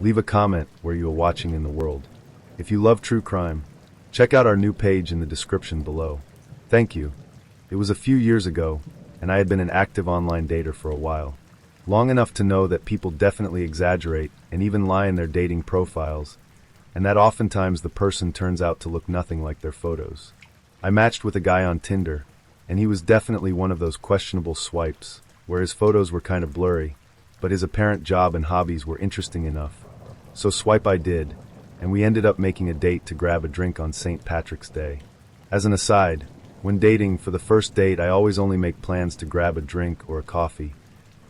Leave a comment where you are watching in the world. If you love true crime, check out our new page in the description below. Thank you. It was a few years ago, and I had been an active online dater for a while. Long enough to know that people definitely exaggerate and even lie in their dating profiles, and that oftentimes the person turns out to look nothing like their photos. I matched with a guy on Tinder, and he was definitely one of those questionable swipes, where his photos were kind of blurry, but his apparent job and hobbies were interesting enough. So swipe I did, and we ended up making a date to grab a drink on St. Patrick's Day. As an aside, when dating, for the first date I always only make plans to grab a drink or a coffee.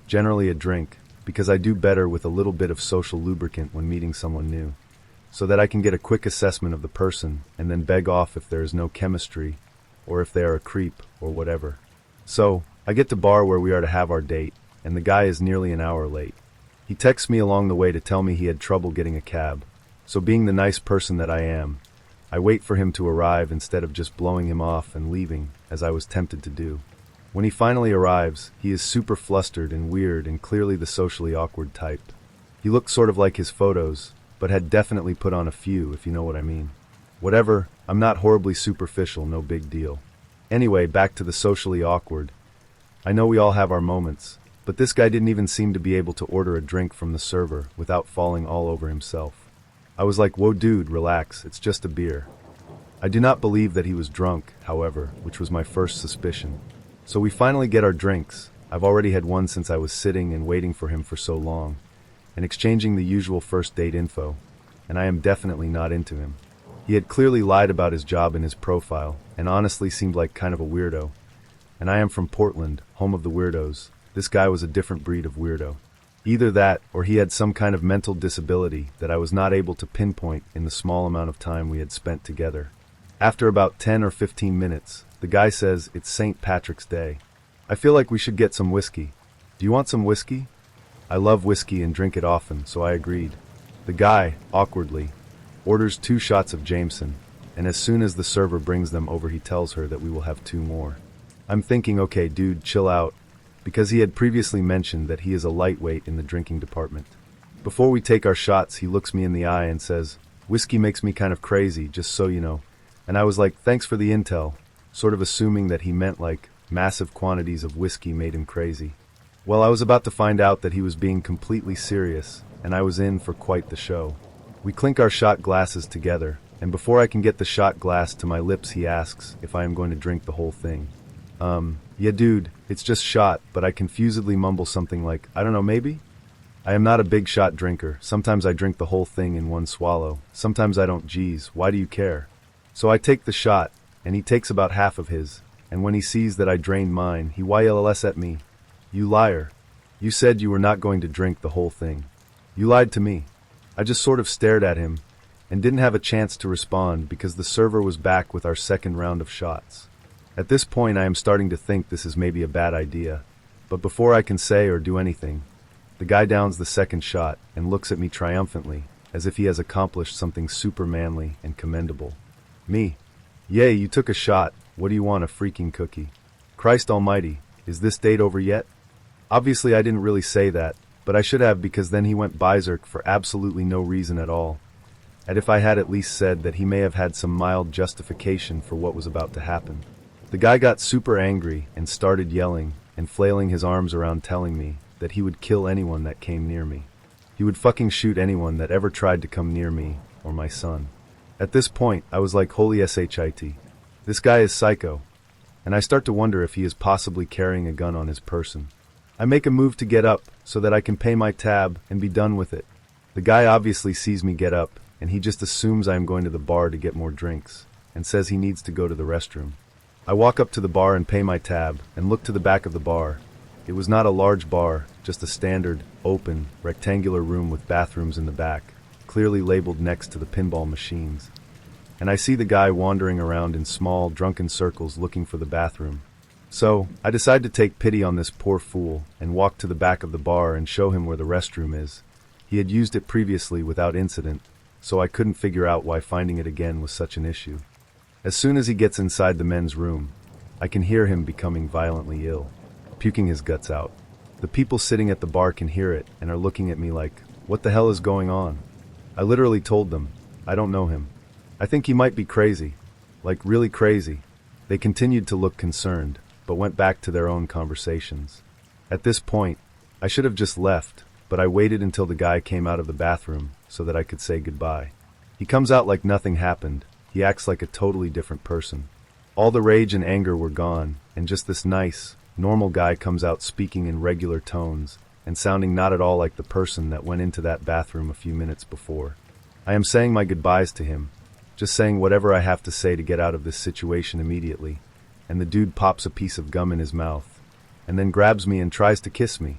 Generally a drink, because I do better with a little bit of social lubricant when meeting someone new, so that I can get a quick assessment of the person and then beg off if there is no chemistry, or if they are a creep, or whatever. So, I get to bar where we are to have our date, and the guy is nearly an hour late. He texts me along the way to tell me he had trouble getting a cab, so being the nice person that I am, I wait for him to arrive instead of just blowing him off and leaving, as I was tempted to do. When he finally arrives, he is super flustered and weird and clearly the socially awkward type. He looked sort of like his photos, but had definitely put on a few, if you know what I mean. Whatever, I'm not horribly superficial, no big deal. Anyway, back to the socially awkward. I know we all have our moments, but this guy didn't even seem to be able to order a drink from the server without falling all over himself. I was like, whoa dude, relax, it's just a beer. I do not believe that he was drunk, however, which was my first suspicion. So we finally get our drinks. I've already had one since I was sitting and waiting for him for so long, and exchanging the usual first date info, and I am definitely not into him. He had clearly lied about his job in his profile, and honestly seemed like kind of a weirdo. And I am from Portland, home of the weirdos. This guy was a different breed of weirdo. Either that, or he had some kind of mental disability that I was not able to pinpoint in the small amount of time we had spent together. After about 10 or 15 minutes, the guy says it's St. Patrick's Day. I feel like we should get some whiskey. Do you want some whiskey? I love whiskey and drink it often, so I agreed. The guy, awkwardly, orders 2 shots of Jameson, and as soon as the server brings them over he tells her that we will have 2 more. I'm thinking, okay dude, chill out, because he had previously mentioned that he is a lightweight in the drinking department. Before we take our shots, he looks me in the eye and says, "Whiskey makes me kind of crazy, just so you know." And I was like, thanks for the intel, sort of assuming that he meant like massive quantities of whiskey made him crazy. Well, I was about to find out that he was being completely serious, and I was in for quite the show. We clink our shot glasses together, and before I can get the shot glass to my lips, he asks if I am going to drink the whole thing. Yeah dude, it's just shot, but I confusedly mumble something like, I don't know, maybe? I am not a big shot drinker. Sometimes I drink the whole thing in one swallow. Sometimes I don't. Geez, why do you care? So I take the shot, and he takes about half of his, and when he sees that I drained mine, he yells at me. You liar. You said you were not going to drink the whole thing. You lied to me. I just sort of stared at him, and didn't have a chance to respond because the server was back with our second round of shots. At this point I am starting to think this is maybe a bad idea, but before I can say or do anything, the guy downs the second shot and looks at me triumphantly, as if he has accomplished something super manly and commendable. Me. Yay, you took a shot. What do you want, a freaking cookie? Christ almighty, is this date over yet? Obviously I didn't really say that, but I should have, because then he went berserk for absolutely no reason at all. And if I had at least said that, he may have had some mild justification for what was about to happen. The guy got super angry and started yelling and flailing his arms around, telling me that he would kill anyone that came near me. He would fucking shoot anyone that ever tried to come near me or my son. At this point, I was like, holy shit. This guy is psycho. And I start to wonder if he is possibly carrying a gun on his person. I make a move to get up so that I can pay my tab and be done with it. The guy obviously sees me get up, and he just assumes I am going to the bar to get more drinks, and says he needs to go to the restroom. I walk up to the bar and pay my tab, and look to the back of the bar. It was not a large bar, just a standard, open, rectangular room with bathrooms in the back, clearly labeled next to the pinball machines. And I see the guy wandering around in small, drunken circles looking for the bathroom. So, I decide to take pity on this poor fool and walk to the back of the bar and show him where the restroom is. He had used it previously without incident, so I couldn't figure out why finding it again was such an issue. As soon as he gets inside the men's room, I can hear him becoming violently ill, puking his guts out. The people sitting at the bar can hear it and are looking at me like, What the hell is going on? I literally told them, I don't know him. I think he might be crazy. Like really crazy. They continued to look concerned, but went back to their own conversations. At this point, I should have just left, but I waited until the guy came out of the bathroom so that I could say goodbye. He comes out like nothing happened. He acts like a totally different person. All the rage and anger were gone, and just this nice, normal guy comes out speaking in regular tones and sounding not at all like the person that went into that bathroom a few minutes before. I am saying my goodbyes to him, just saying whatever I have to say to get out of this situation immediately, and the dude pops a piece of gum in his mouth, and then grabs me and tries to kiss me.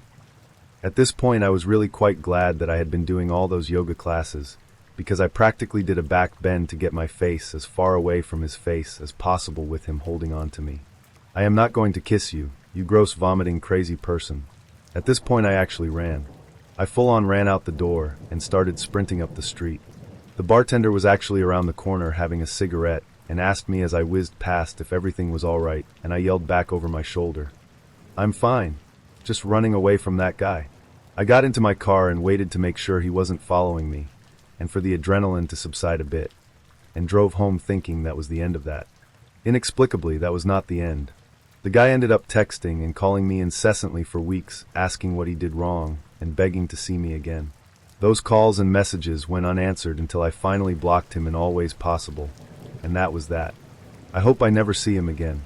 At this point I was really quite glad that I had been doing all those yoga classes, because I practically did a back bend to get my face as far away from his face as possible with him holding on to me. I am not going to kiss you, you gross vomiting crazy person. At this point I actually ran. I full on ran out the door and started sprinting up the street. The bartender was actually around the corner having a cigarette and asked me as I whizzed past if everything was alright, and I yelled back over my shoulder, I'm fine. Just running away from that guy. I got into my car and waited to make sure he wasn't following me, and for the adrenaline to subside a bit, and drove home thinking that was the end of that. Inexplicably, that was not the end. The guy ended up texting and calling me incessantly for weeks, asking what he did wrong and begging to see me again. Those calls and messages went unanswered until I finally blocked him in all ways possible, and that was that. I hope I never see him again.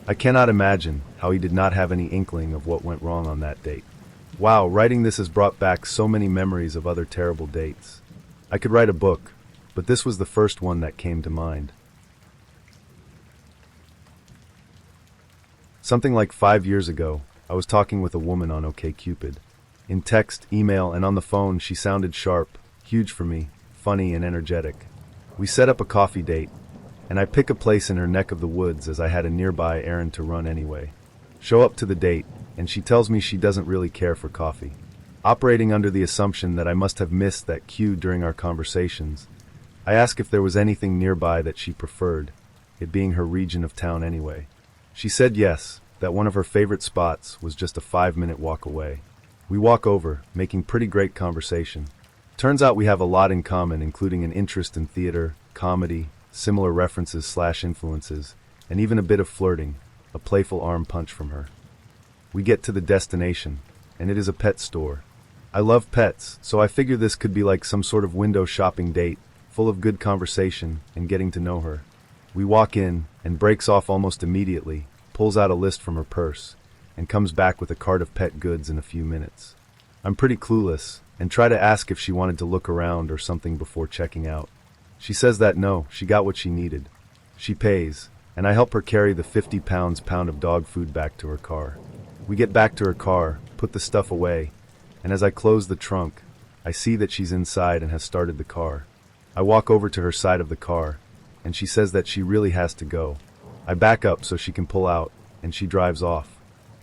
I cannot imagine how he did not have any inkling of what went wrong on that date. Wow, writing this has brought back so many memories of other terrible dates. I could write a book, but this was the first one that came to mind. Something like 5 years ago, I was talking with a woman on OkCupid. In text, email, and on the phone, she sounded sharp, huge for me, funny and energetic. We set up a coffee date, and I pick a place in her neck of the woods as I had a nearby errand to run anyway. Show up to the date, and she tells me she doesn't really care for coffee. Operating under the assumption that I must have missed that cue during our conversations, I ask if there was anything nearby that she preferred, it being her region of town anyway. She said yes, that one of her favorite spots was just a 5-minute walk away. We walk over, making pretty great conversation. Turns out we have a lot in common, including an interest in theater, comedy, similar references/influences, and even a bit of flirting, a playful arm punch from her. We get to the destination, and it is a pet store. I love pets, so I figure this could be like some sort of window shopping date, full of good conversation and getting to know her. We walk in, and breaks off almost immediately, pulls out a list from her purse, and comes back with a cart of pet goods in a few minutes. I'm pretty clueless, and try to ask if she wanted to look around or something before checking out. She says that no, she got what she needed. She pays, and I help her carry the 50 pound of dog food back to her car. We get back to her car, put the stuff away, and as I close the trunk, I see that she's inside and has started the car. I walk over to her side of the car, and she says that she really has to go. I back up so she can pull out, and she drives off.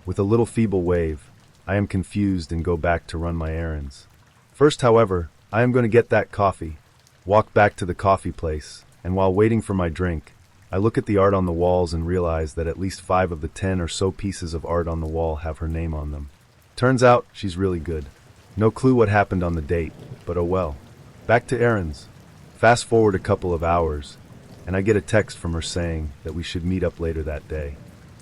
With a little feeble wave, I am confused and go back to run my errands. First, however, I am going to get that coffee. Walk back to the coffee place, and while waiting for my drink, I look at the art on the walls and realize that at least 5 of the 10 or so pieces of art on the wall have her name on them. Turns out, she's really good. No clue what happened on the date, but oh well. Back to errands. Fast forward a couple of hours, and I get a text from her saying that we should meet up later that day.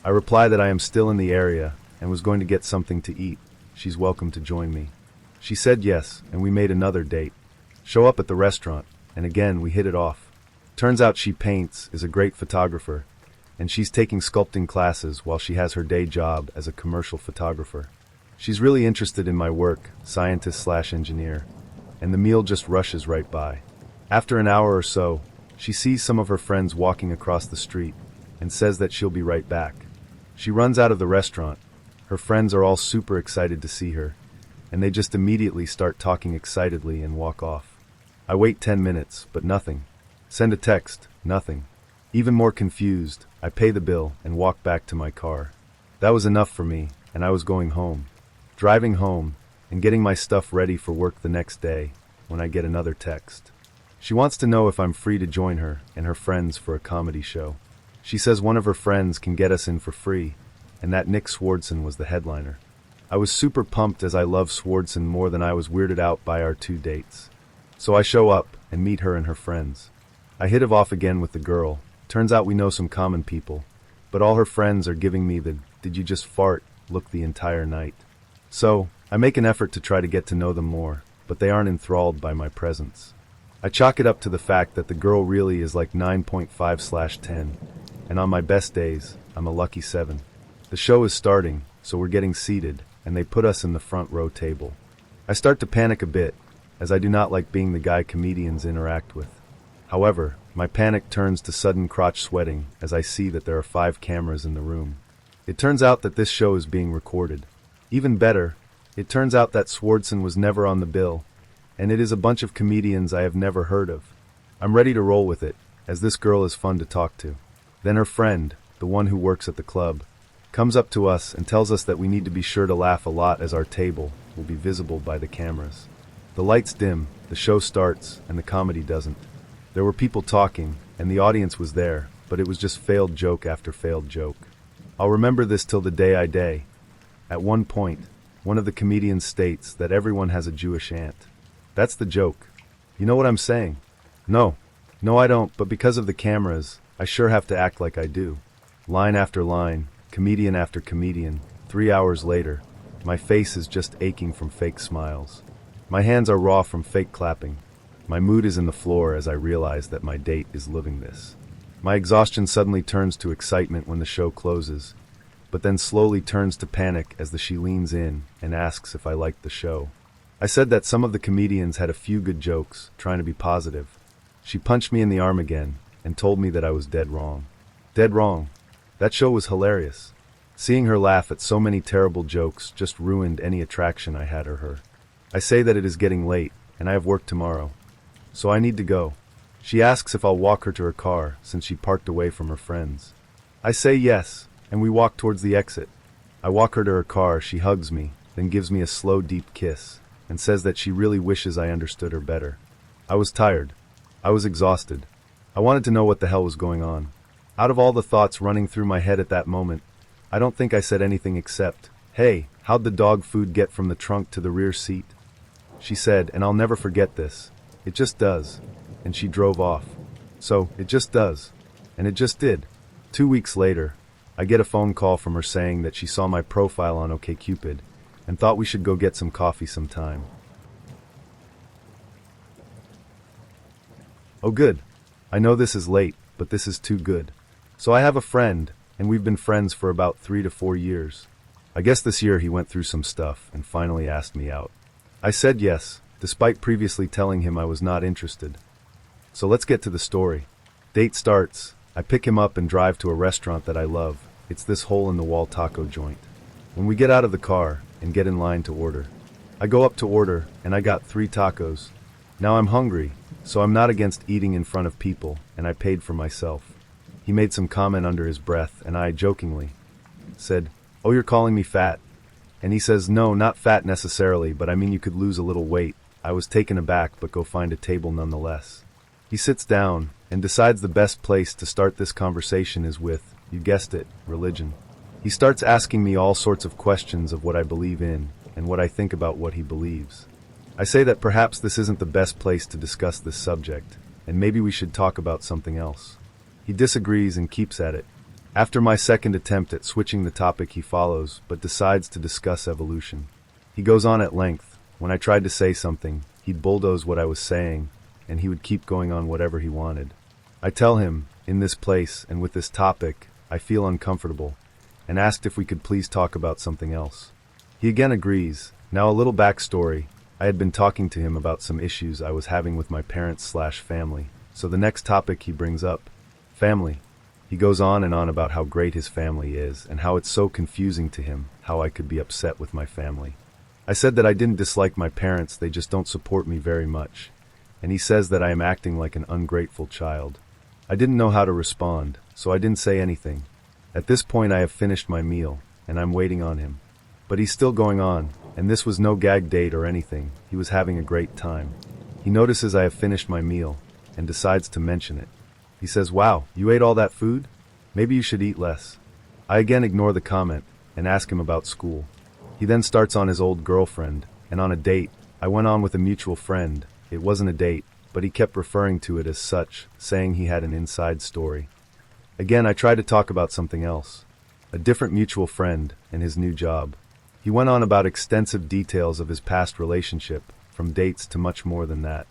I reply that I am still in the area and was going to get something to eat. She's welcome to join me. She said yes, and we made another date. Show up at the restaurant, and again we hit it off. Turns out she paints, is a great photographer, and she's taking sculpting classes while she has her day job as a commercial photographer. She's really interested in my work, scientist/engineer, and the meal just rushes right by. After an hour or so, she sees some of her friends walking across the street and says that she'll be right back. She runs out of the restaurant. Her friends are all super excited to see her, and they just immediately start talking excitedly and walk off. I wait 10 minutes, but nothing. Send a text, nothing. Even more confused, I pay the bill and walk back to my car. That was enough for me, and I was going home. Driving home, and getting my stuff ready for work the next day, when I get another text. She wants to know if I'm free to join her and her friends for a comedy show. She says one of her friends can get us in for free, and that Nick Swardson was the headliner. I was super pumped as I love Swardson more than I was weirded out by our 2 dates. So I show up and meet her and her friends. I hit it off again with the girl. Turns out we know some common people, but all her friends are giving me the "did you just fart" look the entire night. So, I make an effort to try to get to know them more, but they aren't enthralled by my presence. I chalk it up to the fact that the girl really is like 9.5/10, and on my best days, I'm a lucky 7. The show is starting, so we're getting seated, and they put us in the front row table. I start to panic a bit, as I do not like being the guy comedians interact with. However, my panic turns to sudden crotch sweating as I see that there are 5 cameras in the room. It turns out that this show is being recorded. Even better, it turns out that Swardson was never on the bill, and it is a bunch of comedians I have never heard of. I'm ready to roll with it, as this girl is fun to talk to. Then her friend, the one who works at the club, comes up to us and tells us that we need to be sure to laugh a lot as our table will be visible by the cameras. The lights dim, the show starts, and the comedy doesn't. There were people talking, and the audience was there, but it was just failed joke after failed joke. I'll remember this till the day I die. At one point, one of the comedians states that everyone has a Jewish aunt. That's the joke. You know what I'm saying? No I don't, but because of the cameras, I sure have to act like I do. Line after line, comedian after comedian, 3 hours later, my face is just aching from fake smiles. My hands are raw from fake clapping. My mood is in the floor as I realize that my date is living this. My exhaustion suddenly turns to excitement when the show closes, but then slowly turns to panic as she leans in and asks if I liked the show. I said that some of the comedians had a few good jokes, trying to be positive. She punched me in the arm again and told me that I was dead wrong. Dead wrong. That show was hilarious. Seeing her laugh at so many terrible jokes just ruined any attraction I had or her. I say that it is getting late and I have work tomorrow, so I need to go. She asks if I'll walk her to her car since she parked away from her friends. I say yes, and we walk towards the exit. I walk her to her car, she hugs me, then gives me a slow, deep kiss, and says that she really wishes I understood her better. I was tired. I was exhausted. I wanted to know what the hell was going on. Out of all the thoughts running through my head at that moment, I don't think I said anything except, "Hey, how'd the dog food get from the trunk to the rear seat?" She said, and I'll never forget this, "It just does." And she drove off. So, it just does. And it just did. 2 weeks later, I get a phone call from her saying that she saw my profile on OkCupid and thought we should go get some coffee sometime. Oh good. I know this is late, but this is too good. So I have a friend, and we've been friends for about 3 to 4 years. I guess this year he went through some stuff and finally asked me out. I said yes, despite previously telling him I was not interested. So let's get to the story. Date starts. I pick him up and drive to a restaurant that I love. It's this hole-in-the-wall taco joint. When we get out of the car and get in line to order, I go up to order, and I got 3 tacos. Now I'm hungry, so I'm not against eating in front of people, and I paid for myself. He made some comment under his breath, and I, jokingly, said, "Oh, you're calling me fat?" And he says, "No, not fat necessarily, but I mean you could lose a little weight." I was taken aback, but go find a table nonetheless. He sits down and decides the best place to start this conversation is with, you guessed it, religion. He starts asking me all sorts of questions of what I believe in and what I think about what he believes. I say that perhaps this isn't the best place to discuss this subject, and maybe we should talk about something else. He disagrees and keeps at it. After my second attempt at switching the topic, he follows, but decides to discuss evolution. He goes on at length. When I tried to say something, he'd bulldoze what I was saying, and he would keep going on whatever he wanted. I tell him, in this place and with this topic, I feel uncomfortable, and asked if we could please talk about something else. He again agrees. Now a little backstory. I had been talking to him about some issues I was having with my parents/family, so the next topic he brings up, family. He goes on and on about how great his family is and how it's so confusing to him how I could be upset with my family. I said that I didn't dislike my parents, they just don't support me very much. And he says that I am acting like an ungrateful child. I didn't know how to respond, so I didn't say anything. At this point I have finished my meal, and I'm waiting on him. But he's still going on, and this was no gag date or anything. He was having a great time. He notices I have finished my meal, and decides to mention it. He says, "Wow, you ate all that food? Maybe you should eat less." I again ignore the comment, and ask him about school. He then starts on his old girlfriend, and on a date. I went on with a mutual friend. It wasn't a date, but he kept referring to it as such, saying he had an inside story. Again, I tried to talk about something else. A different mutual friend and his new job. He went on about extensive details of his past relationship, from dates to much more than that.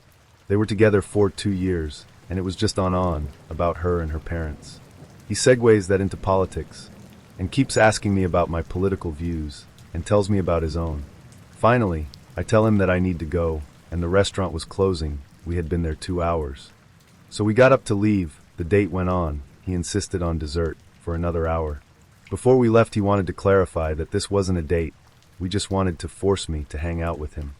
They were together for 2 years, and it was just on, about her and her parents. He segues that into politics, and keeps asking me about my political views, and tells me about his own. Finally, I tell him that I need to go, and the restaurant was closing. We had been there 2 hours. So we got up to leave. The date went on. He insisted on dessert for another hour. Before we left, he wanted to clarify that this wasn't a date. We just wanted to force me to hang out with him.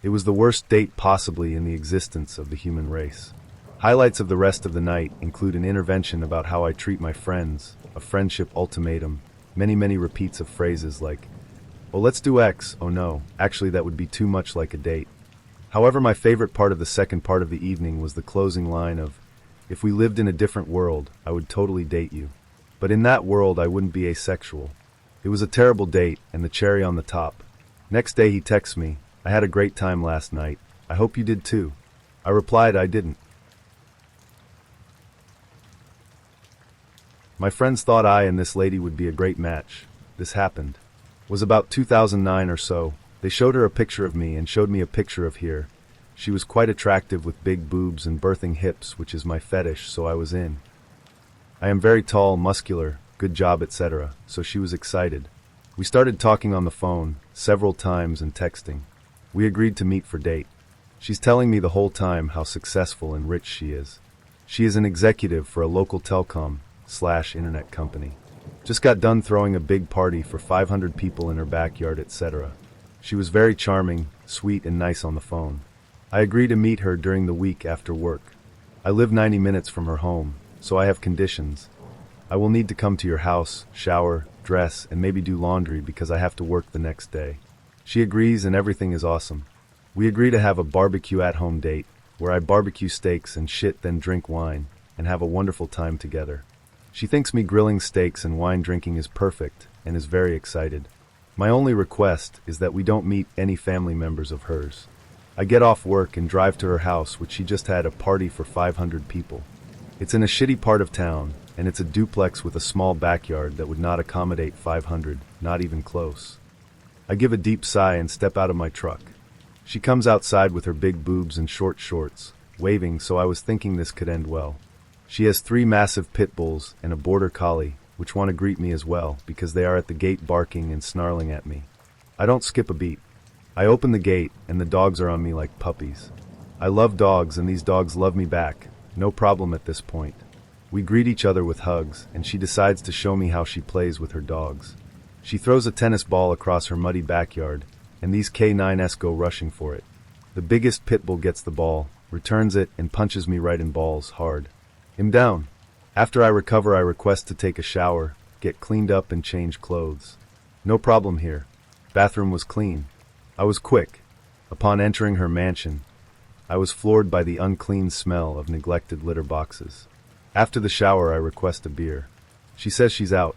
It was the worst date possibly in the existence of the human race. Highlights of the rest of the night include an intervention about how I treat my friends, a friendship ultimatum, many repeats of phrases like, "Oh, let's do X, oh no, actually that would be too much like a date." However, my favorite part of the second part of the evening was the closing line of, "If we lived in a different world, I would totally date you. But in that world, I wouldn't be asexual." It was a terrible date, and the cherry on the top. Next day he texts me, "I had a great time last night. I hope you did too." I replied I didn't. My friends thought I and this lady would be a great match. This happened. It was about 2009 or so. They showed her a picture of me and showed me a picture of here. She was quite attractive with big boobs and birthing hips, which is my fetish, so I was in. I am very tall, muscular, good job, etc., so she was excited. We started talking on the phone, several times, and texting. We agreed to meet for date. She's telling me the whole time how successful and rich she is. She is an executive for a local telecom/internet company. Just got done throwing a big party for 500 people in her backyard, etc. She was very charming, sweet, and nice on the phone. I agreed to meet her during the week after work. I live 90 minutes from her home, so I have conditions. I will need to come to your house, shower, dress, and maybe do laundry because I have to work the next day. She agrees and everything is awesome. We agree to have a barbecue at-home date, where I barbecue steaks and shit, then drink wine, and have a wonderful time together. She thinks me grilling steaks and wine drinking is perfect, and is very excited. My only request is that we don't meet any family members of hers. I get off work and drive to her house, which she just had a party for 500 people. It's in a shitty part of town, and it's a duplex with a small backyard that would not accommodate 500, not even close. I give a deep sigh and step out of my truck. She comes outside with her big boobs and short shorts, waving, so I was thinking this could end well. She has 3 massive pit bulls and a border collie, which want to greet me as well because they are at the gate barking and snarling at me. I don't skip a beat. I open the gate and the dogs are on me like puppies. I love dogs and these dogs love me back. No problem at this point. We greet each other with hugs, and she decides to show me how she plays with her dogs. She throws a tennis ball across her muddy backyard, and these K9s go rushing for it. The biggest pit bull gets the ball, returns it, and punches me right in balls, hard. I'm down. After I recover, I request to take a shower, get cleaned up, and change clothes. No problem here. Bathroom was clean. I was quick. Upon entering her mansion, I was floored by the unclean smell of neglected litter boxes. After the shower, I request a beer. She says she's out.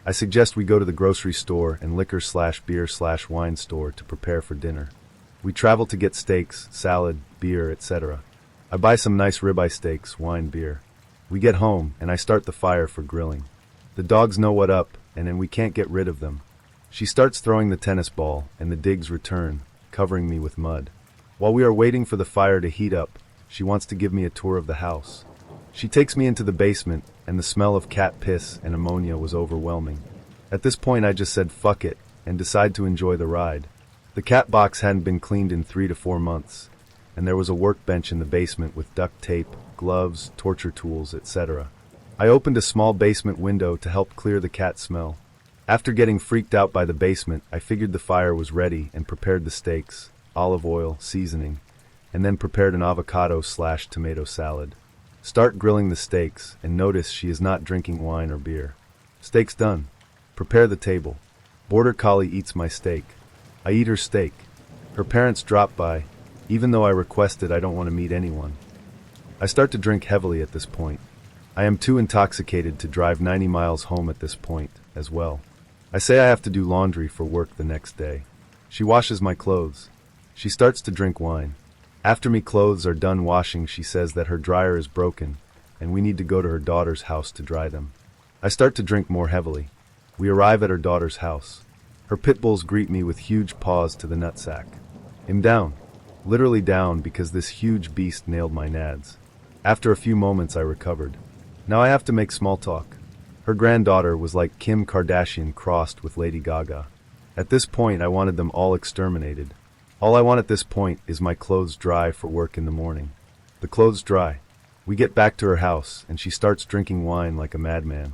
I suggest we go to the grocery store and liquor/beer/wine store to prepare for dinner. We travel to get steaks, salad, beer, etc. I buy some nice ribeye steaks, wine, beer. We get home, and I start the fire for grilling. The dogs know what up, and then we can't get rid of them. She starts throwing the tennis ball, and the digs return, covering me with mud. While we are waiting for the fire to heat up, she wants to give me a tour of the house. She takes me into the basement, and the smell of cat piss and ammonia was overwhelming. At this point, I just said fuck it, and decide to enjoy the ride. The cat box hadn't been cleaned in 3 to 4 months, and there was a workbench in the basement with duct tape, gloves, torture tools, etc. I opened a small basement window to help clear the cat smell. After getting freaked out by the basement, I figured the fire was ready and prepared the steaks, olive oil, seasoning, and then prepared an avocado/tomato salad. Start grilling the steaks, and notice she is not drinking wine or beer. Steaks done. Prepare the table. Border Collie eats my steak. I eat her steak. Her parents drop by. Even though I requested, I don't want to meet anyone. I start to drink heavily at this point. I am too intoxicated to drive 90 miles home at this point, as well. I say I have to do laundry for work the next day. She washes my clothes. She starts to drink wine. After me clothes are done washing, she says that her dryer is broken, and we need to go to her daughter's house to dry them. I start to drink more heavily. We arrive at her daughter's house. Her pit bulls greet me with huge paws to the nutsack. I'm down. Literally down, because this huge beast nailed my nads. After a few moments I recovered. Now I have to make small talk. Her granddaughter was like Kim Kardashian crossed with Lady Gaga. At this point I wanted them all exterminated. All I want at this point is my clothes dry for work in the morning. The clothes dry. We get back to her house, and she starts drinking wine like a madman.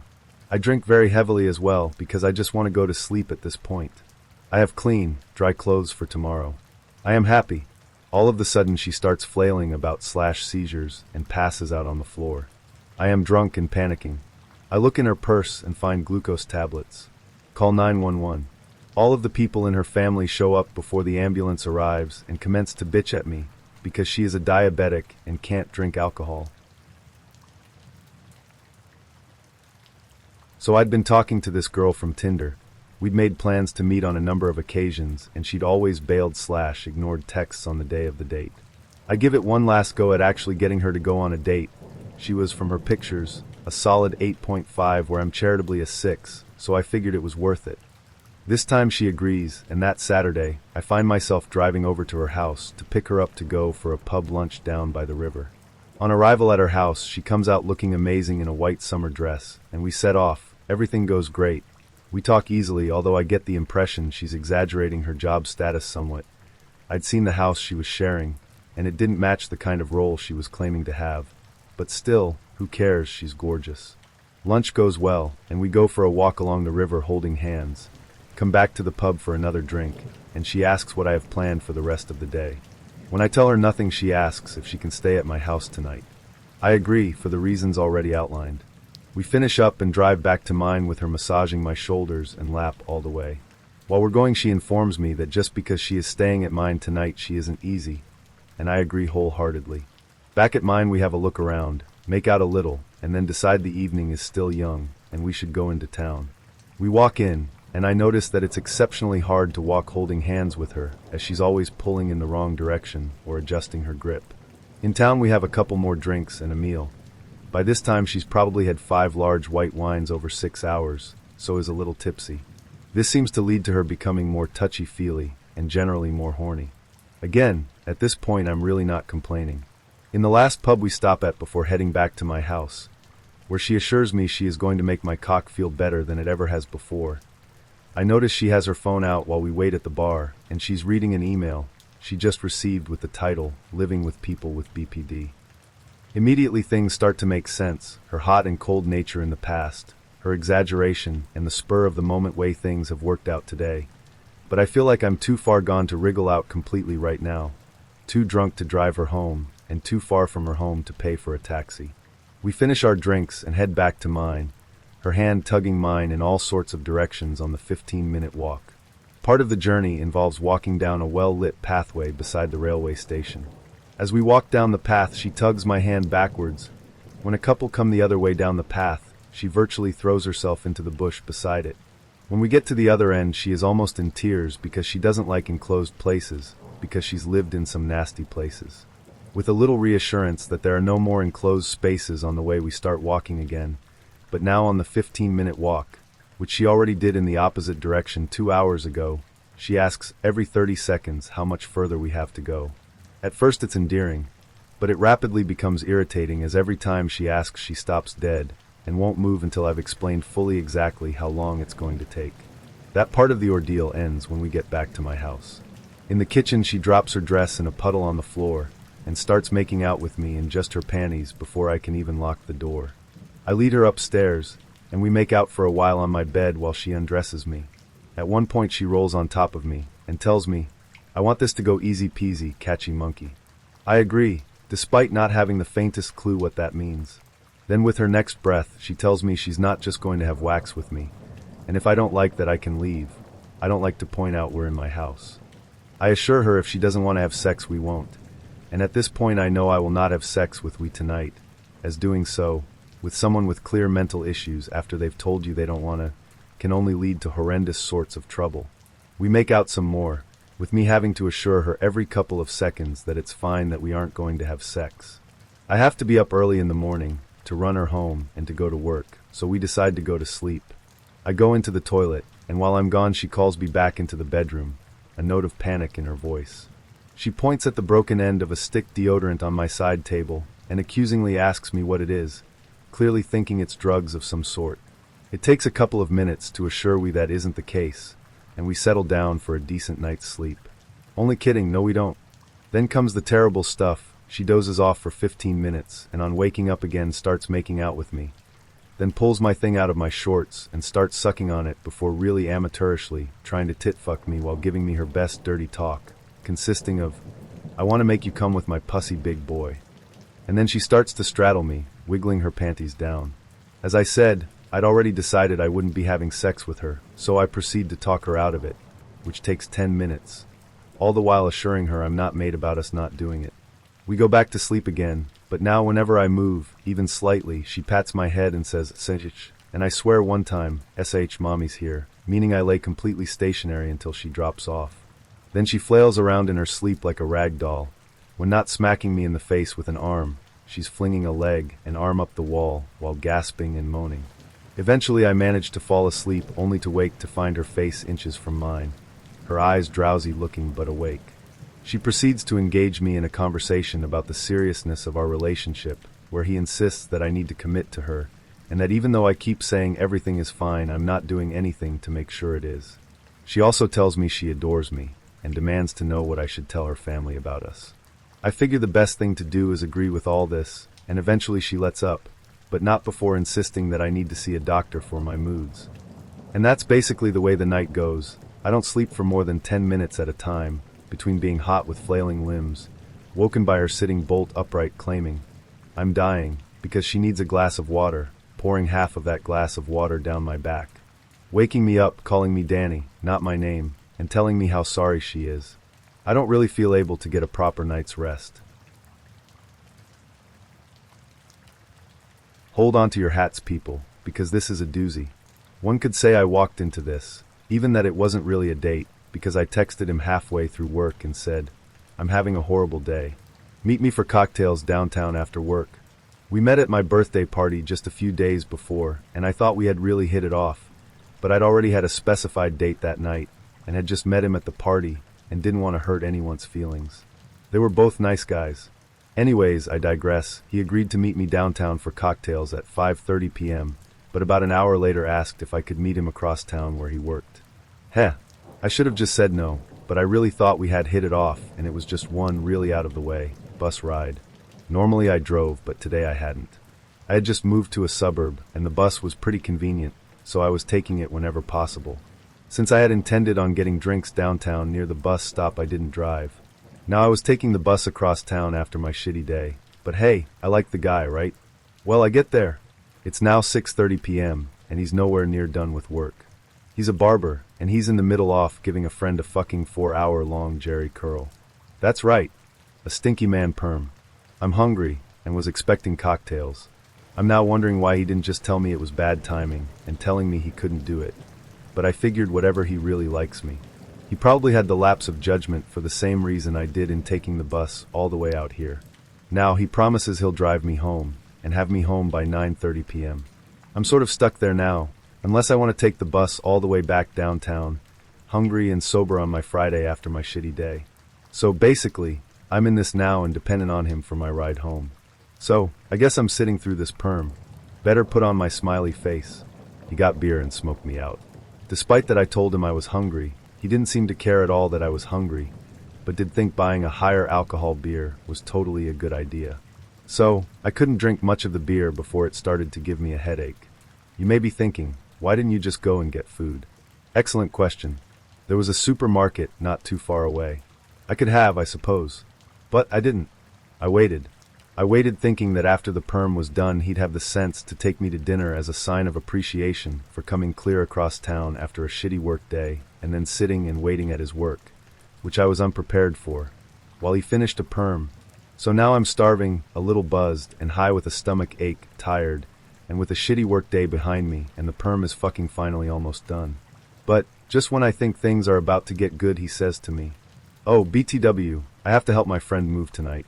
I drink very heavily as well, because I just want to go to sleep at this point. I have clean, dry clothes for tomorrow. I am happy. All of a sudden she starts flailing about / seizures and passes out on the floor. I am drunk and panicking. I look in her purse and find glucose tablets. Call 911. All of the people in her family show up before the ambulance arrives and commence to bitch at me because she is a diabetic and can't drink alcohol. So I'd been talking to this girl from Tinder. We'd made plans to meet on a number of occasions, and she'd always bailed / ignored texts on the day of the date. I give it one last go at actually getting her to go on a date. She was, from her pictures, a solid 8.5, where I'm charitably a 6, so I figured it was worth it. This time she agrees, and that Saturday, I find myself driving over to her house to pick her up to go for a pub lunch down by the river. On arrival at her house, she comes out looking amazing in a white summer dress, and we set off. Everything goes great. We talk easily, although I get the impression she's exaggerating her job status somewhat. I'd seen the house she was sharing, and it didn't match the kind of role she was claiming to have. But still, who cares, she's gorgeous. Lunch goes well, and we go for a walk along the river holding hands. Come back to the pub for another drink, and she asks what I have planned for the rest of the day. When I tell her nothing, she asks if she can stay at my house tonight. I agree, for the reasons already outlined. We finish up and drive back to mine with her massaging my shoulders and lap all the way. While we're going, she informs me that just because she is staying at mine tonight, she isn't easy, and I agree wholeheartedly. Back at mine, we have a look around, make out a little, and then decide the evening is still young, and we should go into town. We walk in, and I notice that it's exceptionally hard to walk holding hands with her, as she's always pulling in the wrong direction or adjusting her grip. In town, we have a couple more drinks and a meal. By this time, she's probably had 5 large white wines over 6 hours, so is a little tipsy. This seems to lead to her becoming more touchy-feely and generally more horny. Again, at this point, I'm really not complaining. In the last pub we stop at before heading back to my house, where she assures me she is going to make my cock feel better than it ever has before, I notice she has her phone out while we wait at the bar, and she's reading an email she just received with the title, "Living with People with BPD." Immediately things start to make sense, her hot and cold nature in the past, her exaggeration, and the spur-of-the-moment way things have worked out today. But I feel like I'm too far gone to wriggle out completely right now. Too drunk to drive her home, and too far from her home to pay for a taxi. We finish our drinks and head back to mine, her hand tugging mine in all sorts of directions on the 15-minute walk. Part of the journey involves walking down a well-lit pathway beside the railway station. As we walk down the path, she tugs my hand backwards. When a couple come the other way down the path, she virtually throws herself into the bush beside it. When we get to the other end, she is almost in tears because she doesn't like enclosed places, because she's lived in some nasty places. With a little reassurance that there are no more enclosed spaces on the way, we start walking again, but now on the 15-minute walk, which she already did in the opposite direction 2 hours ago, she asks every 30 seconds how much further we have to go. At first it's endearing, but it rapidly becomes irritating, as every time she asks she stops dead and won't move until I've explained fully exactly how long it's going to take. That part of the ordeal ends when we get back to my house. In the kitchen, she drops her dress in a puddle on the floor and starts making out with me in just her panties before I can even lock the door. I lead her upstairs, and we make out for a while on my bed while she undresses me. At one point she rolls on top of me and tells me, "I want this to go easy peasy, catchy monkey." I agree, despite not having the faintest clue what that means. Then with her next breath, she tells me she's not just going to have wax with me, and if I don't like that I can leave. I don't like to point out we're in my house. I assure her if she doesn't want to have sex, we won't. And at this point I know I will not have sex with we tonight, as doing so, with someone with clear mental issues after they've told you they don't want to, can only lead to horrendous sorts of trouble. We make out some more, with me having to assure her every couple of seconds that it's fine that we aren't going to have sex. I have to be up early in the morning to run her home and to go to work, so we decide to go to sleep. I go into the toilet, and while I'm gone she calls me back into the bedroom, a note of panic in her voice. She points at the broken end of a stick deodorant on my side table and accusingly asks me what it is, clearly thinking it's drugs of some sort. It takes a couple of minutes to assure me that isn't the case, and we settle down for a decent night's sleep. Only kidding, no we don't. Then comes the terrible stuff. She dozes off for 15 minutes, and on waking up again starts making out with me. Then pulls my thing out of my shorts and starts sucking on it before really amateurishly trying to tit-fuck me while giving me her best dirty talk, consisting of, "I want to make you come with my pussy big boy." And then she starts to straddle me, wiggling her panties down. As I said, I'd already decided I wouldn't be having sex with her, so I proceed to talk her out of it, which takes 10 minutes, all the while assuring her I'm not mad about us not doing it. We go back to sleep again, but now whenever I move, even slightly, she pats my head and says, "Sh," and I swear one time, mommy's here, meaning I lay completely stationary until she drops off. Then she flails around in her sleep like a rag doll. When not smacking me in the face with an arm, she's flinging a leg and arm up the wall while gasping and moaning. Eventually I manage to fall asleep only to wake to find her face inches from mine, her eyes drowsy looking but awake. She proceeds to engage me in a conversation about the seriousness of our relationship, where he insists that I need to commit to her, and that even though I keep saying everything is fine, I'm not doing anything to make sure it is. She also tells me she adores me, and demands to know what I should tell her family about us. I figure the best thing to do is agree with all this, and eventually she lets up, but not before insisting that I need to see a doctor for my moods. And that's basically the way the night goes. I don't sleep for more than 10 minutes at a time, between being hot with flailing limbs, woken by her sitting bolt upright claiming, "I'm dying," because she needs a glass of water, pouring half of that glass of water down my back. Waking me up, calling me Danny, not my name, and telling me how sorry she is. I don't really feel able to get a proper night's rest. Hold on to your hats, people, because this is a doozy. One could say I walked into this, even that it wasn't really a date, because I texted him halfway through work and said, "I'm having a horrible day. Meet me for cocktails downtown after work." We met at my birthday party just a few days before, and I thought we had really hit it off, but I'd already had a specified date that night, and had just met him at the party, and didn't want to hurt anyone's feelings. They were both nice guys. Anyways, I digress. He agreed to meet me downtown for cocktails at 5:30 p.m., but about an hour later asked if I could meet him across town where he worked. Heh, I should have just said no, but I really thought we had hit it off, and it was just one really out of the way bus ride. Normally I drove, but today I hadn't. I had just moved to a suburb, and the bus was pretty convenient, so I was taking it whenever possible. Since I had intended on getting drinks downtown near the bus stop, I didn't drive. Now I was taking the bus across town after my shitty day, but hey, I like the guy, right? Well, I get there. It's now 6:30 p.m., and he's nowhere near done with work. He's a barber, and he's in the middle off giving a friend a fucking 4-hour-long Jerry curl. That's right, a stinky man perm. I'm hungry, and was expecting cocktails. I'm now wondering why he didn't just tell me it was bad timing, and telling me he couldn't do it. But I figured whatever, he really likes me. He probably had the lapse of judgment for the same reason I did in taking the bus all the way out here. Now he promises he'll drive me home, and have me home by 9:30 p.m. I'm sort of stuck there now, unless I want to take the bus all the way back downtown, hungry and sober on my Friday after my shitty day. So basically, I'm in this now and dependent on him for my ride home. So, I guess I'm sitting through this perm. Better put on my smiley face. He got beer and smoked me out. Despite that I told him I was hungry, he didn't seem to care at all that I was hungry, but did think buying a higher alcohol beer was totally a good idea. So, I couldn't drink much of the beer before it started to give me a headache. You may be thinking, why didn't you just go and get food? Excellent question. There was a supermarket not too far away. I could have, I suppose. But I didn't. I waited. I waited thinking that after the perm was done he'd have the sense to take me to dinner as a sign of appreciation for coming clear across town after a shitty work day and then sitting and waiting at his work, which I was unprepared for, while he finished a perm. So now I'm starving, a little buzzed, and high with a stomach ache, tired, and with a shitty work day behind me, and the perm is fucking finally almost done. But, just when I think things are about to get good, he says to me, Oh, BTW, I have to help my friend move tonight.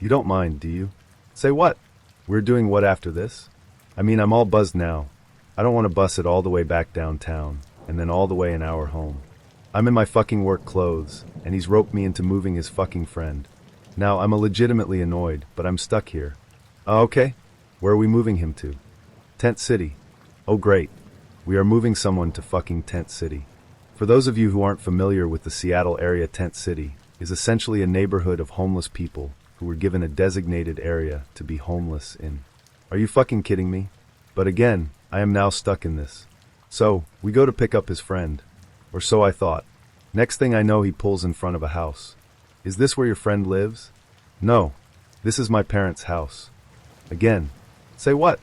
You don't mind, do you? Say what? We're doing what after this? I mean, I'm all buzzed now. I don't want to bus it all the way back downtown, and then all the way an hour home. I'm in my fucking work clothes, and he's roped me into moving his fucking friend. Now, I'm legitimately annoyed, but I'm stuck here. Okay. Where are we moving him to? Tent City. Oh great. We are moving someone to fucking Tent City. For those of you who aren't familiar with the Seattle area, Tent City is essentially a neighborhood of homeless people who were given a designated area to be homeless in. Are you fucking kidding me? But again, I am now stuck in this. So, we go to pick up his friend. Or so I thought. Next thing I know, he pulls in front of a house. Is this where your friend lives? No. This is my parents' house. Again. Say what?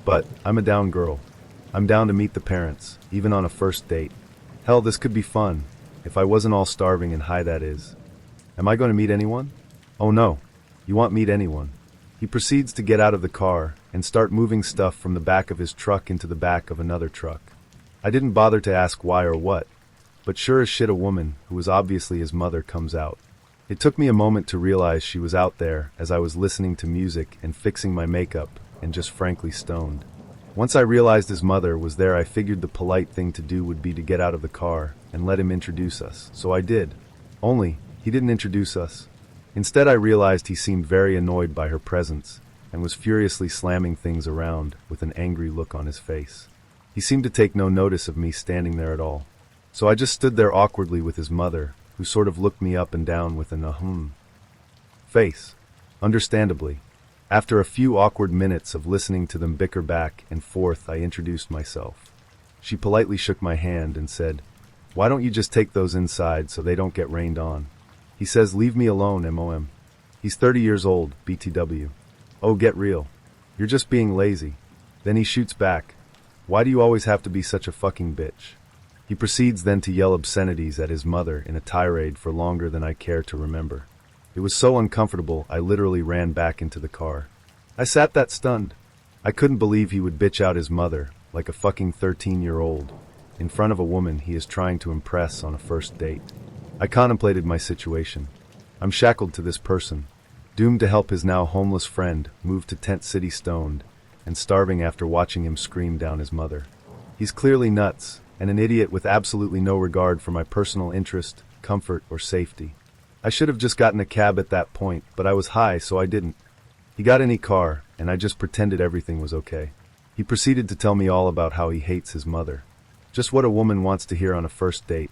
But, I'm a down girl. I'm down to meet the parents, even on a first date. Hell, this could be fun. If I wasn't all starving and high, that is. Am I going to meet anyone? Oh no. You won't meet anyone. He proceeds to get out of the car and start moving stuff from the back of his truck into the back of another truck. I didn't bother to ask why or what, but sure as shit a woman, who was obviously his mother, comes out. It took me a moment to realize she was out there as I was listening to music and fixing my makeup and just frankly stoned. Once I realized his mother was there, I figured the polite thing to do would be to get out of the car and let him introduce us, so I did. Only, he didn't introduce us. Instead, I realized he seemed very annoyed by her presence and was furiously slamming things around with an angry look on his face. He seemed to take no notice of me standing there at all. So I just stood there awkwardly with his mother, who sort of looked me up and down with an face. Understandably. After a few awkward minutes of listening to them bicker back and forth, I introduced myself. She politely shook my hand and said, "Why don't you just take those inside so they don't get rained on?" He says, "Leave me alone, MOM. He's 30 years old, BTW. Oh, get real. You're just being lazy." Then he shoots back, "Why do you always have to be such a fucking bitch?" He proceeds then to yell obscenities at his mother in a tirade for longer than I care to remember. It was so uncomfortable, I literally ran back into the car. I sat that stunned. I couldn't believe he would bitch out his mother, like a fucking 13-year-old, in front of a woman he is trying to impress on a first date. I contemplated my situation. I'm shackled to this person, doomed to help his now homeless friend move to Tent City stoned, and starving after watching him scream down his mother. He's clearly nuts, and an idiot with absolutely no regard for my personal interest, comfort, or safety. I should have just gotten a cab at that point, but I was high, so I didn't. He got in his car, and I just pretended everything was okay. He proceeded to tell me all about how he hates his mother. Just what a woman wants to hear on a first date.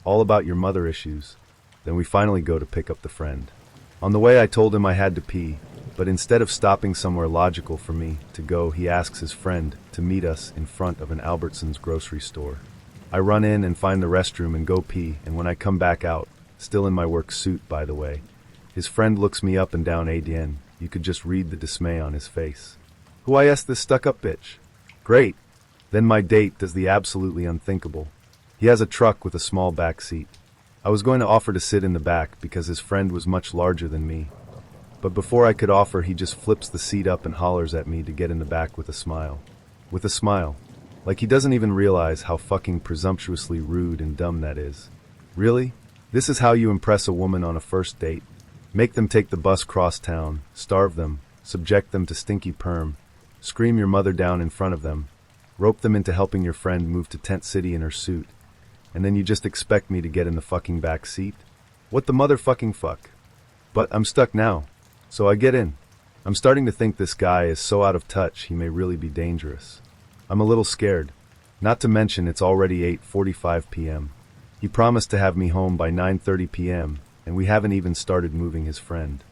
All about your mother issues. Then we finally go to pick up the friend. On the way, I told him I had to pee, but instead of stopping somewhere logical for me to go, he asks his friend to meet us in front of an Albertsons grocery store. I run in and find the restroom and go pee, and when I come back out, still in my work suit, by the way, his friend looks me up and down. ADN. You could just read the dismay on his face. Who I asked this stuck-up bitch? Great. Then my date does the absolutely unthinkable. He has a truck with a small back seat. I was going to offer to sit in the back because his friend was much larger than me. But before I could offer, he just flips the seat up and hollers at me to get in the back with a smile. With a smile. Like he doesn't even realize how fucking presumptuously rude and dumb that is. Really? This is how you impress a woman on a first date? Make them take the bus cross town, starve them, subject them to stinky perm, scream your mother down in front of them, rope them into helping your friend move to Tent City in her suit, and then you just expect me to get in the fucking back seat? What the motherfucking fuck? But I'm stuck now, so I get in. I'm starting to think this guy is so out of touch he may really be dangerous. I'm a little scared. Not to mention it's already 8:45 p.m. He promised to have me home by 9:30 p.m., and we haven't even started moving his friend.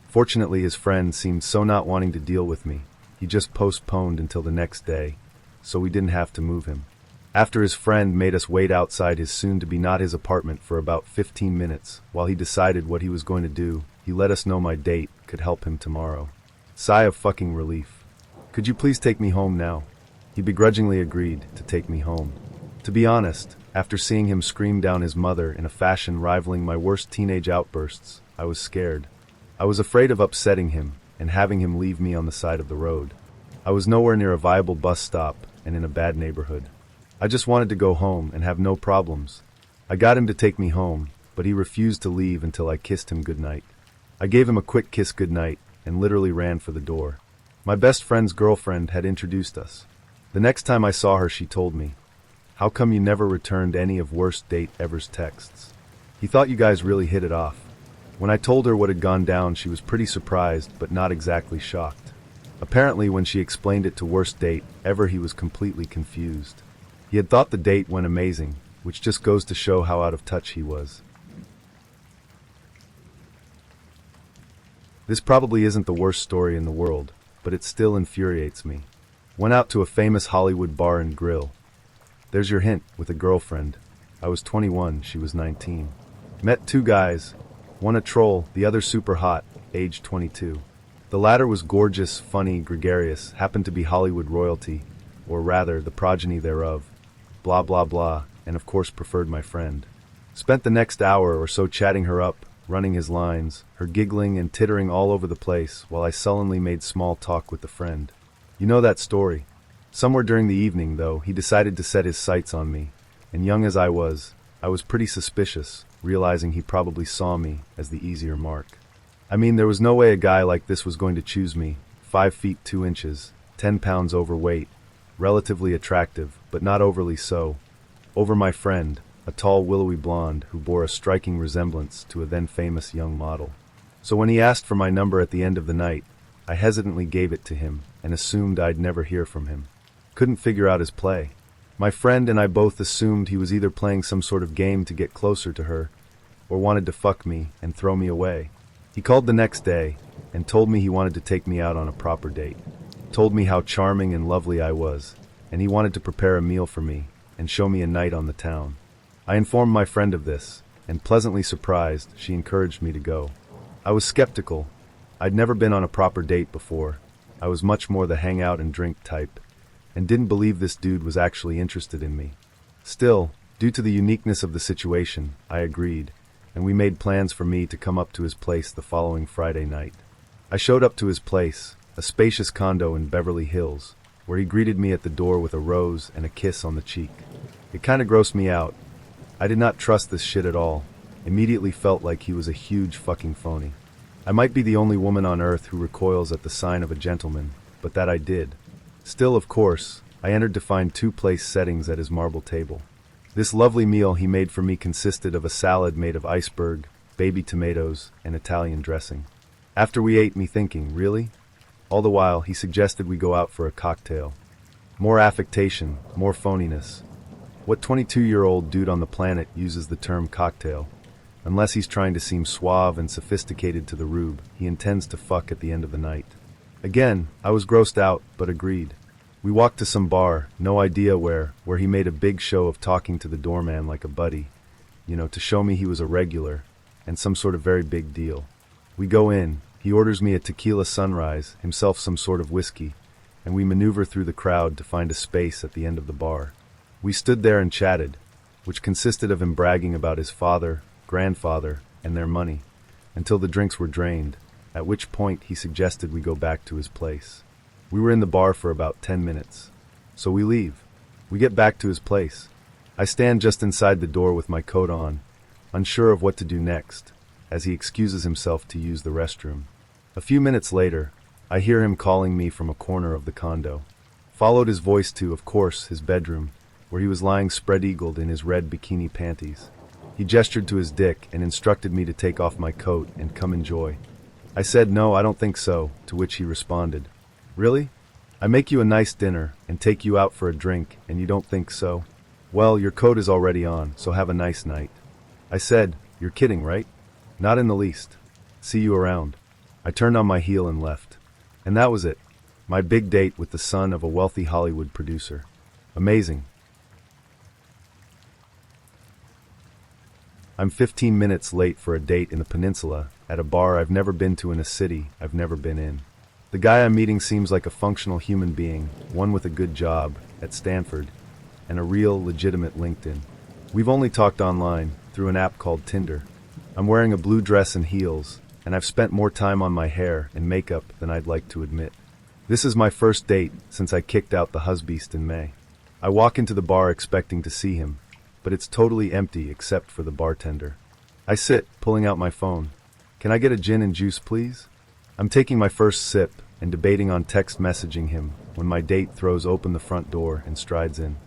Fortunately, his friend seemed so not wanting to deal with me, he just postponed until the next day, so we didn't have to move him. After his friend made us wait outside his soon-to-be-not-his apartment for about 15 minutes while he decided what he was going to do, he let us know my date could help him tomorrow. Sigh of fucking relief. Could you please take me home now? He begrudgingly agreed to take me home. To be honest, after seeing him scream down his mother in a fashion rivaling my worst teenage outbursts, I was scared. I was afraid of upsetting him and having him leave me on the side of the road. I was nowhere near a viable bus stop and in a bad neighborhood. I just wanted to go home and have no problems. I got him to take me home, but he refused to leave until I kissed him goodnight. I gave him a quick kiss goodnight and literally ran for the door. My best friend's girlfriend had introduced us. The next time I saw her, she told me, "How come you never returned any of worst date ever's texts? He thought you guys really hit it off." When I told her what had gone down, she was pretty surprised, but not exactly shocked. Apparently, when she explained it to worst date ever, he was completely confused. He had thought the date went amazing, which just goes to show how out of touch he was. This probably isn't the worst story in the world, but it still infuriates me. Went out to a famous Hollywood bar and grill. There's your hint, with a girlfriend. I was 21, she was 19. Met two guys, one a troll, the other super hot, age 22. The latter was gorgeous, funny, gregarious, happened to be Hollywood royalty, or rather, the progeny thereof. Blah blah blah, and of course preferred my friend. Spent the next hour or so chatting her up, running his lines, her giggling and tittering all over the place, while I sullenly made small talk with the friend. You know that story. Somewhere during the evening, though, he decided to set his sights on me, and young as I was pretty suspicious, realizing he probably saw me as the easier mark. I mean, there was no way a guy like this was going to choose me, 5 feet 2 inches, 10 pounds overweight, relatively attractive, but not overly so, over my friend, a tall willowy blonde who bore a striking resemblance to a then famous young model. So when he asked for my number at the end of the night, I hesitantly gave it to him and assumed I'd never hear from him. Couldn't figure out his play. My friend and I both assumed he was either playing some sort of game to get closer to her, or wanted to fuck me and throw me away. He called the next day and told me he wanted to take me out on a proper date. Told me how charming and lovely I was, and he wanted to prepare a meal for me and show me a night on the town. I informed my friend of this, and pleasantly surprised, she encouraged me to go. I was skeptical. I'd never been on a proper date before. I was much more the hang out and drink type, and didn't believe this dude was actually interested in me. Still, due to the uniqueness of the situation, I agreed, and we made plans for me to come up to his place the following Friday night. I showed up to his place, a spacious condo in Beverly Hills, where he greeted me at the door with a rose and a kiss on the cheek. It kinda grossed me out. I did not trust this shit at all. Immediately felt like he was a huge fucking phony. I might be the only woman on earth who recoils at the sign of a gentleman, but that I did. Still, of course, I entered to find 2 place settings at his marble table. This lovely meal he made for me consisted of a salad made of iceberg, baby tomatoes, and Italian dressing. After we ate, me thinking, really? All the while, he suggested we go out for a cocktail. More affectation, more phoniness. What 22-year-old dude on the planet uses the term cocktail? Unless he's trying to seem suave and sophisticated to the rube, he intends to fuck at the end of the night. Again, I was grossed out, but agreed. We walked to some bar, no idea where he made a big show of talking to the doorman like a buddy, to show me he was a regular, and some sort of very big deal. We go in, he orders me a tequila sunrise, himself some sort of whiskey, and we maneuver through the crowd to find a space at the end of the bar. We stood there and chatted, which consisted of him bragging about his father, grandfather, and their money, until the drinks were drained, at which point he suggested we go back to his place. We were in the bar for about 10 minutes. So we leave. We get back to his place. I stand just inside the door with my coat on, unsure of what to do next, as he excuses himself to use the restroom. A few minutes later, I hear him calling me from a corner of the condo. Followed his voice to, of course, his bedroom, where he was lying spread-eagled in his red bikini panties. He gestured to his dick and instructed me to take off my coat and come enjoy. I said, "No, I don't think so," to which he responded, "Really? I make you a nice dinner and take you out for a drink and you don't think so? Well, your coat is already on, so have a nice night." I said, "You're kidding, right?" "Not in the least. See you around." I turned on my heel and left. And that was it. My big date with the son of a wealthy Hollywood producer. Amazing. I'm 15 minutes late for a date in the peninsula at a bar I've never been to in a city I've never been in. The guy I'm meeting seems like a functional human being, one with a good job at Stanford, and a real, legitimate LinkedIn. We've only talked online, through an app called Tinder. I'm wearing a blue dress and heels, and I've spent more time on my hair and makeup than I'd like to admit. This is my first date since I kicked out the husbeast in May. I walk into the bar expecting to see him, but it's totally empty except for the bartender. I sit, pulling out my phone. Can I get a gin and juice, please? I'm taking my first sip and debating on text messaging him when my date throws open the front door and strides in.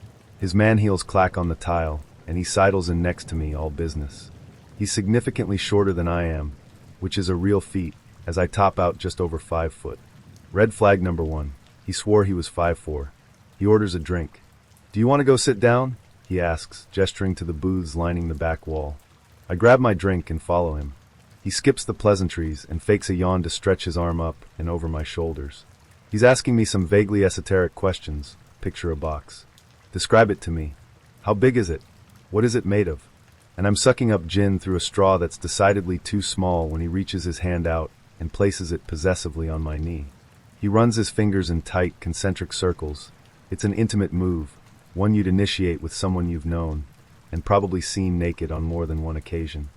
His man heels clack on the tile, and he sidles in next to me, all business. He's significantly shorter than I am, which is a real feat, as I top out just over 5 foot. Red flag number 1. He swore he was 5'4". He orders a drink. Do you want to go sit down? He asks, gesturing to the booths lining the back wall. I grab my drink and follow him. He skips the pleasantries and fakes a yawn to stretch his arm up and over my shoulders. He's asking me some vaguely esoteric questions. Picture a box. Describe it to me. How big is it? What is it made of? And I'm sucking up gin through a straw that's decidedly too small when he reaches his hand out and places it possessively on my knee. He runs his fingers in tight, concentric circles. It's an intimate move, one you'd initiate with someone you've known, and probably seen naked on more than one occasion.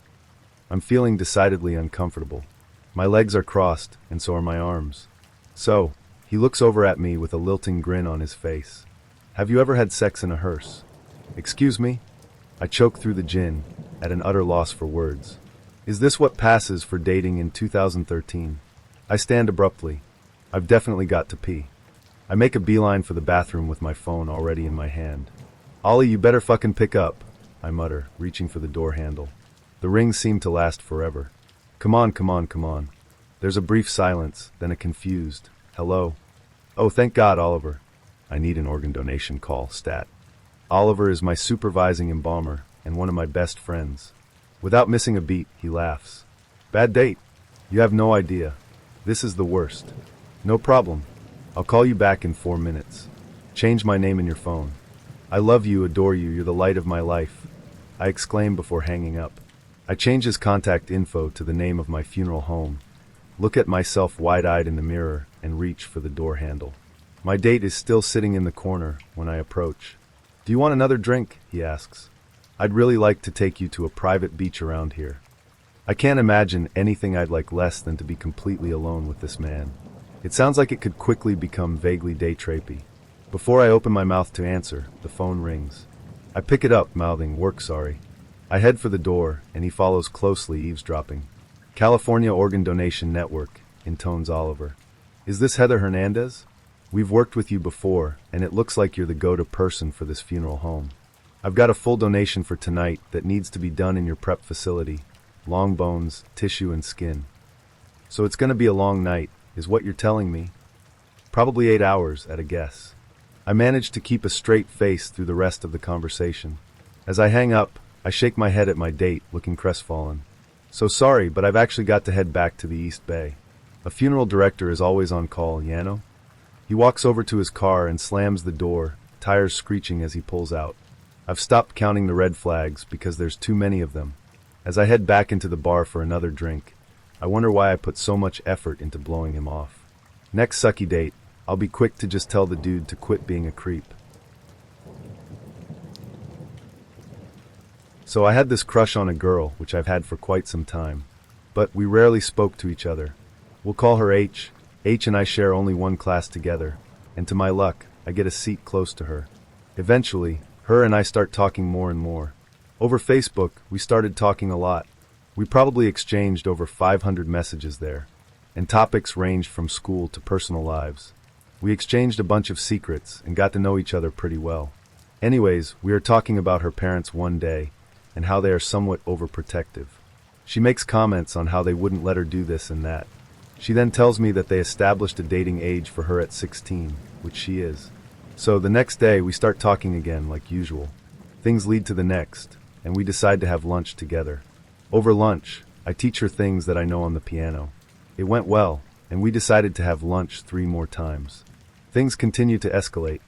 I'm feeling decidedly uncomfortable. My legs are crossed, and so are my arms. So, he looks over at me with a lilting grin on his face. Have you ever had sex in a hearse? Excuse me? I choke through the gin, at an utter loss for words. Is this what passes for dating in 2013? I stand abruptly. I've definitely got to pee. I make a beeline for the bathroom with my phone already in my hand. Ollie, you better fucking pick up, I mutter, reaching for the door handle. The rings seem to last forever. Come on, come on, come on. There's a brief silence, then a confused, hello? Oh, thank God, Oliver. I need an organ donation call, stat. Oliver is my supervising embalmer and one of my best friends. Without missing a beat, he laughs. Bad date? You have no idea. This is the worst. No problem. I'll call you back in 4 minutes. Change my name in your phone. I love you, adore you, you're the light of my life, I exclaim before hanging up. I change his contact info to the name of my funeral home, look at myself wide-eyed in the mirror, and reach for the door handle. My date is still sitting in the corner when I approach. Do you want another drink? He asks. I'd really like to take you to a private beach around here. I can't imagine anything I'd like less than to be completely alone with this man. It sounds like it could quickly become vaguely day-trapey. Before I open my mouth to answer, the phone rings. I pick it up, mouthing, work sorry. I head for the door, and he follows closely, eavesdropping. California Organ Donation Network, intones Oliver. Is this Heather Hernandez? We've worked with you before, and it looks like you're the go-to person for this funeral home. I've got a full donation for tonight that needs to be done in your prep facility. Long bones, tissue, and skin. So it's gonna be a long night, is what you're telling me? Probably 8 hours, at a guess. I manage to keep a straight face through the rest of the conversation. As I hang up, I shake my head at my date, looking crestfallen. So sorry, but I've actually got to head back to the East Bay. A funeral director is always on call, Yano? He walks over to his car and slams the door, tires screeching as he pulls out. I've stopped counting the red flags because there's too many of them. As I head back into the bar for another drink, I wonder why I put so much effort into blowing him off. Next sucky date, I'll be quick to just tell the dude to quit being a creep. So I had this crush on a girl, which I've had for quite some time. But we rarely spoke to each other. We'll call her H. H and I share only one class together, and to my luck, I get a seat close to her. Eventually, her and I start talking more and more. Over Facebook, we started talking a lot. We probably exchanged over 500 messages there, and topics ranged from school to personal lives. We exchanged a bunch of secrets and got to know each other pretty well. Anyways, we are talking about her parents one day and how they are somewhat overprotective. She makes comments on how they wouldn't let her do this and that. She then tells me that they established a dating age for her at 16, which she is. So the next day we start talking again like usual. Things lead to the next, and we decide to have lunch together. Over lunch, I teach her things that I know on the piano. It went well, and we decided to have lunch 3 more times. Things continue to escalate,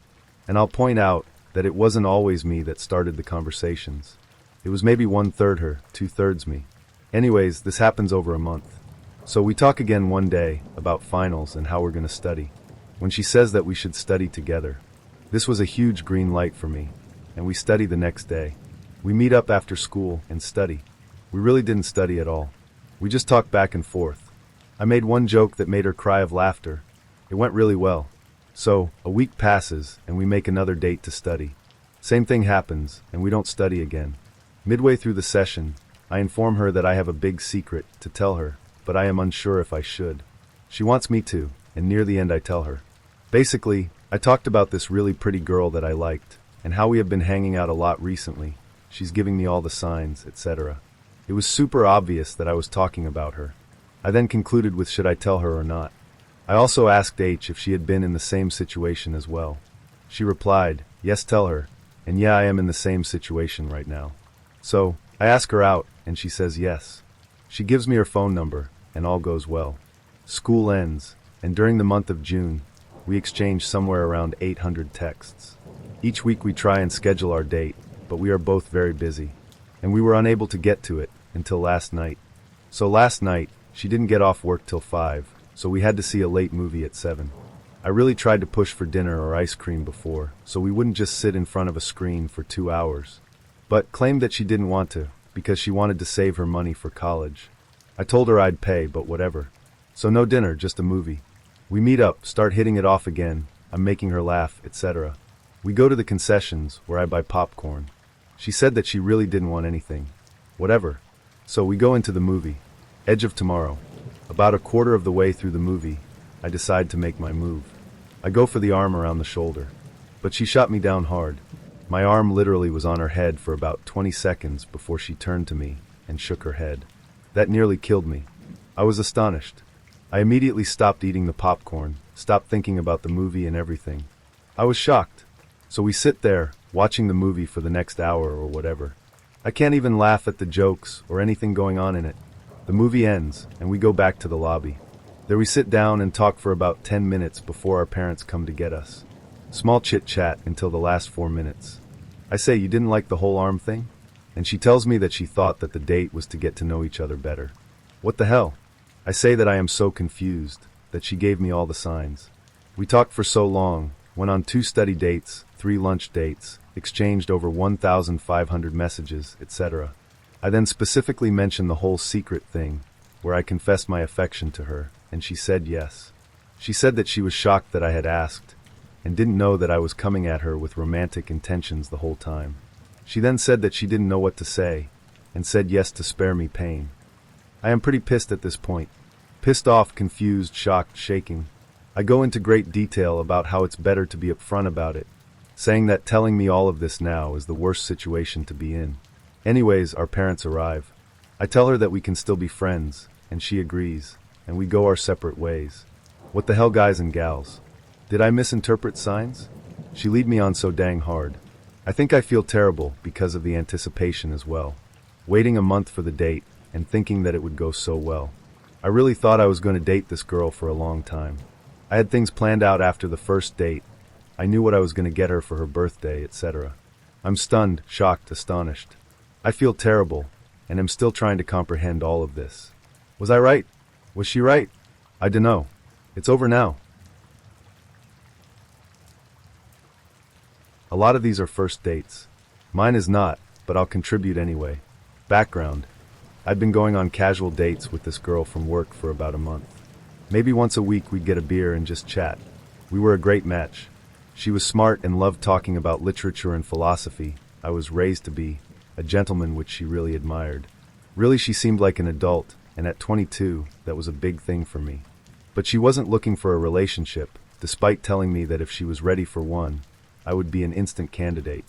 and I'll point out that it wasn't always me that started the conversations. It was maybe 1/3 her, 2/3 me. Anyways, this happens over a month. So we talk again one day about finals and how we're going to study. When she says that we should study together, this was a huge green light for me, and we study the next day. We meet up after school and study. We really didn't study at all. We just talked back and forth. I made one joke that made her cry of laughter. It went really well. So, a week passes, and we make another date to study. Same thing happens, and we don't study again. Midway through the session, I inform her that I have a big secret to tell her, but I am unsure if I should. She wants me to, and near the end I tell her. Basically, I talked about this really pretty girl that I liked, and how we have been hanging out a lot recently. She's giving me all the signs, etc. It was super obvious that I was talking about her. I then concluded with should I tell her or not. I also asked H if she had been in the same situation as well. She replied, yes, tell her, and yeah, I am in the same situation right now. So, I ask her out, and she says yes. She gives me her phone number, and all goes well. School ends, and during the month of June, we exchange somewhere around 800 texts. Each week we try and schedule our date, but we are both very busy, and we were unable to get to it until last night. So last night, she didn't get off work till 5, so we had to see a late movie at 7. I really tried to push for dinner or ice cream before, so we wouldn't just sit in front of a screen for 2 hours. But claimed that she didn't want to, because she wanted to save her money for college. I told her I'd pay, but whatever. So no dinner, just a movie. We meet up, start hitting it off again, I'm making her laugh, etc. We go to the concessions, where I buy popcorn. She said that she really didn't want anything. Whatever. So we go into the movie. Edge of Tomorrow. About a quarter of the way through the movie, I decide to make my move. I go for the arm around the shoulder. But she shot me down hard. My arm literally was on her head for about 20 seconds before she turned to me and shook her head. That nearly killed me. I was astonished. I immediately stopped eating the popcorn, stopped thinking about the movie and everything. I was shocked. So we sit there, watching the movie for the next hour or whatever. I can't even laugh at the jokes or anything going on in it. The movie ends, and we go back to the lobby. There we sit down and talk for about 10 minutes before our parents come to get us. Small chit-chat until the last 4 minutes. I say, you didn't like the whole arm thing? And she tells me that she thought that the date was to get to know each other better. What the hell? I say that I am so confused, that she gave me all the signs. We talked for so long, went on 2 study dates, 3 lunch dates, exchanged over 1,500 messages, etc. I then specifically mentioned the whole secret thing, where I confessed my affection to her, and she said yes. She said that she was shocked that I had asked, and didn't know that I was coming at her with romantic intentions the whole time. She then said that she didn't know what to say, and said yes to spare me pain. I am pretty pissed at this point. Pissed off, confused, shocked, shaking. I go into great detail about how it's better to be upfront about it, saying that telling me all of this now is the worst situation to be in. Anyways, our parents arrive. I tell her that we can still be friends, and she agrees, and we go our separate ways. What the hell, guys and gals? Did I misinterpret signs? She lead me on so dang hard. I think I feel terrible because of the anticipation as well. Waiting a month for the date and thinking that it would go so well. I really thought I was going to date this girl for a long time. I had things planned out after the first date. I knew what I was going to get her for her birthday, etc. I'm stunned, shocked, astonished. I feel terrible, and am still trying to comprehend all of this. Was I right? Was she right? I dunno. It's over now. A lot of these are first dates. Mine is not, but I'll contribute anyway. Background. I'd been going on casual dates with this girl from work for about a month. Maybe once a week we'd get a beer and just chat. We were a great match. She was smart and loved talking about literature and philosophy. I was raised to be a gentleman, which she really admired. Really, she seemed like an adult, and at 22, that was a big thing for me. But she wasn't looking for a relationship, despite telling me that if she was ready for one, I would be an instant candidate.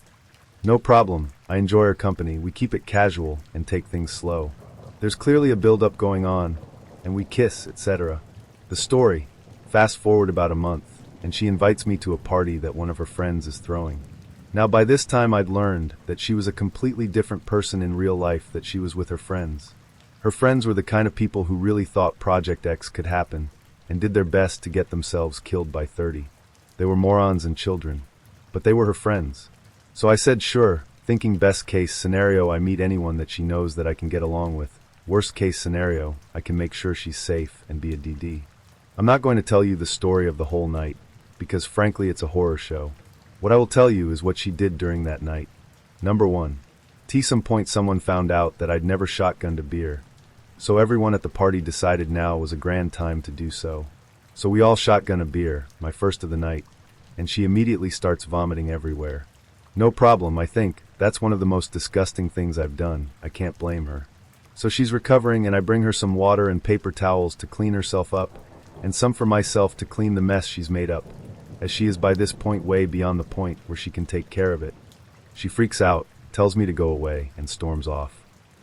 No problem, I enjoy her company, we keep it casual and take things slow. There's clearly a build-up going on, and we kiss, etc. The story, fast forward about a month, and she invites me to a party that one of her friends is throwing. Now by this time I'd learned that she was a completely different person in real life that she was with her friends. Her friends were the kind of people who really thought Project X could happen, and did their best to get themselves killed by 30. They were morons and children. But they were her friends. So I said sure, thinking best case scenario I meet anyone that she knows that I can get along with. Worst case scenario, I can make sure she's safe and be a DD. I'm not going to tell you the story of the whole night, because frankly it's a horror show. What I will tell you is what she did during that night. Number 1. Some point someone found out that I'd never shotgunned a beer. So everyone at the party decided now was a grand time to do so. So we all shotgun a beer, my first of the night, and she immediately starts vomiting everywhere. No problem, I think. That's one of the most disgusting things I've done. I can't blame her. So she's recovering, and I bring her some water and paper towels to clean herself up, and some for myself to clean the mess she's made up, as she is by this point way beyond the point where she can take care of it. She freaks out, tells me to go away, and storms off.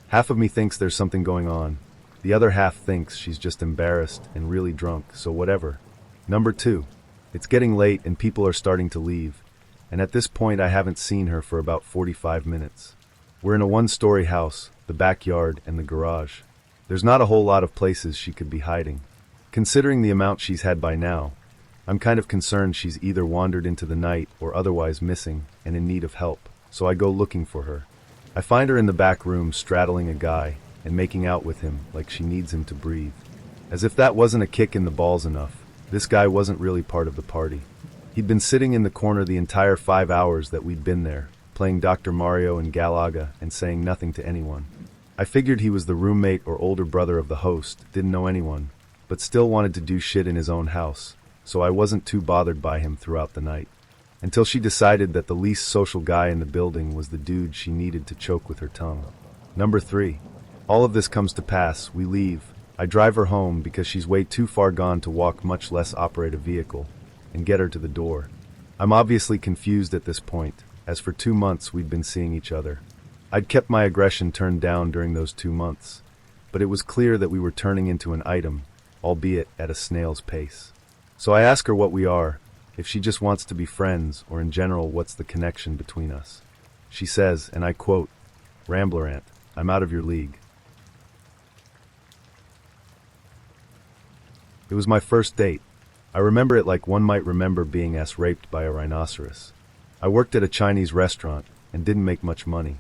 Half of me thinks there's something going on. The other half thinks she's just embarrassed and really drunk, so whatever. Number 2. It's getting late and people are starting to leave, and at this point I haven't seen her for about 45 minutes. We're in a one-story house, the backyard, and the garage. There's not a whole lot of places she could be hiding. Considering the amount she's had by now, I'm kind of concerned she's either wandered into the night or otherwise missing and in need of help, so I go looking for her. I find her in the back room straddling a guy and making out with him like she needs him to breathe. As if that wasn't a kick in the balls enough, this guy wasn't really part of the party. He'd been sitting in the corner the entire 5 hours that we'd been there, playing Dr. Mario and Galaga and saying nothing to anyone. I figured he was the roommate or older brother of the host, didn't know anyone, but still wanted to do shit in his own house, so I wasn't too bothered by him throughout the night. Until she decided that the least social guy in the building was the dude she needed to choke with her tongue. Number 3. All of this comes to pass, we leave. I drive her home because she's way too far gone to walk, much less operate a vehicle, and get her to the door. I'm obviously confused at this point, as for 2 months we'd been seeing each other. I'd kept my aggression turned down during those 2 months, but it was clear that we were turning into an item, albeit at a snail's pace. So I ask her what we are, if she just wants to be friends, or in general what's the connection between us. She says, and I quote, "Rambler Ant, I'm out of your league." It was my first date. I remember it like one might remember being raped by a rhinoceros. I worked at a Chinese restaurant and didn't make much money.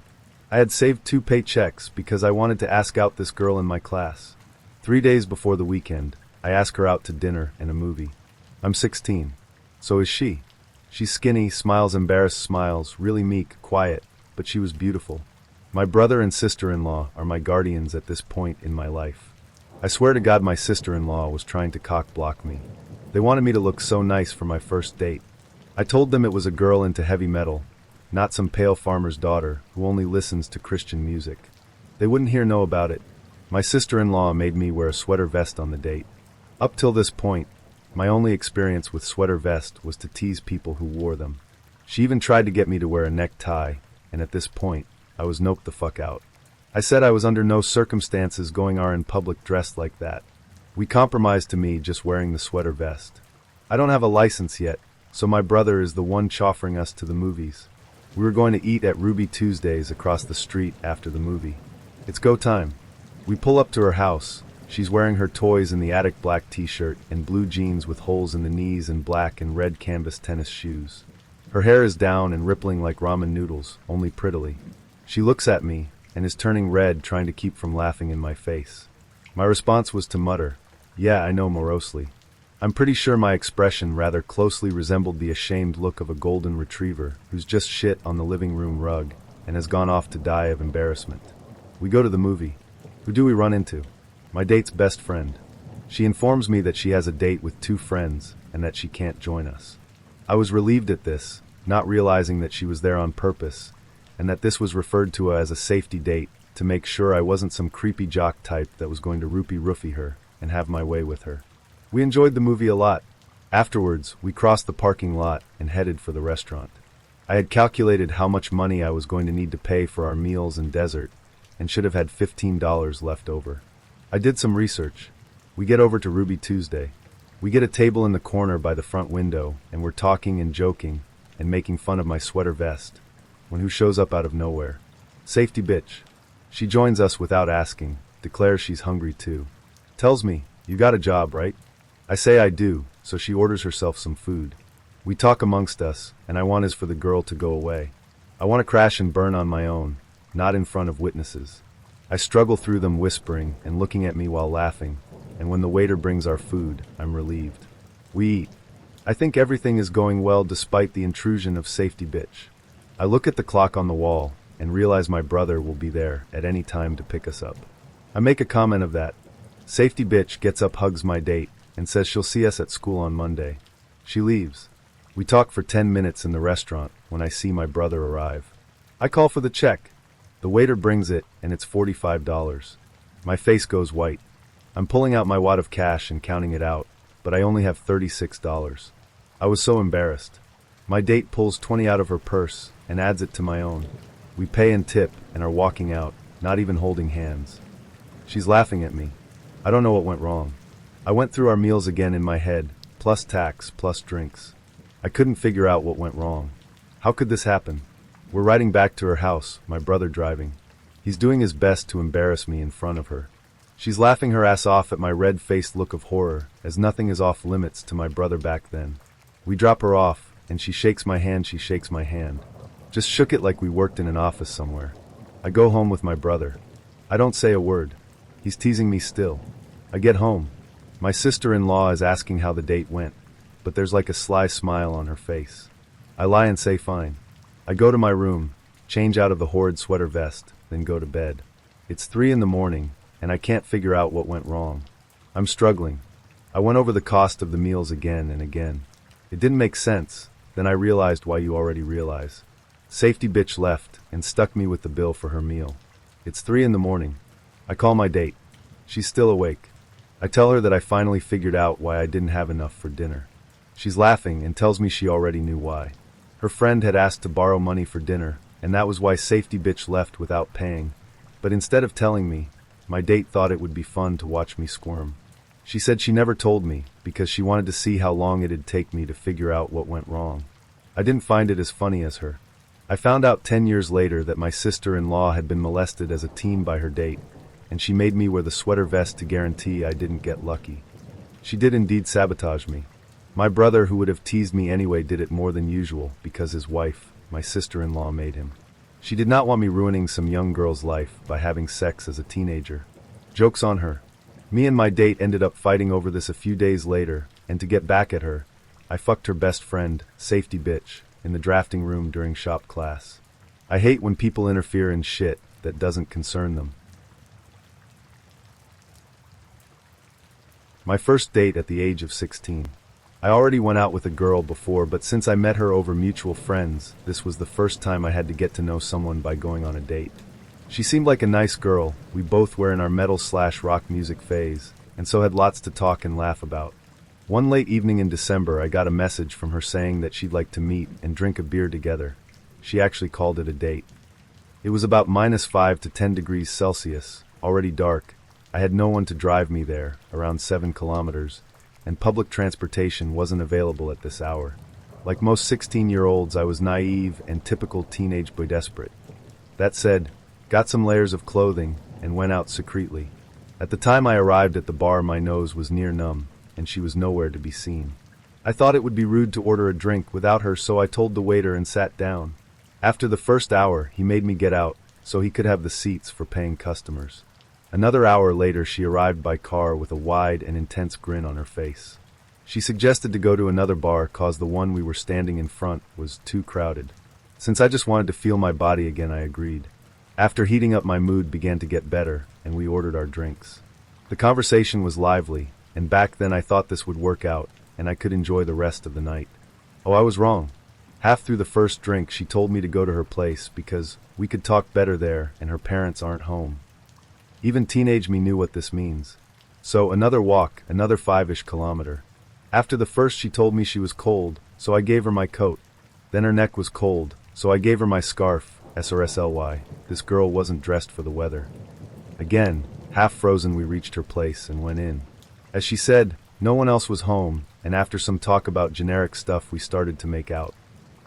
I had saved 2 paychecks because I wanted to ask out this girl in my class. 3 days before the weekend, I ask her out to dinner and a movie. I'm 16. So is she. She's skinny, smiles embarrassed smiles, really meek, quiet, but she was beautiful. My brother and sister-in-law are my guardians at this point in my life. I swear to God my sister-in-law was trying to cock-block me. They wanted me to look so nice for my first date. I told them it was a girl into heavy metal, not some pale farmer's daughter who only listens to Christian music. They wouldn't hear no about it. My sister-in-law made me wear a sweater vest on the date. Up till this point, my only experience with sweater vest was to tease people who wore them. She even tried to get me to wear a necktie, and at this point, I was noped the fuck out. I said I was under no circumstances going in public dressed like that. We compromised to me just wearing the sweater vest. I don't have a license yet, so my brother is the one choffering us to the movies. We were going to eat at Ruby Tuesdays across the street after the movie. It's go time. We pull up to her house. She's wearing her toys in the attic black t-shirt and blue jeans with holes in the knees and black and red canvas tennis shoes. Her hair is down and rippling like ramen noodles, only prettily. She looks at me and is turning red, trying to keep from laughing in my face. My response was to mutter, "Yeah, I know," morosely. I'm pretty sure my expression rather closely resembled the ashamed look of a golden retriever who's just shit on the living room rug and has gone off to die of embarrassment. We go to the movie. Who do we run into? My date's best friend. She informs me that she has a date with 2 friends and that she can't join us. I was relieved at this, not realizing that she was there on purpose and that this was referred to as a safety date to make sure I wasn't some creepy jock type that was going to roofie her and have my way with her. We enjoyed the movie a lot. Afterwards, we crossed the parking lot and headed for the restaurant. I had calculated how much money I was going to need to pay for our meals and dessert and should have had $15 left over. I did some research. We get over to Ruby Tuesday. We get a table in the corner by the front window, and we're talking and joking and making fun of my sweater vest, when who shows up out of nowhere? Safety bitch. She joins us without asking, declares she's hungry too. Tells me, "You got a job, right?" I say I do, so she orders herself some food. We talk amongst us, and I want is for the girl to go away. I want to crash and burn on my own, not in front of witnesses. I struggle through them whispering and looking at me while laughing, and when the waiter brings our food, I'm relieved. We eat. I think everything is going well despite the intrusion of safety bitch. I look at the clock on the wall and realize my brother will be there at any time to pick us up. I make a comment of that. Safety bitch gets up, hugs my date, and says she'll see us at school on Monday. She leaves. We talk for 10 minutes in the restaurant when I see my brother arrive. I call for the check. The waiter brings it, and it's $45. My face goes white. I'm pulling out my wad of cash and counting it out, but I only have $36. I was so embarrassed. My date pulls 20 out of her purse and adds it to my own. We pay and tip and are walking out, not even holding hands. She's laughing at me. I don't know what went wrong. I went through our meals again in my head, plus tax, plus drinks. I couldn't figure out what went wrong. How could this happen? We're riding back to her house, my brother driving. He's doing his best to embarrass me in front of her. She's laughing her ass off at my red-faced look of horror, as nothing is off limits to my brother back then. We drop her off, and she shakes my hand. Just shook it like we worked in an office somewhere. I go home with my brother. I don't say a word. He's teasing me still. I get home. My sister-in-law is asking how the date went, but there's like a sly smile on her face. I lie and say fine. I go to my room, change out of the horrid sweater vest, then go to bed. It's 3 a.m, and I can't figure out what went wrong. I'm struggling. I went over the cost of the meals again and again. It didn't make sense. Then I realized why you already realize. Safety bitch left and stuck me with the bill for her meal. It's 3 a.m. I call my date. She's still awake. I tell her that I finally figured out why I didn't have enough for dinner. She's laughing and tells me she already knew why. Her friend had asked to borrow money for dinner, and that was why Safety bitch left without paying. But instead of telling me, my date thought it would be fun to watch me squirm. She said she never told me because she wanted to see how long it'd take me to figure out what went wrong. I didn't find it as funny as her. I found out 10 years later that my sister-in-law had been molested as a teen by her date, and she made me wear the sweater vest to guarantee I didn't get lucky. She did indeed sabotage me. My brother, who would have teased me anyway, did it more than usual because his wife, my sister-in-law, made him. She did not want me ruining some young girl's life by having sex as a teenager. Joke's on her. Me and my date ended up fighting over this a few days later, and to get back at her, I fucked her best friend, Safety bitch, in the drafting room during shop class. I hate when people interfere in shit that doesn't concern them. My first date at the age of 16. I already went out with a girl before, but since I met her over mutual friends, this was the first time I had to get to know someone by going on a date. She seemed like a nice girl. We both were in our metal/rock music phase, and so had lots to talk and laugh about. One late evening in December, I got a message from her saying that she'd like to meet and drink a beer together. She actually called it a date. It was about -5 to 10 degrees Celsius, already dark. I had no one to drive me there, around 7 kilometers, and public transportation wasn't available at this hour. Like most 16-year-olds, I was naive and typical teenage boy desperate. That said, got some layers of clothing and went out secretly. At the time I arrived at the bar, my nose was near numb, and she was nowhere to be seen. I thought it would be rude to order a drink without her, so I told the waiter and sat down. After the first hour, he made me get out so he could have the seats for paying customers. Another hour later, she arrived by car with a wide and intense grin on her face. She suggested to go to another bar cause the one we were standing in front was too crowded. Since I just wanted to feel my body again, I agreed. After heating up, my mood began to get better, and we ordered our drinks. The conversation was lively, and back then I thought this would work out, and I could enjoy the rest of the night. Oh, I was wrong. Half through the first drink, she told me to go to her place because we could talk better there and her parents aren't home. Even teenage me knew what this means. So another walk, another 5-ish kilometer. After the first, she told me she was cold, so I gave her my coat. Then her neck was cold, so I gave her my scarf, SRSLY. This girl wasn't dressed for the weather. Again, half frozen, we reached her place and went in. As she said, no one else was home, and after some talk about generic stuff, we started to make out.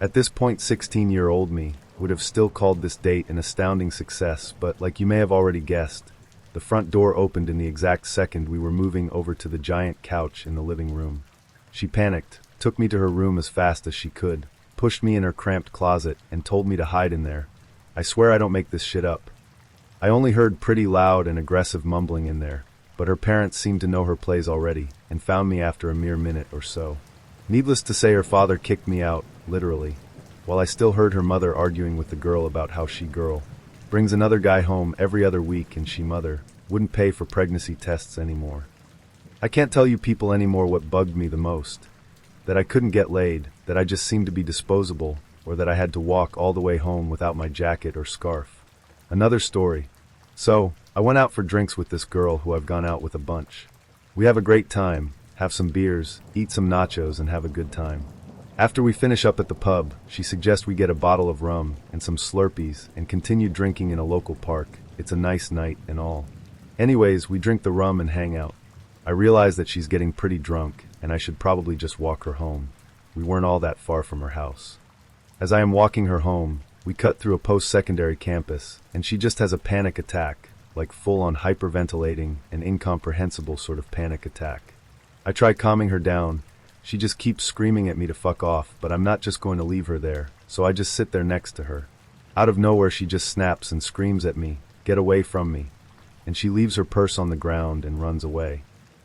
At this point, 16-year-old me would have still called this date an astounding success, but like you may have already guessed, the front door opened in the exact second we were moving over to the giant couch in the living room. She panicked, took me to her room as fast as she could, pushed me in her cramped closet, and told me to hide in there. I swear I don't make this shit up. I only heard pretty loud and aggressive mumbling in there, but her parents seemed to know her plays already, and found me after a mere minute or so. Needless to say, her father kicked me out, literally, while I still heard her mother arguing with the girl about how she girl brings another guy home every other week and she mother wouldn't pay for pregnancy tests anymore. I can't tell you people anymore what bugged me the most. That I couldn't get laid, that I just seemed to be disposable, or that I had to walk all the way home without my jacket or scarf. Another story. So, I went out for drinks with this girl who I've gone out with a bunch. We have a great time, have some beers, eat some nachos, and have a good time. After we finish up at the pub, she suggests we get a bottle of rum and some Slurpees and continue drinking in a local park. It's a nice night and all. Anyways, we drink the rum and hang out. I realize that she's getting pretty drunk, and I should probably just walk her home. We weren't all that far from her house. As I am walking her home, we cut through a post-secondary campus, and she just has a panic attack, like full-on hyperventilating, an incomprehensible sort of panic attack. I try calming her down. She just keeps screaming at me to fuck off, but I'm not just going to leave her there, so I just sit there next to her. Out of nowhere, she just snaps and screams at me, "Get away from me," and she leaves her purse on the ground and runs away.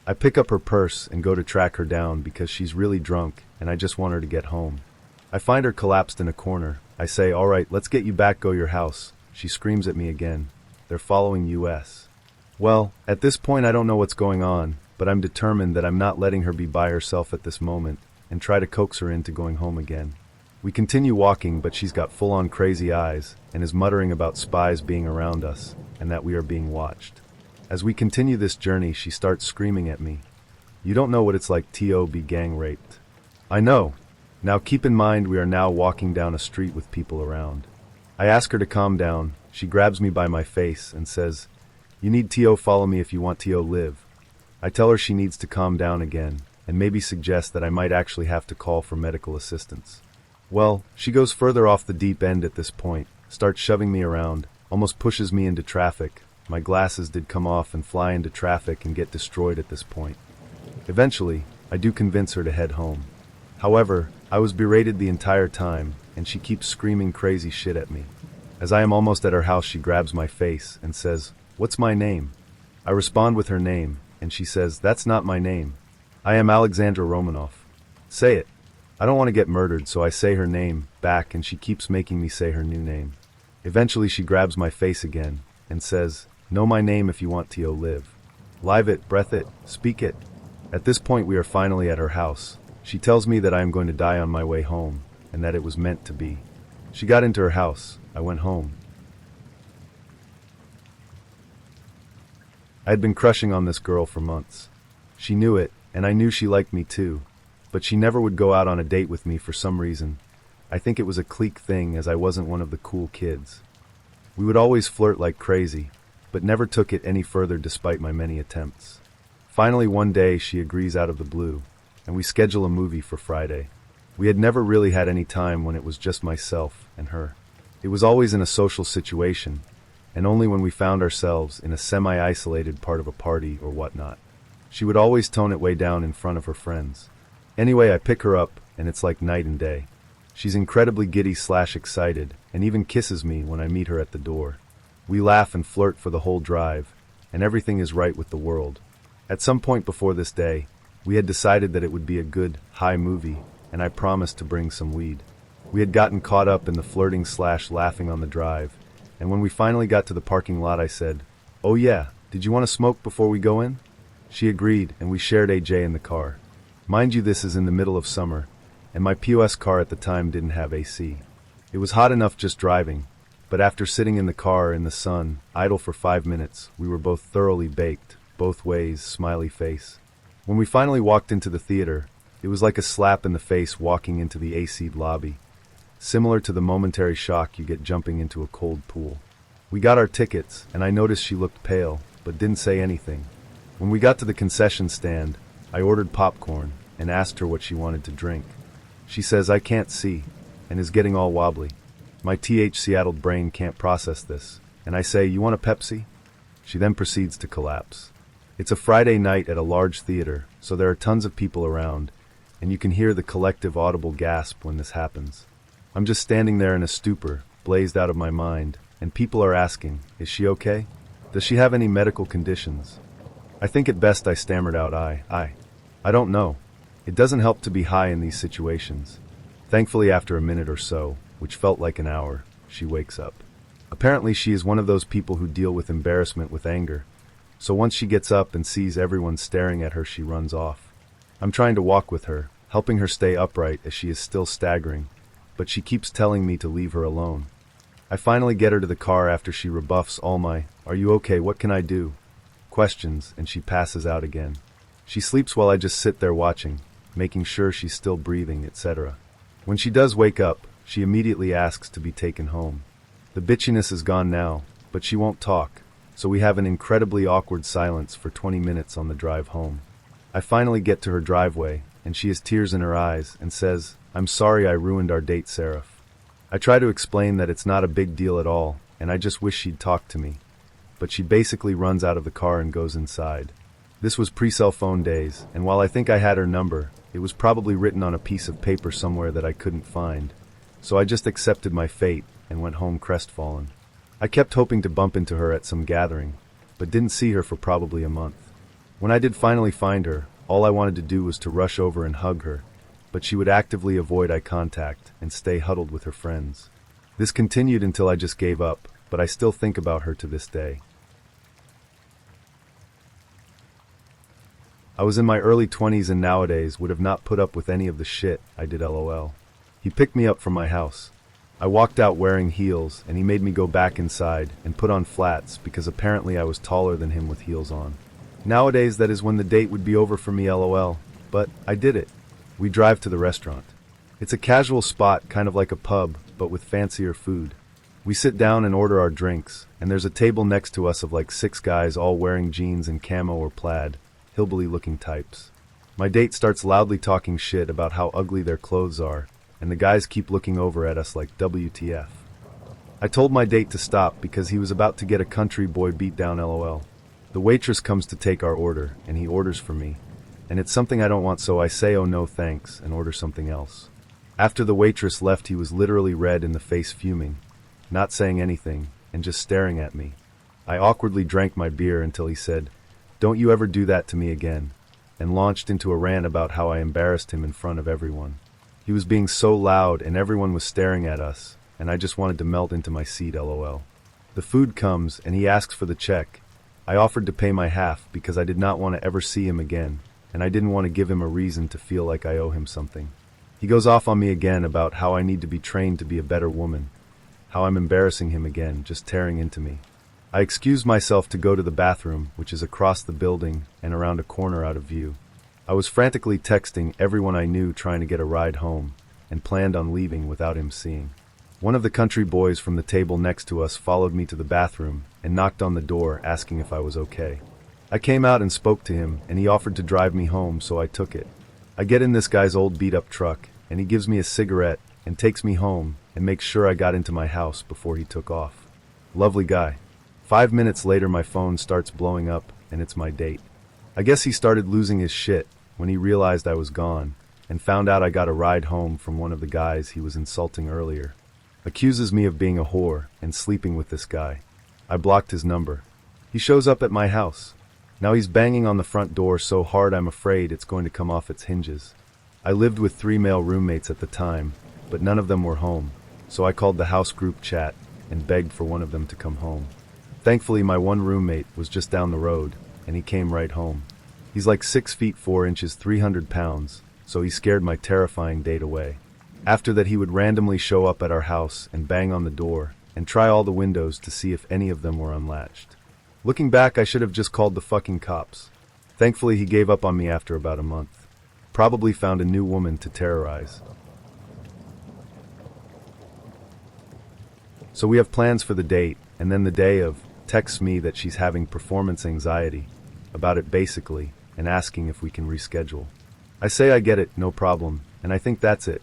I pick up her purse and go to track her down because she's really drunk and I just want her to get home. I find her collapsed in a corner. I say, "All right, let's get you back, go your house." She screams at me again. They're following US. Well, at this point I don't know what's going on, but I'm determined that I'm not letting her be by herself at this moment and try to coax her into going home again. We continue walking, but she's got full-on crazy eyes and is muttering about spies being around us and that we are being watched. As we continue this journey, she starts screaming at me. "You don't know what it's like to be gang raped." I know. Now keep in mind we are now walking down a street with people around. I ask her to calm down. She grabs me by my face and says, "You need to follow me if you want to live." I tell her she needs to calm down again and maybe suggest that I might actually have to call for medical assistance. Well, she goes further off the deep end at this point, starts shoving me around, almost pushes me into traffic. My glasses did come off and fly into traffic and get destroyed at this point. Eventually, I do convince her to head home. However, I was berated the entire time, and she keeps screaming crazy shit at me. As I am almost at her house, she grabs my face and says, "What's my name?" I respond with her name, and she says, "That's not my name. I am Alexandra Romanoff." "Say it." I don't want to get murdered, so I say her name back, and she keeps making me say her new name. Eventually, she grabs my face again and says, "Know my name if you want to live. Live it, breath it, speak it." At this point, we are finally at her house. She tells me that I am going to die on my way home, and that it was meant to be. She got into her house. I went home. I had been crushing on this girl for months. She knew it, and I knew she liked me too, but she never would go out on a date with me for some reason. I think it was a clique thing, as I wasn't one of the cool kids. We would always flirt like crazy, but never took it any further despite my many attempts. Finally, one day, she agrees out of the blue, and we schedule a movie for Friday. We had never really had any time when it was just myself and her. It was always in a social situation, and only when we found ourselves in a semi-isolated part of a party or whatnot. She would always tone it way down in front of her friends. Anyway, I pick her up, and it's like night and day. She's incredibly giddy/excited, and even kisses me when I meet her at the door. We laugh and flirt for the whole drive, and everything is right with the world. At some point before this day, we had decided that it would be a good, high movie, and I promised to bring some weed. We had gotten caught up in the flirting/laughing on the drive, and when we finally got to the parking lot, I said, "Oh yeah, did you want to smoke before we go in?" She agreed, and we shared AJ in the car. Mind you, this is in the middle of summer, and my POS car at the time didn't have AC. It was hot enough just driving, but after sitting in the car in the sun, idle for 5 minutes, we were both thoroughly baked, both ways, smiley face. When we finally walked into the theater, it was like a slap in the face walking into the AC'd lobby, similar to the momentary shock you get jumping into a cold pool. We got our tickets, and I noticed she looked pale, but didn't say anything. When we got to the concession stand, I ordered popcorn and asked her what she wanted to drink. She says, "I can't see," and is getting all wobbly. My THC-addled brain can't process this, and I say, "You want a Pepsi?" She then proceeds to collapse. It's a Friday night at a large theater, so there are tons of people around, and you can hear the collective audible gasp when this happens. I'm just standing there in a stupor, blazed out of my mind, and people are asking, "Is she okay? Does she have any medical conditions?" I think at best I stammered out, I don't know. It doesn't help to be high in these situations. Thankfully, after a minute or so, which felt like an hour, she wakes up. Apparently, she is one of those people who deal with embarrassment with anger. So once she gets up and sees everyone staring at her, she runs off. I'm trying to walk with her, helping her stay upright as she is still staggering, but she keeps telling me to leave her alone. I finally get her to the car after she rebuffs all my, "Are you okay? What can I do?" questions, and she passes out again. She sleeps while I just sit there watching, making sure she's still breathing, etc. When she does wake up, she immediately asks to be taken home. The bitchiness is gone now, but she won't talk, so we have an incredibly awkward silence for 20 minutes on the drive home. I finally get to her driveway, and she has tears in her eyes and says, "I'm sorry I ruined our date, Seraph." I try to explain that it's not a big deal at all, and I just wish she'd talk to me. But she basically runs out of the car and goes inside. This was pre-cell phone days, and while I think I had her number, it was probably written on a piece of paper somewhere that I couldn't find. So I just accepted my fate and went home crestfallen. I kept hoping to bump into her at some gathering, but didn't see her for probably a month. When I did finally find her, all I wanted to do was to rush over and hug her, but she would actively avoid eye contact and stay huddled with her friends. This continued until I just gave up, but I still think about her to this day. I was in my early 20s and nowadays would have not put up with any of the shit I did, lol. He picked me up from my house. I walked out wearing heels, and he made me go back inside and put on flats because apparently I was taller than him with heels on. Nowadays, that is when the date would be over for me, lol. But I did it. We drive to the restaurant. It's a casual spot, kind of like a pub, but with fancier food. We sit down and order our drinks, and there's a table next to us of like 6 guys all wearing jeans and camo or plaid, hillbilly-looking types. My date starts loudly talking shit about how ugly their clothes are, and the guys keep looking over at us like WTF. I told my date to stop because he was about to get a country boy beat down, lol. The waitress comes to take our order, and he orders for me, and it's something I don't want, so I say oh no thanks and order something else. After the waitress left, he was literally red in the face, fuming, not saying anything, and just staring at me. I awkwardly drank my beer until he said, "Don't you ever do that to me again," and launched into a rant about how I embarrassed him in front of everyone. He was being so loud and everyone was staring at us, and I just wanted to melt into my seat, lol. The food comes and he asks for the check. I offered to pay my half because I did not want to ever see him again, and I didn't want to give him a reason to feel like I owe him something. He goes off on me again about how I need to be trained to be a better woman, how I'm embarrassing him again, just tearing into me. I excused myself to go to the bathroom, which is across the building and around a corner out of view. I was frantically texting everyone I knew trying to get a ride home, and planned on leaving without him seeing. One of the country boys from the table next to us followed me to the bathroom and knocked on the door asking if I was okay. I came out and spoke to him, and he offered to drive me home, so I took it. I get in this guy's old beat-up truck, and he gives me a cigarette and takes me home and makes sure I got into my house before he took off. Lovely guy. 5 minutes later, my phone starts blowing up, and it's my date. I guess he started losing his shit when he realized I was gone, and found out I got a ride home from one of the guys he was insulting earlier. Accuses me of being a whore and sleeping with this guy. I blocked his number. He shows up at my house. Now he's banging on the front door so hard I'm afraid it's going to come off its hinges. I lived with 3 male roommates at the time, but none of them were home, so I called the house group chat and begged for one of them to come home. Thankfully, my one roommate was just down the road, and he came right home. He's like 6 feet 4 inches, 300 pounds, so he scared my terrifying date away. After that, he would randomly show up at our house and bang on the door and try all the windows to see if any of them were unlatched. Looking back, I should have just called the fucking cops. Thankfully, he gave up on me after about a month. Probably found a new woman to terrorize. So we have plans for the date, and then the day of texts me that she's having performance anxiety about it basically, and asking if we can reschedule. I say I get it, no problem, and I think that's it.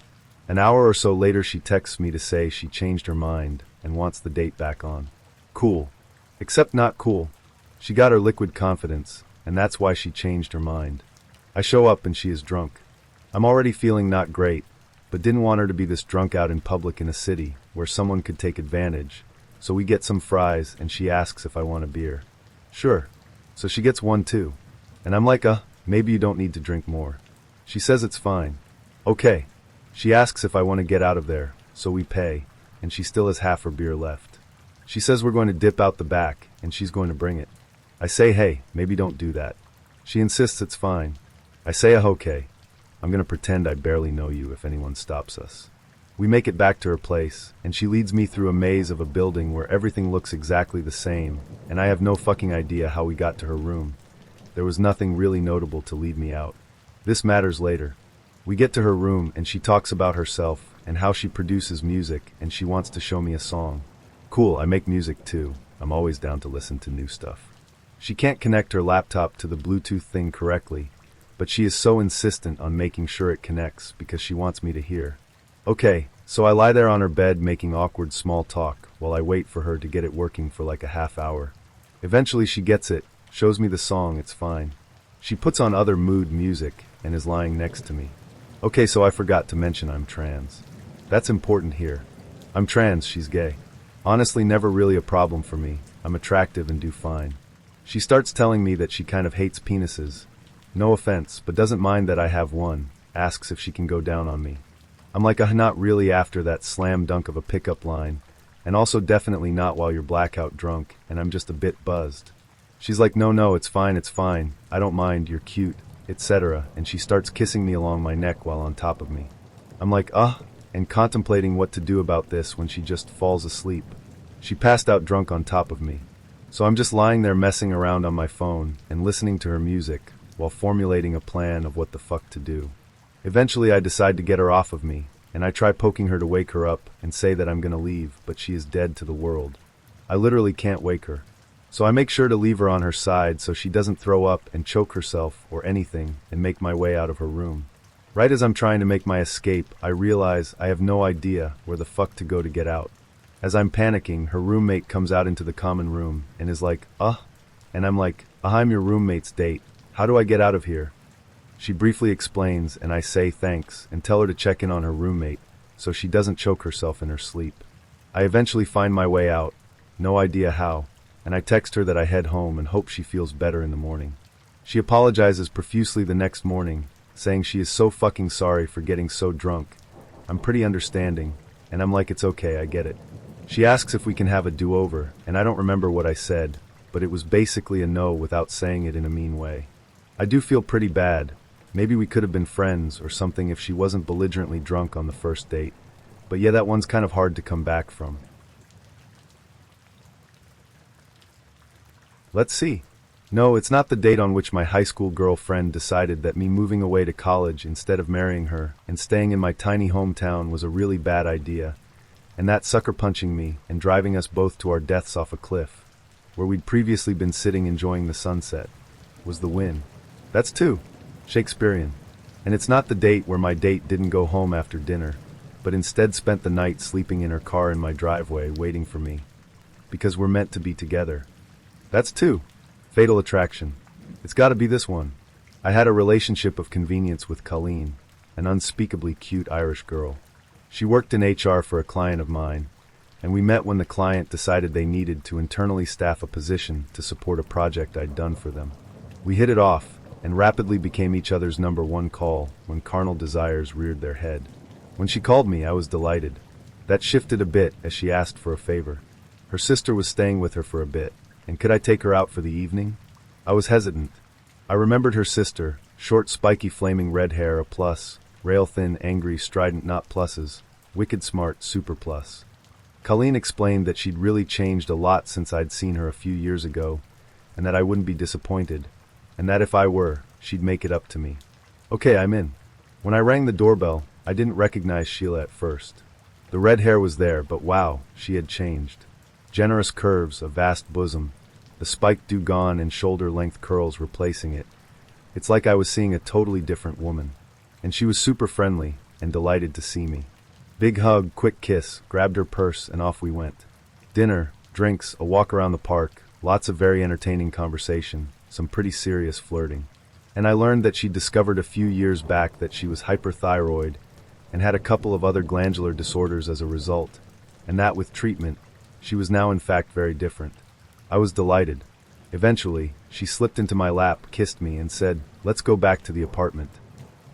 An hour or so later, she texts me to say she changed her mind and wants the date back on. Cool. Except not cool. She got her liquid confidence, and that's why she changed her mind. I show up and she is drunk. I'm already feeling not great, but didn't want her to be this drunk out in public in a city where someone could take advantage, so we get some fries and she asks if I want a beer. Sure. So she gets one too. And I'm like, maybe you don't need to drink more. She says it's fine. Okay. She asks if I want to get out of there, so we pay, and she still has half her beer left. She says we're going to dip out the back, and she's going to bring it. I say, hey, maybe don't do that. She insists it's fine. I say, okay. I'm going to pretend I barely know you if anyone stops us. We make it back to her place, and she leads me through a maze of a building where everything looks exactly the same, and I have no fucking idea how we got to her room. There was nothing really notable to lead me out. This matters later. We get to her room, and she talks about herself and how she produces music, and she wants to show me a song. Cool, I make music too. I'm always down to listen to new stuff. She can't connect her laptop to the Bluetooth thing correctly, but she is so insistent on making sure it connects because she wants me to hear. Okay, so I lie there on her bed making awkward small talk while I wait for her to get it working for like a half hour. Eventually she gets it, shows me the song, it's fine. She puts on other mood music and is lying next to me. Okay, so I forgot to mention I'm trans. That's important here. I'm trans, she's gay. Honestly, never really a problem for me. I'm attractive and do fine. She starts telling me that she kind of hates penises. No offense, but doesn't mind that I have one. Asks if she can go down on me. I'm like, not really after that slam dunk of a pickup line, and also definitely not while you're blackout drunk, and I'm just a bit buzzed. She's like, no, it's fine, I don't mind, you're cute, etc., and she starts kissing me along my neck while on top of me. I'm like, and contemplating what to do about this when she just falls asleep. She passed out drunk on top of me. So I'm just lying there messing around on my phone and listening to her music while formulating a plan of what the fuck to do. Eventually I decide to get her off of me, and I try poking her to wake her up and say that I'm gonna leave, but she is dead to the world. I literally can't wake her. So I make sure to leave her on her side so she doesn't throw up and choke herself or anything and make my way out of her room. Right as I'm trying to make my escape, I realize I have no idea where the fuck to go to get out. As I'm panicking, her roommate comes out into the common room and is like, and I'm like, I'm your roommate's date. How do I get out of here? She briefly explains, and I say thanks and tell her to check in on her roommate so she doesn't choke herself in her sleep. I eventually find my way out, no idea how, and I text her that I head home and hope she feels better in the morning. She apologizes profusely the next morning, saying she is so fucking sorry for getting so drunk. I'm pretty understanding, and I'm like, it's okay, I get it. She asks if we can have a do-over, and I don't remember what I said, but it was basically a no without saying it in a mean way. I do feel pretty bad. Maybe we could have been friends or something if she wasn't belligerently drunk on the first date. But yeah, that one's kind of hard to come back from. Let's see. No, it's not the date on which my high school girlfriend decided that me moving away to college instead of marrying her and staying in my tiny hometown was a really bad idea, and that sucker punching me and driving us both to our deaths off a cliff, where we'd previously been sitting enjoying the sunset, was the win. That's two. Shakespearean. And it's not the date where my date didn't go home after dinner, but instead spent the night sleeping in her car in my driveway waiting for me, because we're meant to be together. That's two. Fatal attraction. It's gotta be this one. I had a relationship of convenience with Colleen, an unspeakably cute Irish girl. She worked in HR for a client of mine, and we met when the client decided they needed to internally staff a position to support a project I'd done for them. We hit it off, and rapidly became each other's number one call when carnal desires reared their head. When she called me, I was delighted. That shifted a bit as she asked for a favor. Her sister was staying with her for a bit, and could I take her out for the evening? I was hesitant. I remembered her sister, short, spiky, flaming red hair, a plus, rail-thin, angry, strident, not pluses, wicked smart, super plus. Colleen explained that she'd really changed a lot since I'd seen her a few years ago, and that I wouldn't be disappointed, and that if I were, she'd make it up to me. Okay, I'm in. When I rang the doorbell, I didn't recognize Sheila at first. The red hair was there, but wow, she had changed. Generous curves, a vast bosom, the spiked dugong and shoulder-length curls replacing it. It's like I was seeing a totally different woman. And she was super friendly and delighted to see me. Big hug, quick kiss, grabbed her purse, and off we went. Dinner, drinks, a walk around the park, lots of very entertaining conversation, some pretty serious flirting. And I learned that she'd discovered a few years back that she was hyperthyroid and had a couple of other glandular disorders as a result, and that with treatment, she was now in fact very different. I was delighted. Eventually, she slipped into my lap, kissed me, and said, "Let's go back to the apartment."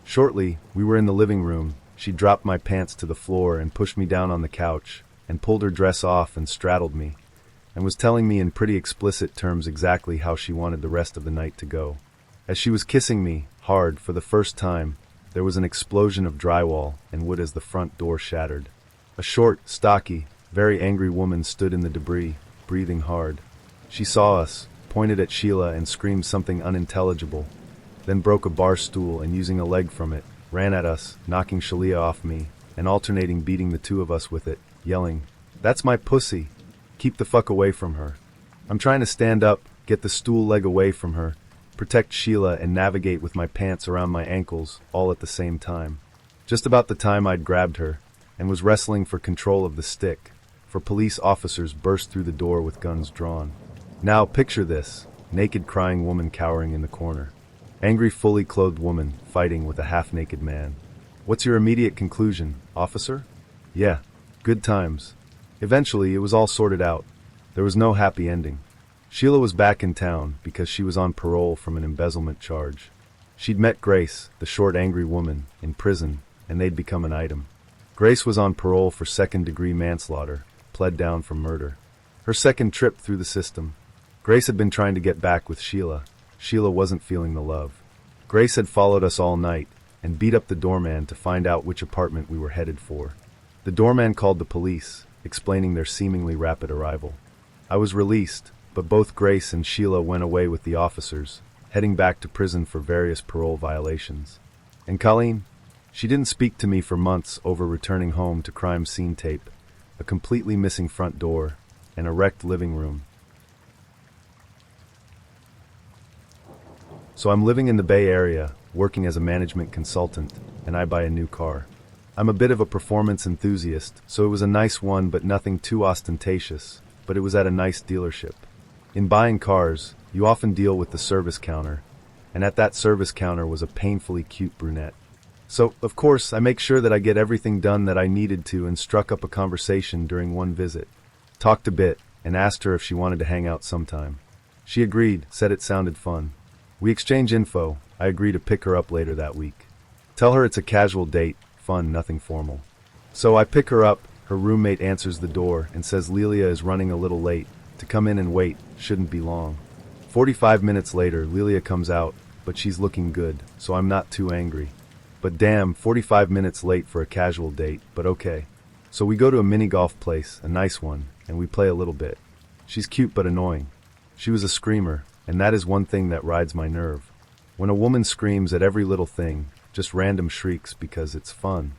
Shortly, we were in the living room. She dropped my pants to the floor and pushed me down on the couch, and pulled her dress off and straddled me, and was telling me in pretty explicit terms exactly how she wanted the rest of the night to go. As she was kissing me, hard, for the first time, there was an explosion of drywall and wood as the front door shattered. A short, stocky, very angry woman stood in the debris, breathing hard. She saw us, pointed at Sheila and screamed something unintelligible, then broke a bar stool and using a leg from it, ran at us, knocking Sheila off me, and alternating beating the two of us with it, yelling, "That's my pussy! Keep the fuck away from her." I'm trying to stand up, get the stool leg away from her, protect Sheila and navigate with my pants around my ankles, all at the same time. Just about the time I'd grabbed her, and was wrestling for control of the stick, for police officers burst through the door with guns drawn. Now picture this, naked crying woman cowering in the corner. Angry fully clothed woman fighting with a half-naked man. What's your immediate conclusion, officer? Yeah, good times. Eventually, it was all sorted out. There was no happy ending. Sheila was back in town because she was on parole from an embezzlement charge. She'd met Grace, the short angry woman, in prison, and they'd become an item. Grace was on parole for second-degree manslaughter, pled down for murder. Her second trip through the system. Grace had been trying to get back with Sheila. Sheila wasn't feeling the love. Grace had followed us all night and beat up the doorman to find out which apartment we were headed for. The doorman called the police, explaining their seemingly rapid arrival. I was released, but both Grace and Sheila went away with the officers, heading back to prison for various parole violations. And Colleen? She didn't speak to me for months over returning home to crime scene tape, a completely missing front door, and a wrecked living room. So I'm living in the Bay Area, working as a management consultant, and I buy a new car. I'm a bit of a performance enthusiast, so it was a nice one but nothing too ostentatious, but it was at a nice dealership. In buying cars, you often deal with the service counter, and at that service counter was a painfully cute brunette. So, of course, I make sure that I get everything done that I needed to and struck up a conversation during one visit. Talked a bit, and asked her if she wanted to hang out sometime. She agreed, said it sounded fun. We exchange info. I agree to pick her up later that week. Tell her it's a casual date, fun, nothing formal. So I pick her up, her roommate answers the door and says Lelia is running a little late, to come in and wait, shouldn't be long. 45 minutes later, Lelia comes out, but she's looking good, so I'm not too angry. But damn, 45 minutes late for a casual date, but okay. So we go to a mini golf place, a nice one, and we play a little bit. She's cute but annoying. She was a screamer, and that is one thing that rides my nerve. When a woman screams at every little thing, just random shrieks because it's fun.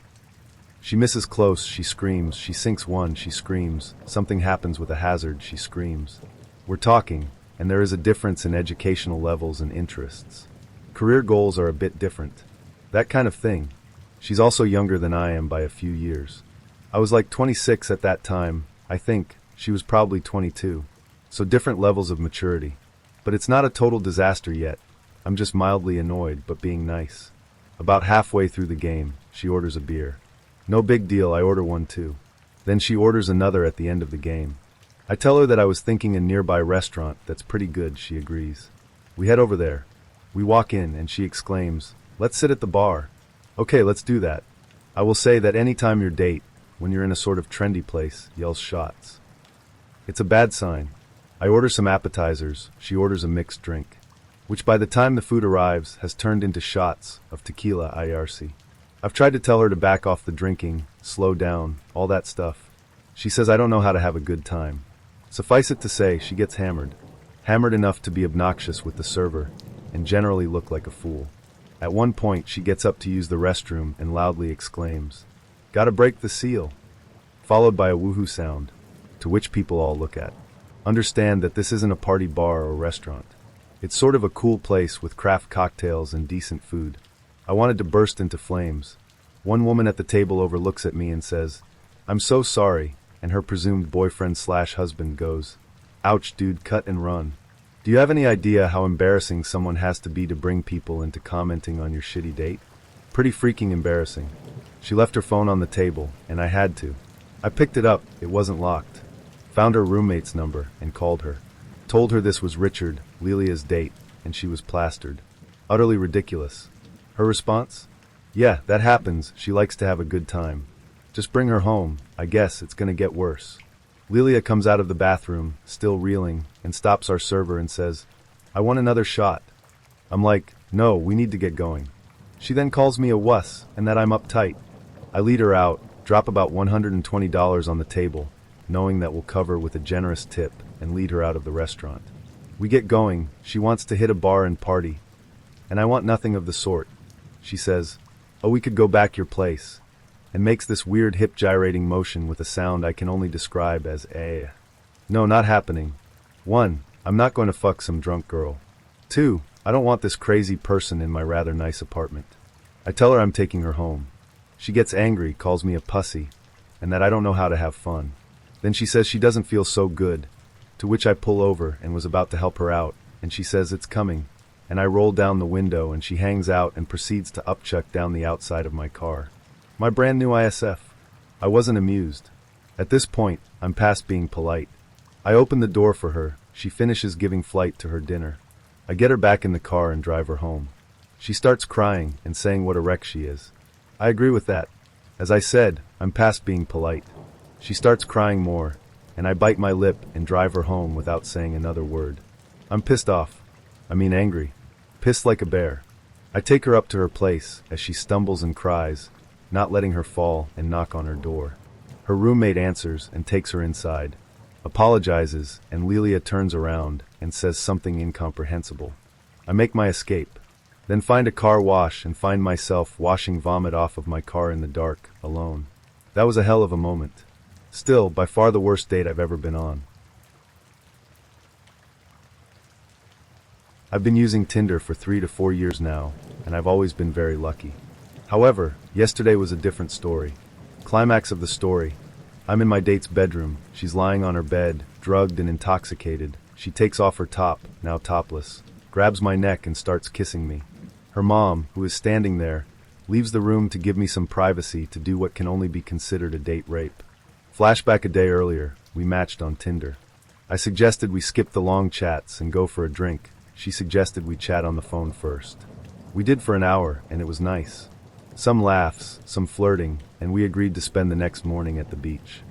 She misses close, she screams, she sinks one, she screams, something happens with a hazard, she screams. We're talking, and there is a difference in educational levels and interests. Career goals are a bit different. That kind of thing. She's also younger than I am by a few years. I was like 26 at that time, I think. She was probably 22. So different levels of maturity. But it's not a total disaster yet. I'm just mildly annoyed, but being nice. About halfway through the game, she orders a beer. No big deal, I order one too. Then she orders another at the end of the game. I tell her that I was thinking a nearby restaurant that's pretty good, she agrees. We head over there. We walk in and she exclaims, "Let's sit at the bar." Okay, let's do that. I will say that any time your date, when you're in a sort of trendy place, yells shots. It's a bad sign. I order some appetizers, she orders a mixed drink, which by the time the food arrives has turned into shots of tequila IRC. I've tried to tell her to back off the drinking, slow down, all that stuff. She says I don't know how to have a good time. Suffice it to say, she gets hammered. Hammered enough to be obnoxious with the server, and generally look like a fool. At one point, she gets up to use the restroom and loudly exclaims, "Gotta break the seal," followed by a woohoo sound, to which people all look at. Understand that this isn't a party bar or restaurant. It's sort of a cool place with craft cocktails and decent food. I wanted to burst into flames. One woman at the table overlooks at me and says, "I'm so sorry," and her presumed boyfriend/husband goes, "Ouch dude, cut and run." Do you have any idea how embarrassing someone has to be to bring people into commenting on your shitty date? Pretty freaking embarrassing. She left her phone on the table, and I had to. I picked it up, it wasn't locked. Found her roommate's number, and called her. Told her this was Richard, Lelia's date, and she was plastered. Utterly ridiculous. Her response? "Yeah, that happens, she likes to have a good time. Just bring her home, I guess it's gonna get worse." Lelia comes out of the bathroom, still reeling, and stops our server and says, "I want another shot." I'm like, "No, we need to get going." She then calls me a wuss, and that I'm uptight. I lead her out, drop about $120 on the table, knowing that we'll cover with a generous tip and lead her out of the restaurant. We get going. She wants to hit a bar and party, and I want nothing of the sort. She says, "Oh, we could go back your place," and makes this weird hip gyrating motion with a sound I can only describe as eh. No, not happening. 1. I'm not going to fuck some drunk girl. 2. I don't want this crazy person in my rather nice apartment. I tell her I'm taking her home. She gets angry, calls me a pussy, and that I don't know how to have fun. Then she says she doesn't feel so good, to which I pull over and was about to help her out, and she says it's coming, and I roll down the window and she hangs out and proceeds to upchuck down the outside of my car. My brand new ISF. I wasn't amused. At this point, I'm past being polite. I open the door for her. She finishes giving flight to her dinner. I get her back in the car and drive her home. She starts crying and saying what a wreck she is. I agree with that. As I said, I'm past being polite. She starts crying more, and I bite my lip and drive her home without saying another word. I'm pissed off. I mean angry. Pissed like a bear. I take her up to her place as she stumbles and cries, not letting her fall and knock on her door. Her roommate answers and takes her inside, apologizes, and Lelia turns around and says something incomprehensible. I make my escape, then find a car wash and find myself washing vomit off of my car in the dark, alone. That was a hell of a moment. Still, by far the worst date I've ever been on. I've been using Tinder for 3 to 4 years now, and I've always been very lucky. However, yesterday was a different story. Climax of the story. I'm in my date's bedroom. She's lying on her bed, drugged and intoxicated. She takes off her top, now topless, grabs my neck and starts kissing me. Her mom, who is standing there, leaves the room to give me some privacy to do what can only be considered a date rape. Flashback a day earlier, we matched on Tinder. I suggested we skip the long chats and go for a drink. She suggested we chat on the phone first. We did for an hour, and it was nice. Some laughs, some flirting, and we agreed to spend the next morning at the beach.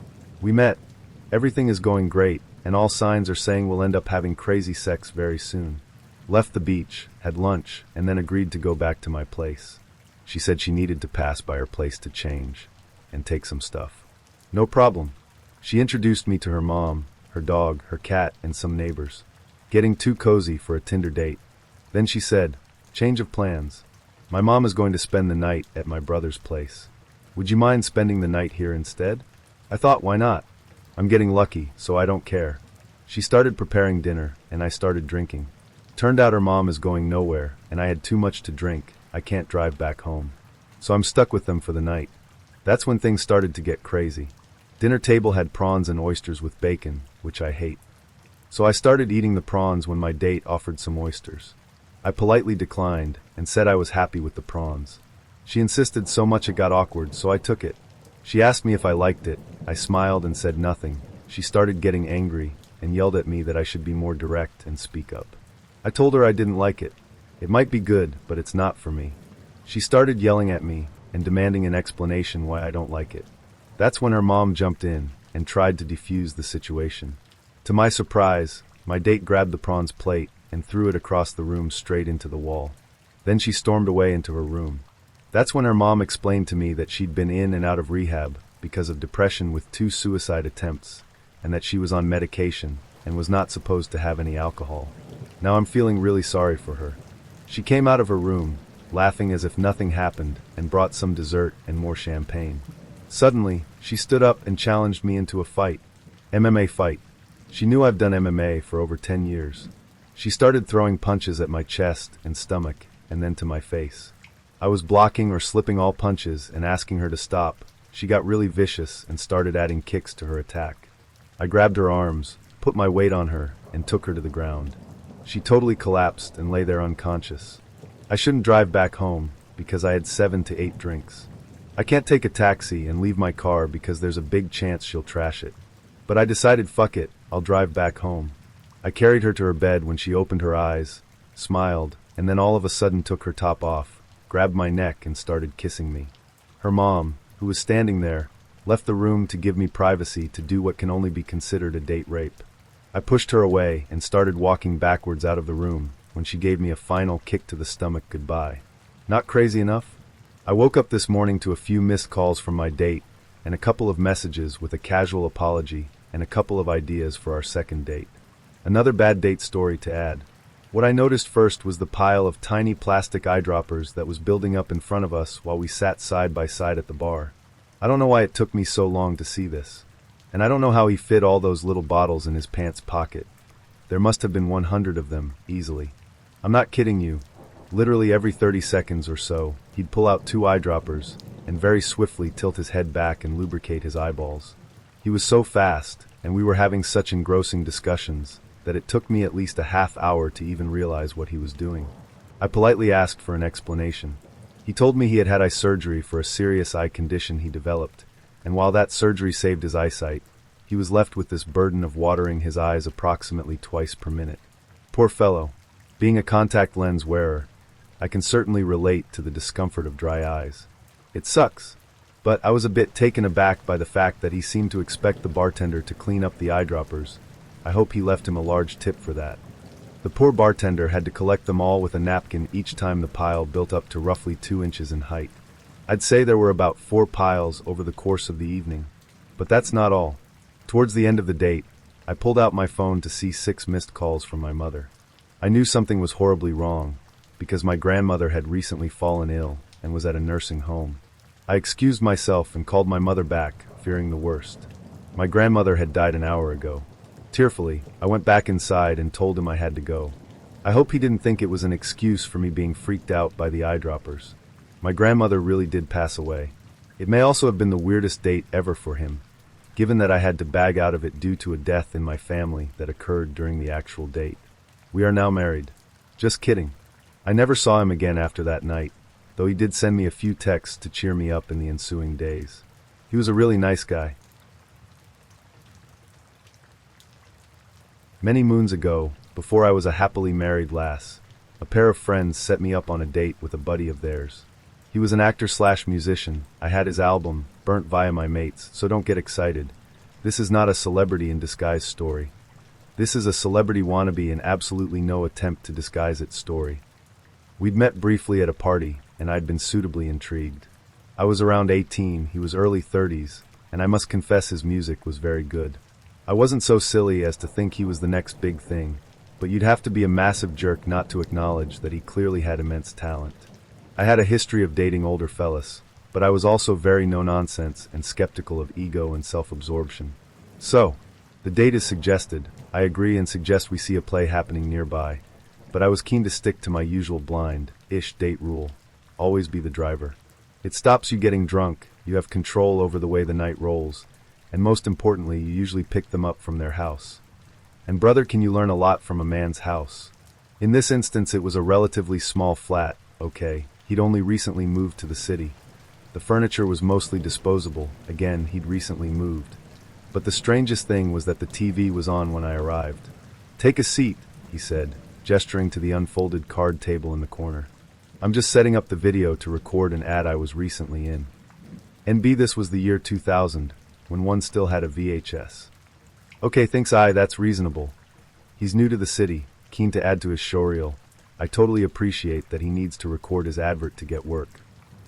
We met. Everything is going great, and all signs are saying we'll end up having crazy sex very soon. Left the beach, had lunch, and then agreed to go back to my place. She said she needed to pass by her place to change and take some stuff. No problem. She introduced me to her mom, her dog, her cat, and some neighbors. Getting too cozy for a Tinder date. Then she said, "Change of plans. My mom is going to spend the night at my brother's place. Would you mind spending the night here instead?" I thought, why not? I'm getting lucky, so I don't care. She started preparing dinner, and I started drinking. Turned out her mom is going nowhere, and I had too much to drink. I can't drive back home. So I'm stuck with them for the night. That's when things started to get crazy. Dinner table had prawns and oysters with bacon, which I hate. So I started eating the prawns when my date offered some oysters. I politely declined and said I was happy with the prawns. She insisted so much it got awkward, so I took it. She asked me if I liked it. I smiled and said nothing. She started getting angry and yelled at me that I should be more direct and speak up. I told her I didn't like it. It might be good, but it's not for me. She started yelling at me and demanding an explanation why I don't like it. That's when her mom jumped in and tried to defuse the situation. To my surprise, my date grabbed the prawns plate and threw it across the room straight into the wall. Then she stormed away into her room. That's when her mom explained to me that she'd been in and out of rehab because of depression with 2 suicide attempts, and that she was on medication and was not supposed to have any alcohol. Now I'm feeling really sorry for her. She came out of her room, laughing as if nothing happened, and brought some dessert and more champagne. Suddenly, she stood up and challenged me into a fight. MMA fight. She knew I've done MMA for over 10 years. She started throwing punches at my chest and stomach, and then to my face. I was blocking or slipping all punches and asking her to stop. She got really vicious and started adding kicks to her attack. I grabbed her arms, put my weight on her, and took her to the ground. She totally collapsed and lay there unconscious. I shouldn't drive back home because I had 7 to 8 drinks. I can't take a taxi and leave my car because there's a big chance she'll trash it. But I decided, fuck it, I'll drive back home. I carried her to her bed when she opened her eyes, smiled, and then all of a sudden took her top off, grabbed my neck and started kissing me. Her mom, who was standing there, left the room to give me privacy to do what can only be considered a date rape. I pushed her away and started walking backwards out of the room when she gave me a final kick to the stomach goodbye. Not crazy enough? I woke up this morning to a few missed calls from my date and a couple of messages with a casual apology and a couple of ideas for our second date. Another bad date story to add. What I noticed first was the pile of tiny plastic eyedroppers that was building up in front of us while we sat side by side at the bar. I don't know why it took me so long to see this. And I don't know how he fit all those little bottles in his pants pocket. There must have been 100 of them, easily. I'm not kidding you. Literally every 30 seconds or so, he'd pull out 2 eyedroppers and very swiftly tilt his head back and lubricate his eyeballs. He was so fast, and we were having such engrossing discussions, that it took me at least a half hour to even realize what he was doing. I politely asked for an explanation. He told me he had had eye surgery for a serious eye condition he developed, and while that surgery saved his eyesight, he was left with this burden of watering his eyes approximately twice per minute. Poor fellow. Being a contact lens wearer, I can certainly relate to the discomfort of dry eyes. It sucks, but I was a bit taken aback by the fact that he seemed to expect the bartender to clean up the eyedroppers. I hope he left him a large tip for that. The poor bartender had to collect them all with a napkin each time the pile built up to roughly 2 inches in height. I'd say there were about 4 piles over the course of the evening. But that's not all. Towards the end of the date, I pulled out my phone to see 6 missed calls from my mother. I knew something was horribly wrong, because my grandmother had recently fallen ill and was at a nursing home. I excused myself and called my mother back, fearing the worst. My grandmother had died an hour ago. Tearfully, I went back inside and told him I had to go. I hope he didn't think it was an excuse for me being freaked out by the eyedroppers. My grandmother really did pass away. It may also have been the weirdest date ever for him, given that I had to bag out of it due to a death in my family that occurred during the actual date. We are now married. Just kidding. I never saw him again after that night, though he did send me a few texts to cheer me up in the ensuing days. He was a really nice guy. Many moons ago, before I was a happily married lass, a pair of friends set me up on a date with a buddy of theirs. He was an actor/musician. I had his album, burnt via my mates, so don't get excited. This is not a celebrity in disguise story. This is a celebrity wannabe and absolutely no attempt to disguise its story. We'd met briefly at a party, and I'd been suitably intrigued. I was around 18, he was early 30s, and I must confess his music was very good. I wasn't so silly as to think he was the next big thing, but you'd have to be a massive jerk not to acknowledge that he clearly had immense talent. I had a history of dating older fellas, but I was also very no-nonsense and skeptical of ego and self-absorption. So, the date is suggested. I agree and suggest we see a play happening nearby, but I was keen to stick to my usual blind-ish date rule. Always be the driver. It stops you getting drunk, you have control over the way the night rolls, and most importantly, you usually pick them up from their house. And brother, can you learn a lot from a man's house? In this instance, it was a relatively small flat, okay. He'd only recently moved to the city. The furniture was mostly disposable, again, he'd recently moved. But the strangest thing was that the TV was on when I arrived. "Take a seat," he said, gesturing to the unfolded card table in the corner. "I'm just setting up the video to record an ad I was recently in." NB, this was the year 2000. When one still had a VHS. "Okay, thanks, that's reasonable. He's new to the city, keen to add to his showreel. I totally appreciate that he needs to record his advert to get work."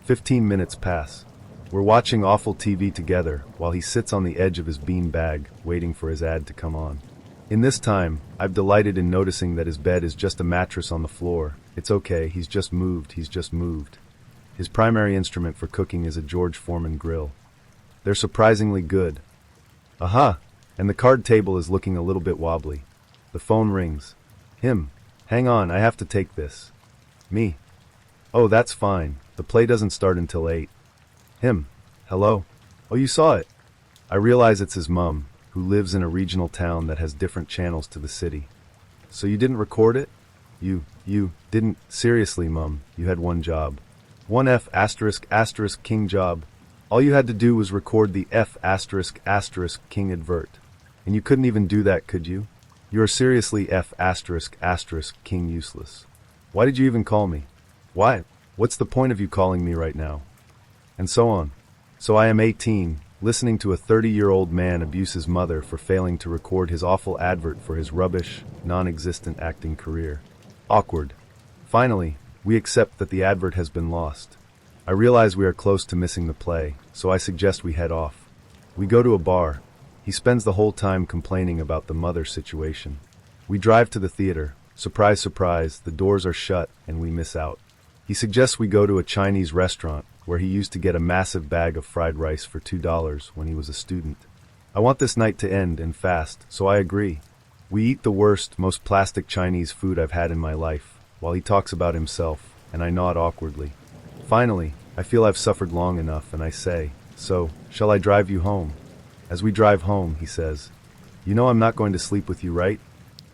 15 minutes pass. We're watching awful TV together while he sits on the edge of his bean bag, waiting for his ad to come on. In this time, I've delighted in noticing that his bed is just a mattress on the floor. It's okay, he's just moved. His primary instrument for cooking is a George Foreman grill. They're surprisingly good. Aha! And the card table is looking a little bit wobbly. The phone rings. Him. "Hang on, I have to take this." Me. "Oh, that's fine. The play doesn't start until 8. Him. "Hello? Oh, you saw it." I realize it's his mum, who lives in a regional town that has different channels to the city. "So you didn't record it?" You didn't? Seriously, mum, you had one job. One F*** king job. All you had to do was record the F*** king advert. And you couldn't even do that, could you? You are seriously F*** king useless. Why did you even call me? Why? What's the point of you calling me right now? And so on. So I am 18, listening to a 30-year-old man abuse his mother for failing to record his awful advert for his rubbish, non-existent acting career. Awkward. Finally, we accept that the advert has been lost. I realize we are close to missing the play, so I suggest we head off. We go to a bar. He spends the whole time complaining about the mother situation. We drive to the theater. Surprise, surprise, the doors are shut and we miss out. He suggests we go to a Chinese restaurant where he used to get a massive bag of fried rice for $2 when he was a student. I want this night to end and fast, so I agree. We eat the worst, most plastic Chinese food I've had in my life, while he talks about himself, and I nod awkwardly. Finally, I feel I've suffered long enough, and I say, "So, shall I drive you home?" As we drive home, he says, "You know I'm not going to sleep with you, right?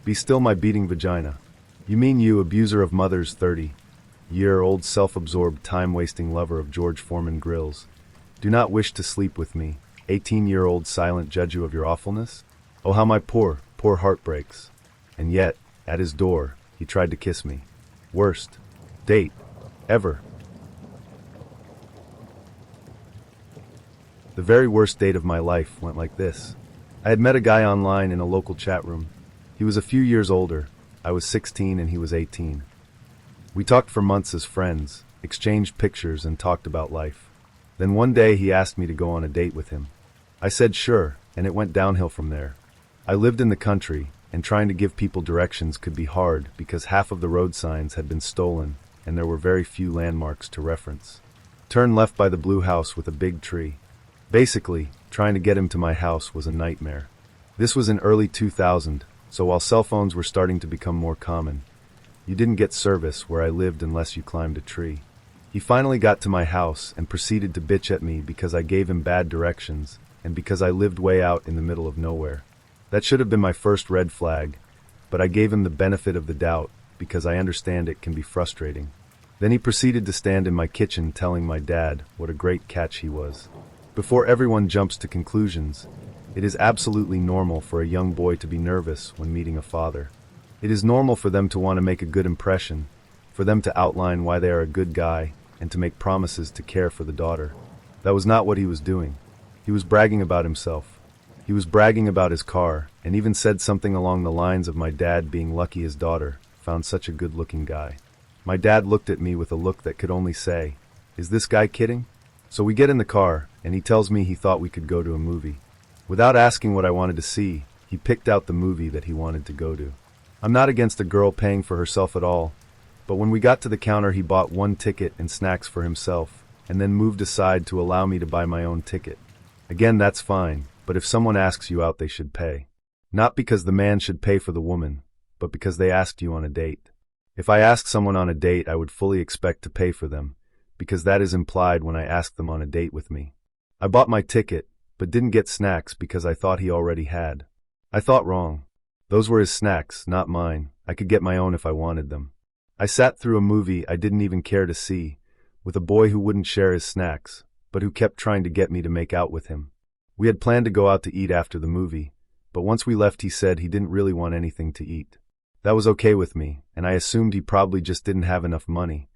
Be still, my beating vagina." "You mean you, abuser of mothers, 30-year-old self-absorbed, time-wasting lover of George Foreman grills, do not wish to sleep with me, 18-year-old silent judge of your awfulness? Oh, how my poor, poor heart breaks." And yet, at his door, he tried to kiss me. Worst date ever. The very worst date of my life went like this. I had met a guy online in a local chat room. He was a few years older. I was 16 and he was 18. We talked for months as friends, exchanged pictures and talked about life. Then one day he asked me to go on a date with him. I said sure, and it went downhill from there. I lived in the country, and trying to give people directions could be hard because half of the road signs had been stolen and there were very few landmarks to reference. Turn left by the blue house with a big tree. Basically, trying to get him to my house was a nightmare. This was in early 2000, so while cell phones were starting to become more common, you didn't get service where I lived unless you climbed a tree. He finally got to my house and proceeded to bitch at me because I gave him bad directions and because I lived way out in the middle of nowhere. That should have been my first red flag, but I gave him the benefit of the doubt because I understand it can be frustrating. Then he proceeded to stand in my kitchen telling my dad what a great catch he was. Before everyone jumps to conclusions, it is absolutely normal for a young boy to be nervous when meeting a father. It is normal for them to want to make a good impression, for them to outline why they are a good guy, and to make promises to care for the daughter. That was not what he was doing. He was bragging about himself. He was bragging about his car, and even said something along the lines of my dad being lucky his daughter found such a good-looking guy. My dad looked at me with a look that could only say, "Is this guy kidding?" So we get in the car, and he tells me he thought we could go to a movie. Without asking what I wanted to see, he picked out the movie that he wanted to go to. I'm not against a girl paying for herself at all, but when we got to the counter he bought one ticket and snacks for himself, and then moved aside to allow me to buy my own ticket. Again, that's fine, but if someone asks you out they should pay. Not because the man should pay for the woman, but because they asked you on a date. If I ask someone on a date, I would fully expect to pay for them, because that is implied when I ask them on a date with me. I bought my ticket, but didn't get snacks because I thought he already had. I thought wrong. Those were his snacks, not mine. I could get my own if I wanted them. I sat through a movie I didn't even care to see, with a boy who wouldn't share his snacks, but who kept trying to get me to make out with him. We had planned to go out to eat after the movie, but once we left he said he didn't really want anything to eat. That was okay with me, and I assumed he probably just didn't have enough money.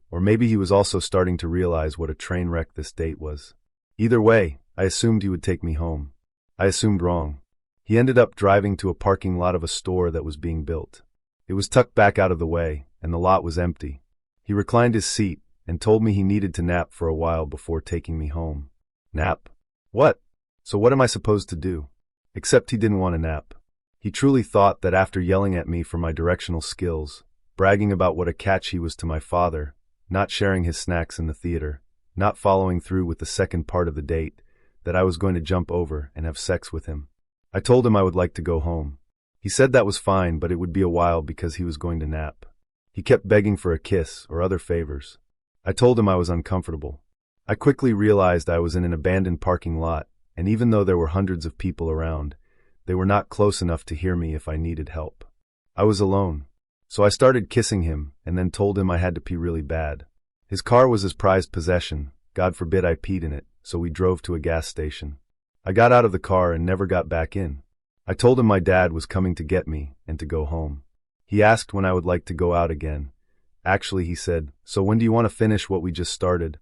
Or maybe he was also starting to realize what a train wreck this date was. Either way, I assumed he would take me home. I assumed wrong. He ended up driving to a parking lot of a store that was being built. It was tucked back out of the way, and the lot was empty. He reclined his seat and told me he needed to nap for a while before taking me home. Nap? What? So what am I supposed to do? Except he didn't want to nap. He truly thought that after yelling at me for my directional skills, bragging about what a catch he was to my father, not sharing his snacks in the theater, not following through with the second part of the date, that I was going to jump over and have sex with him. I told him I would like to go home. He said that was fine, but it would be a while because he was going to nap. He kept begging for a kiss or other favors. I told him I was uncomfortable. I quickly realized I was in an abandoned parking lot, and even though there were hundreds of people around, they were not close enough to hear me if I needed help. I was alone. So I started kissing him and then told him I had to pee really bad. His car was his prized possession. God forbid I peed in it, so we drove to a gas station. I got out of the car and never got back in. I told him my dad was coming to get me and to go home. He asked when I would like to go out again. Actually, he said, "So when do you want to finish what we just started?"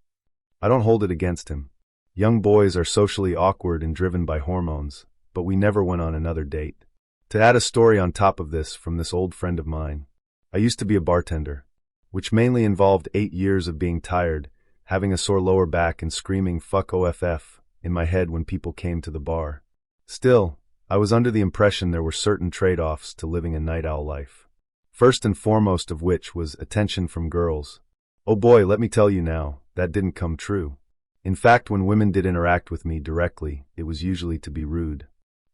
I don't hold it against him. Young boys are socially awkward and driven by hormones, but we never went on another date. To add a story on top of this from this old friend of mine, I used to be a bartender, which mainly involved 8 years of being tired, having a sore lower back and screaming "fuck OFF" in my head when people came to the bar. Still, I was under the impression there were certain trade-offs to living a night owl life. First and foremost of which was attention from girls. Oh boy, let me tell you now, that didn't come true. In fact, when women did interact with me directly, it was usually to be rude.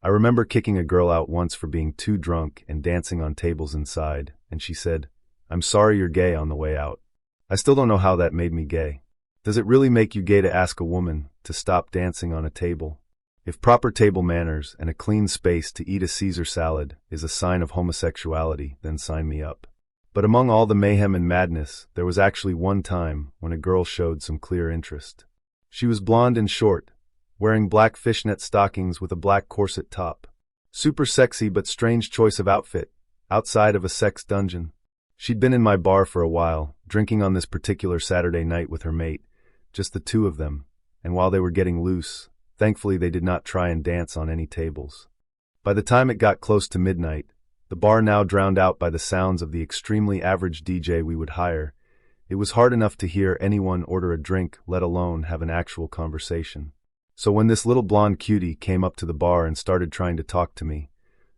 I remember kicking a girl out once for being too drunk and dancing on tables inside, and she said, "I'm sorry you're gay," on the way out. I still don't know how that made me gay. Does it really make you gay to ask a woman to stop dancing on a table? If proper table manners and a clean space to eat a Caesar salad is a sign of homosexuality, then sign me up. But among all the mayhem and madness, there was actually one time when a girl showed some clear interest. She was blonde and short, wearing black fishnet stockings with a black corset top. Super sexy but strange choice of outfit, outside of a sex dungeon. She'd been in my bar for a while, drinking on this particular Saturday night with her mate, just the two of them, and while they were getting loose, thankfully they did not try and dance on any tables. By the time it got close to midnight, the bar now drowned out by the sounds of the extremely average DJ we would hire, it was hard enough to hear anyone order a drink, let alone have an actual conversation. So when this little blonde cutie came up to the bar and started trying to talk to me,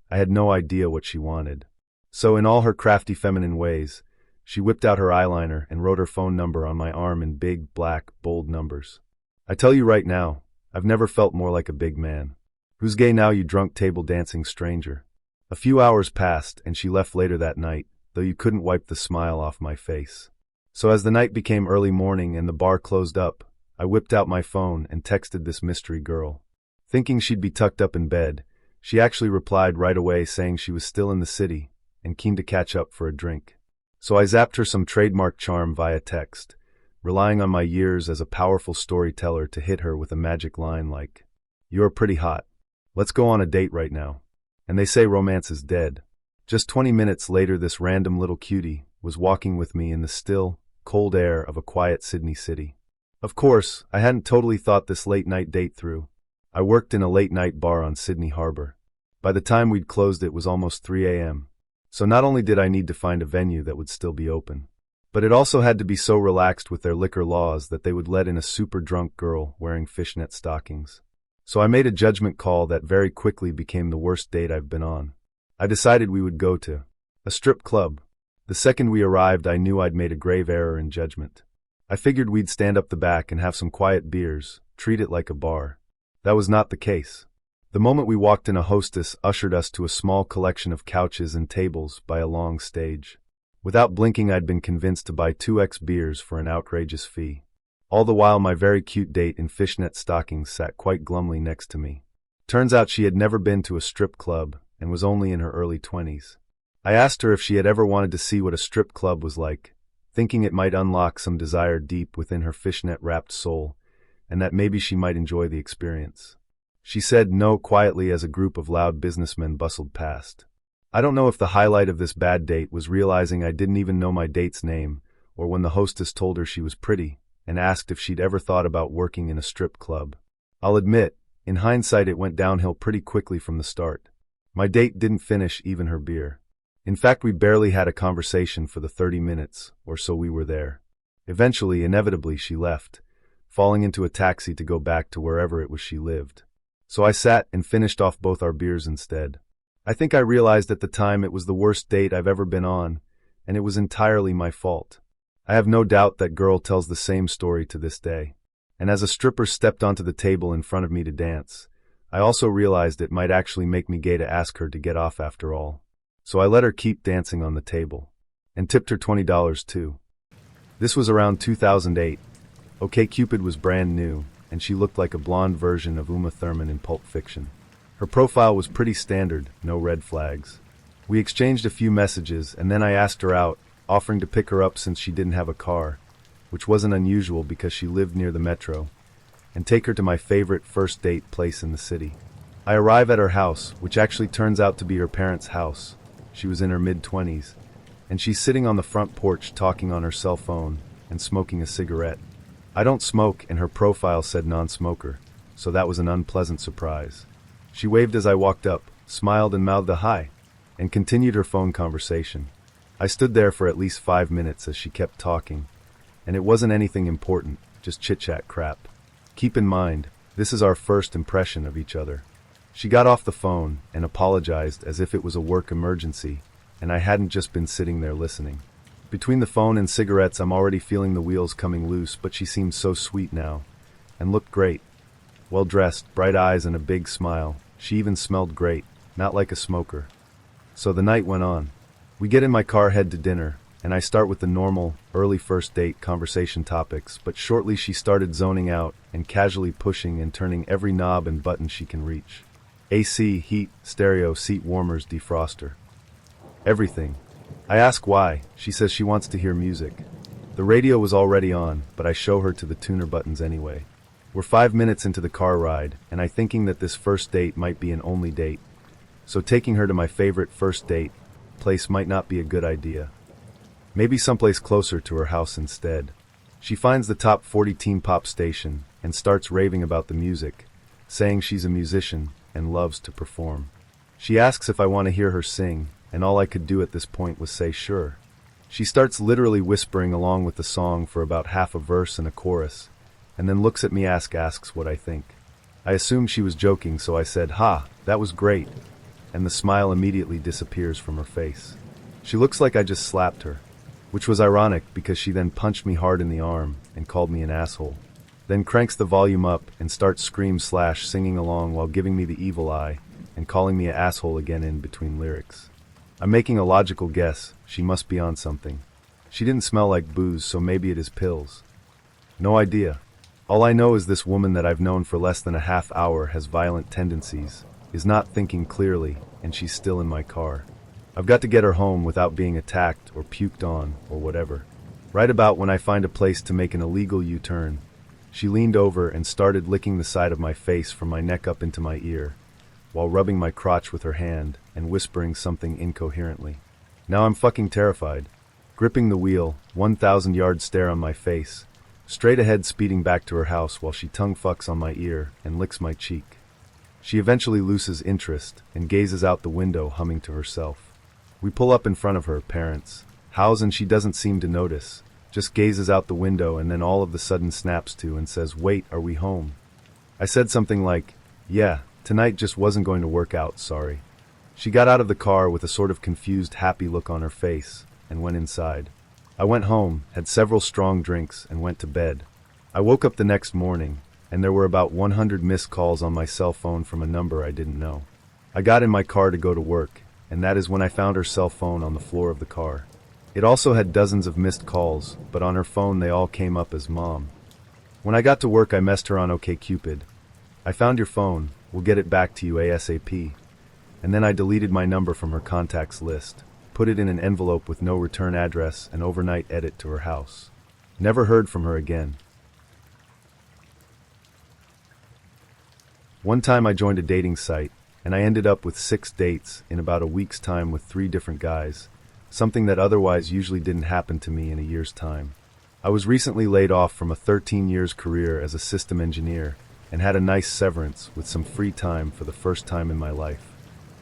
I had no idea what she wanted. So in all her crafty feminine ways, she whipped out her eyeliner and wrote her phone number on my arm in big, black, bold numbers. I tell you right now, I've never felt more like a big man. Who's gay now, you drunk table dancing stranger? A few hours passed and she left later that night, though you couldn't wipe the smile off my face. So as the night became early morning and the bar closed up, I whipped out my phone and texted this mystery girl. Thinking she'd be tucked up in bed, she actually replied right away saying she was still in the city and keen to catch up for a drink. So I zapped her some trademark charm via text, relying on my years as a powerful storyteller to hit her with a magic line like, "You're pretty hot. Let's go on a date right now." And they say romance is dead. Just 20 minutes later, this random little cutie was walking with me in the still, cold air of a quiet Sydney city. Of course, I hadn't totally thought this late-night date through. I worked in a late-night bar on Sydney Harbor. By the time we'd closed, it was almost 3 a.m. So not only did I need to find a venue that would still be open, but it also had to be so relaxed with their liquor laws that they would let in a super drunk girl wearing fishnet stockings. So I made a judgment call that very quickly became the worst date I've been on. I decided we would go to a strip club. The second we arrived, I knew I'd made a grave error in judgment. I figured we'd stand up the back and have some quiet beers, treat it like a bar. That was not the case. The moment we walked in, a hostess ushered us to a small collection of couches and tables by a long stage. Without blinking, I'd been convinced to buy 2x beers for an outrageous fee. All the while, my very cute date in fishnet stockings sat quite glumly next to me. Turns out she had never been to a strip club and was only in her early 20s. I asked her if she had ever wanted to see what a strip club was like, thinking it might unlock some desire deep within her fishnet-wrapped soul, and that maybe she might enjoy the experience. She said no quietly as a group of loud businessmen bustled past. I don't know if the highlight of this bad date was realizing I didn't even know my date's name, or when the hostess told her she was pretty and asked if she'd ever thought about working in a strip club. I'll admit, in hindsight, it went downhill pretty quickly from the start. My date didn't finish even her beer. In fact, we barely had a conversation for the 30 minutes or so we were there. Eventually, inevitably, she left, falling into a taxi to go back to wherever it was she lived. So I sat and finished off both our beers instead. I think I realized at the time it was the worst date I've ever been on, and it was entirely my fault. I have no doubt that girl tells the same story to this day. And as a stripper stepped onto the table in front of me to dance, I also realized it might actually make me gay to ask her to get off after all. So I let her keep dancing on the table, and tipped her $20 too. This was around 2008. OkCupid was brand new, and she looked like a blonde version of Uma Thurman in Pulp Fiction. Her profile was pretty standard, no red flags. We exchanged a few messages, and then I asked her out, offering to pick her up since she didn't have a car, which wasn't unusual because she lived near the metro, and take her to my favorite first date place in the city. I arrive at her house, which actually turns out to be her parents' house. She was in her mid-20s, and she's sitting on the front porch talking on her cell phone and smoking a cigarette. I don't smoke, and her profile said non-smoker, so that was an unpleasant surprise. She waved as I walked up, smiled and mouthed a hi, and continued her phone conversation. I stood there for at least 5 minutes as she kept talking, and it wasn't anything important, just chit-chat crap. Keep in mind, This is our first impression of each other. She got off the phone and apologized as if it was a work emergency, and I hadn't just been sitting there listening. Between the phone and cigarettes, I'm already feeling the wheels coming loose, but she seemed so sweet now, and looked great. Well-dressed, bright eyes and a big smile. She even smelled great, not like a smoker. So the night went on. We get in my car, head to dinner, and I start with the normal, early first date conversation topics, but shortly she started zoning out and casually pushing and turning every knob and button she can reach. AC, heat, stereo, seat warmers, defroster. Everything. I ask why. She says she wants to hear music. The radio was already on, but I show her to the tuner buttons anyway. We're 5 minutes into the car ride, and I'm thinking that this first date might be an only date. So taking her to my favorite first date place might not be a good idea. Maybe someplace closer to her house instead. She finds the top 40 teen pop station and starts raving about the music, saying she's a musician and loves to perform. She asks if I want to hear her sing, and all I could do at this point was say sure. She starts literally whispering along with the song for about half a verse and a chorus, and then looks at me, asks what I think. I assumed she was joking, so I said, "Ha, that was great," and the smile immediately disappears from her face. She looks like I just slapped her, which was ironic because she then punched me hard in the arm and called me an asshole. Then cranks the volume up and starts singing along while giving me the evil eye and calling me an asshole again in between lyrics. I'm making a logical guess. She must be on something. She didn't smell like booze, so maybe it is pills. No idea. All I know is this woman that I've known for less than a half hour has violent tendencies, is not thinking clearly, and she's still in my car. I've got to get her home without being attacked or puked on or whatever. Right about when I find a place to make an illegal U-turn, she leaned over and started licking the side of my face from my neck up into my ear, while rubbing my crotch with her hand and whispering something incoherently. Now I'm fucking terrified. Gripping the wheel, 1,000-yard stare on my face, straight ahead speeding back to her house while she tongue fucks on my ear and licks my cheek. She eventually loses interest and gazes out the window, humming to herself. We pull up in front of her parents' house and she doesn't seem to notice, just gazes out the window and then all of a sudden snaps to and says, "Wait, are we home?" I said something like, "Yeah, tonight just wasn't going to work out, sorry." She got out of the car with a sort of confused, happy look on her face and went inside. I went home, had several strong drinks, and went to bed. I woke up the next morning, and there were about 100 missed calls on my cell phone from a number I didn't know. I got in my car to go to work, and that is when I found her cell phone on the floor of the car. It also had dozens of missed calls, but on her phone they all came up as Mom. When I got to work, I messaged her on OkCupid. "I found your phone, we'll get it back to you ASAP. And then I deleted my number from her contacts list, put it in an envelope with no return address, and overnight edit to her house. Never heard from her again. One time I joined a dating site, and I ended up with 6 dates in about a week's time with 3 different guys, something that otherwise usually didn't happen to me in a year's time. I was recently laid off from a 13 years career as a system engineer and had a nice severance with some free time for the first time in my life.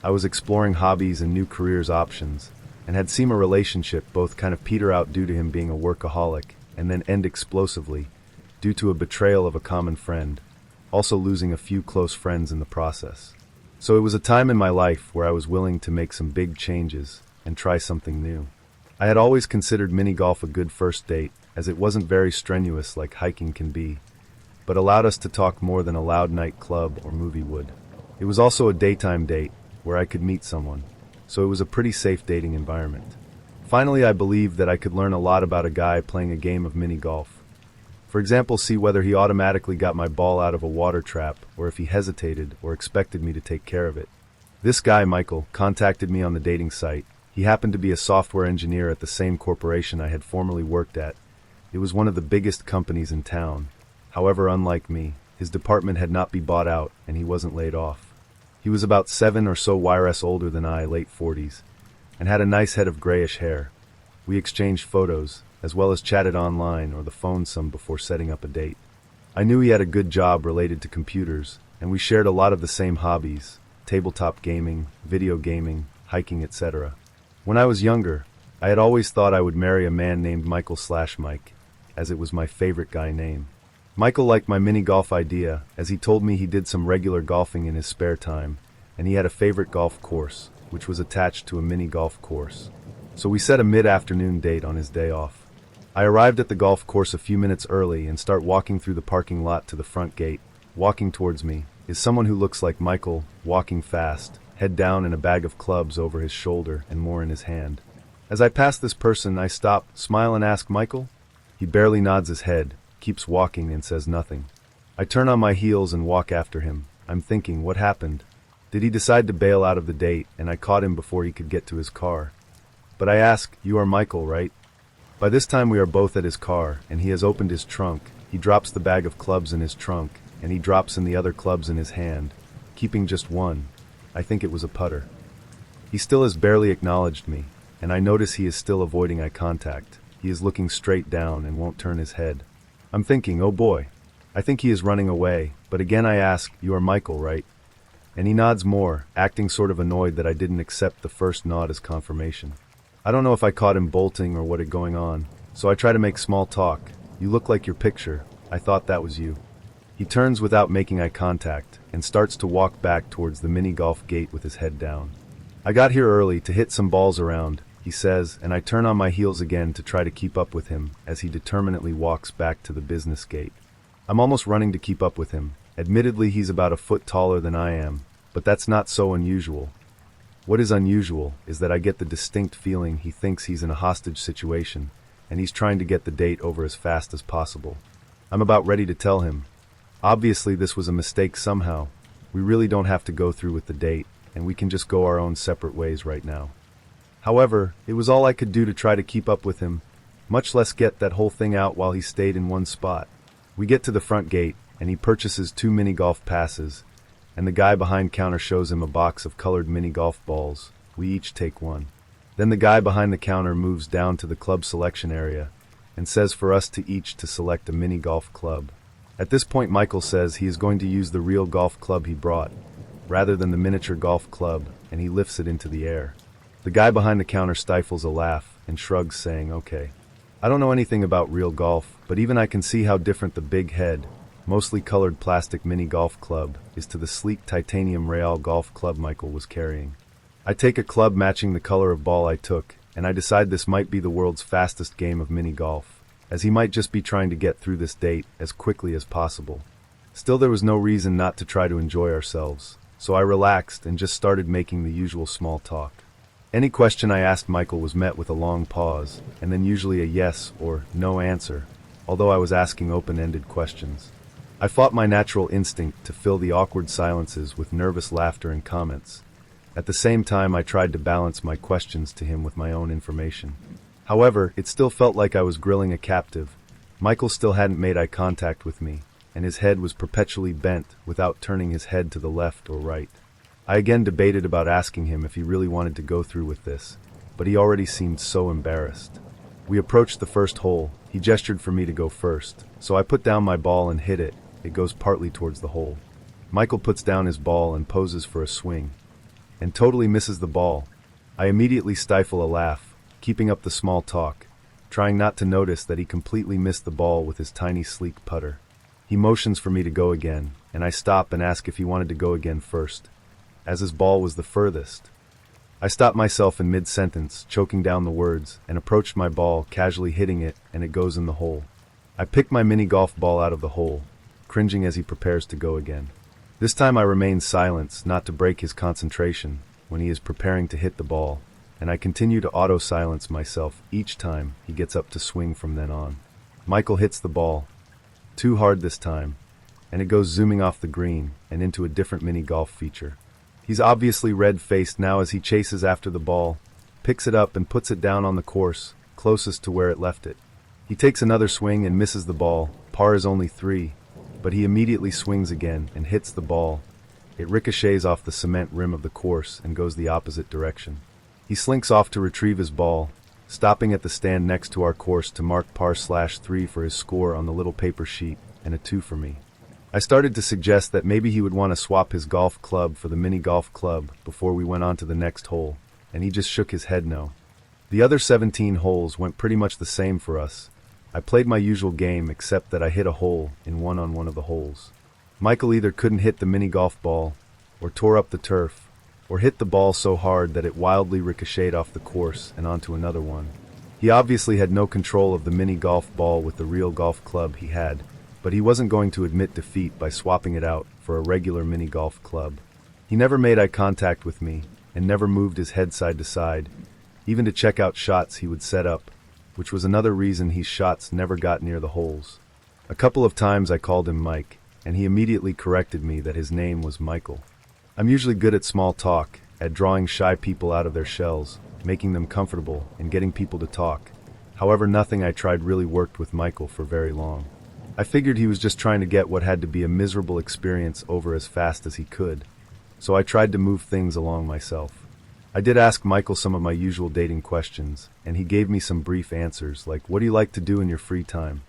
I was exploring hobbies and new careers options, and had seen a relationship both kind of peter out due to him being a workaholic and then end explosively due to a betrayal of a common friend, also losing a few close friends in the process. So it was a time in my life where I was willing to make some big changes and try something new. I had always considered mini golf a good first date, as it wasn't very strenuous like hiking can be, but allowed us to talk more than a loud night club or movie would. It was also a daytime date where I could meet someone, so it was a pretty safe dating environment. Finally, I believed that I could learn a lot about a guy playing a game of mini golf. For example, see whether he automatically got my ball out of a water trap or if he hesitated or expected me to take care of it. This guy, Michael, contacted me on the dating site. He happened to be a software engineer at the same corporation I had formerly worked at. It was one of the biggest companies in town. However, unlike me, his department had not been bought out and he wasn't laid off. He was about 7 or so years older than I, late 40s, and had a nice head of grayish hair. We exchanged photos, as well as chatted online or the phone some before setting up a date. I knew he had a good job related to computers, and we shared a lot of the same hobbies: tabletop gaming, video gaming, hiking, etc. When I was younger, I had always thought I would marry a man named Michael/Mike, as it was my favorite guy name. Michael liked my mini golf idea, as he told me he did some regular golfing in his spare time, and he had a favorite golf course, which was attached to a mini golf course. So we set a mid-afternoon date on his day off. I arrived at the golf course a few minutes early and start walking through the parking lot to the front gate. Walking towards me is someone who looks like Michael, walking fast, head down and a bag of clubs over his shoulder and more in his hand. As I pass this person, I stop, smile and ask, "Michael?" He barely nods his head, keeps walking and says nothing. I turn on my heels and walk after him. I'm thinking, what happened? Did he decide to bail out of the date and I caught him before he could get to his car? But I ask, "You are Michael, right?" By this time we are both at his car, and he has opened his trunk. He drops the bag of clubs in his trunk, and he drops in the other clubs in his hand, keeping just one. I think it was a putter. He still has barely acknowledged me, and I notice he is still avoiding eye contact. He is looking straight down and won't turn his head. I'm thinking, oh boy. I think he is running away, but again I ask, "You are Michael, right?" And he nods more, acting sort of annoyed that I didn't accept the first nod as confirmation. I don't know if I caught him bolting or what is going on, so I try to make small talk. "You look like your picture. I thought that was you." He turns without making eye contact and starts to walk back towards the mini golf gate with his head down. "I got here early to hit some balls around," he says, and I turn on my heels again to try to keep up with him as he determinedly walks back to the business gate. I'm almost running to keep up with him. Admittedly, he's about a foot taller than I am, but that's not so unusual. What is unusual is that I get the distinct feeling he thinks he's in a hostage situation, and he's trying to get the date over as fast as possible. I'm about ready to tell him. Obviously, this was a mistake somehow. We really don't have to go through with the date, and we can just go our own separate ways right now. However, it was all I could do to try to keep up with him, much less get that whole thing out while he stayed in one spot. We get to the front gate, and he purchases 2 mini golf passes, and the guy behind counter shows him a box of colored mini golf balls. We each take one. Then the guy behind the counter moves down to the club selection area and says for us to each to select a mini golf club. At this point, Michael says he is going to use the real golf club he brought, rather than the miniature golf club, and he lifts it into the air. The guy behind the counter stifles a laugh and shrugs, saying, "Okay." I don't know anything about real golf, but even I can see how different the big head, mostly colored plastic mini golf club is to the sleek titanium Real golf club Michael was carrying. I take a club matching the color of ball I took, and I decide this might be the world's fastest game of mini golf, as he might just be trying to get through this date as quickly as possible. Still, there was no reason not to try to enjoy ourselves, so I relaxed and just started making the usual small talk. Any question I asked Michael was met with a long pause, and then usually a yes or no answer, although I was asking open-ended questions. I fought my natural instinct to fill the awkward silences with nervous laughter and comments. At the same time, I tried to balance my questions to him with my own information. However, it still felt like I was grilling a captive. Michael still hadn't made eye contact with me, and his head was perpetually bent without turning his head to the left or right. I again debated about asking him if he really wanted to go through with this, but he already seemed so embarrassed. We approached the first hole. He gestured for me to go first, so I put down my ball and hit it. It goes partly towards the hole. Michael puts down his ball and poses for a swing, and totally misses the ball. I immediately stifle a laugh, keeping up the small talk, trying not to notice that he completely missed the ball with his tiny sleek putter. He motions for me to go again, and I stop and ask if he wanted to go again first, as his ball was the furthest. I stopped myself in mid-sentence, choking down the words, and approached my ball, casually hitting it, and it goes in the hole. I pick my mini golf ball out of the hole, cringing as he prepares to go again. This time I remain silent, not to break his concentration when he is preparing to hit the ball, and I continue to auto-silence myself each time he gets up to swing from then on. Michael hits the ball, too hard this time, and it goes zooming off the green and into a different mini golf feature. He's obviously red-faced now as he chases after the ball, picks it up and puts it down on the course, closest to where it left it. He takes another swing and misses the ball. Par is only 3, but he immediately swings again and hits the ball. It ricochets off the cement rim of the course and goes the opposite direction. He slinks off to retrieve his ball, stopping at the stand next to our course to mark par/3 for his score on the little paper sheet and a 2 for me. I started to suggest that maybe he would want to swap his golf club for the mini golf club before we went on to the next hole, and he just shook his head no. The other 17 holes went pretty much the same for us, I played my usual game except that I hit a hole in one on one of the holes. Michael either couldn't hit the mini golf ball, or tore up the turf, or hit the ball so hard that it wildly ricocheted off the course and onto another one. He obviously had no control of the mini golf ball with the real golf club he had, but he wasn't going to admit defeat by swapping it out for a regular mini golf club. He never made eye contact with me, and never moved his head side to side, even to check out shots he would set up, which was another reason his shots never got near the holes. A couple of times I called him Mike, and he immediately corrected me that his name was Michael. I'm usually good at small talk, at drawing shy people out of their shells, making them comfortable, and getting people to talk. However, nothing I tried really worked with Michael for very long. I figured he was just trying to get what had to be a miserable experience over as fast as he could, so I tried to move things along myself. I did ask Michael some of my usual dating questions, and he gave me some brief answers, like, "What do you like to do in your free time?"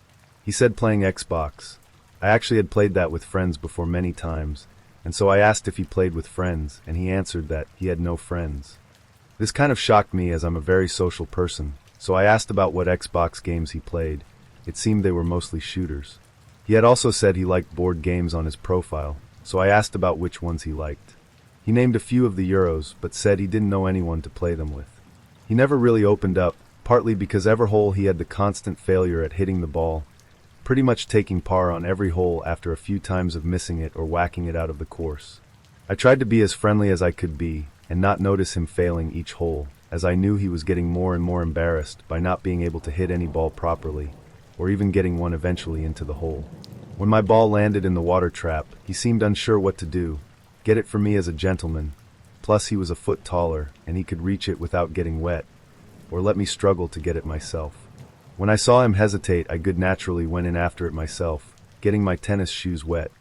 He said playing Xbox. I actually had played that with friends before many times, and so I asked if he played with friends, and he answered that he had no friends. This kind of shocked me as I'm a very social person, so I asked about what Xbox games he played. It seemed they were mostly shooters. He had also said he liked board games on his profile, so I asked about which ones he liked. He named a few of the Euros, but said he didn't know anyone to play them with. He never really opened up, partly because every hole he had the constant failure at hitting the ball, pretty much taking par on every hole after a few times of missing it or whacking it out of the course. I tried to be as friendly as I could be, and not notice him failing each hole, as I knew he was getting more and more embarrassed by not being able to hit any ball properly, or even getting one eventually into the hole. When my ball landed in the water trap, he seemed unsure what to do. Get it for me as a gentleman. Plus he was a foot taller, and he could reach it without getting wet, or let me struggle to get it myself. When I saw him hesitate, I good naturally went in after it myself, getting my tennis shoes wet.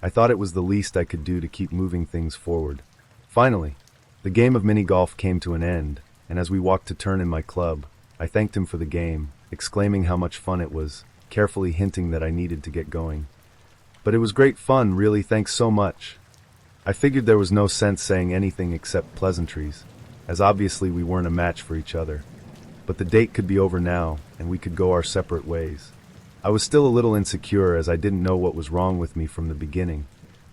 I thought it was the least I could do to keep moving things forward. Finally, the game of mini golf came to an end, and as we walked to turn in my club, I thanked him for the game, exclaiming how much fun it was, carefully hinting that I needed to get going. "But it was great fun, really, thanks so much." I figured there was no sense saying anything except pleasantries, as obviously we weren't a match for each other. But the date could be over now, and we could go our separate ways. I was still a little insecure as I didn't know what was wrong with me from the beginning,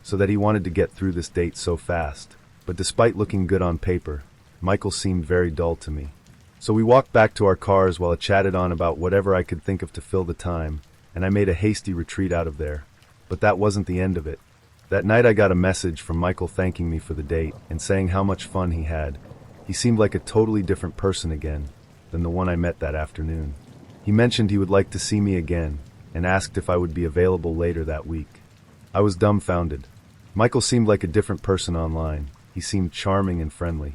so that he wanted to get through this date so fast. But despite looking good on paper, Michael seemed very dull to me. So we walked back to our cars while I chatted on about whatever I could think of to fill the time, and I made a hasty retreat out of there. But that wasn't the end of it. That night I got a message from Michael thanking me for the date and saying how much fun he had. He seemed like a totally different person again than the one I met that afternoon. He mentioned he would like to see me again, and asked if I would be available later that week. I was dumbfounded. Michael seemed like a different person online. He seemed charming and friendly.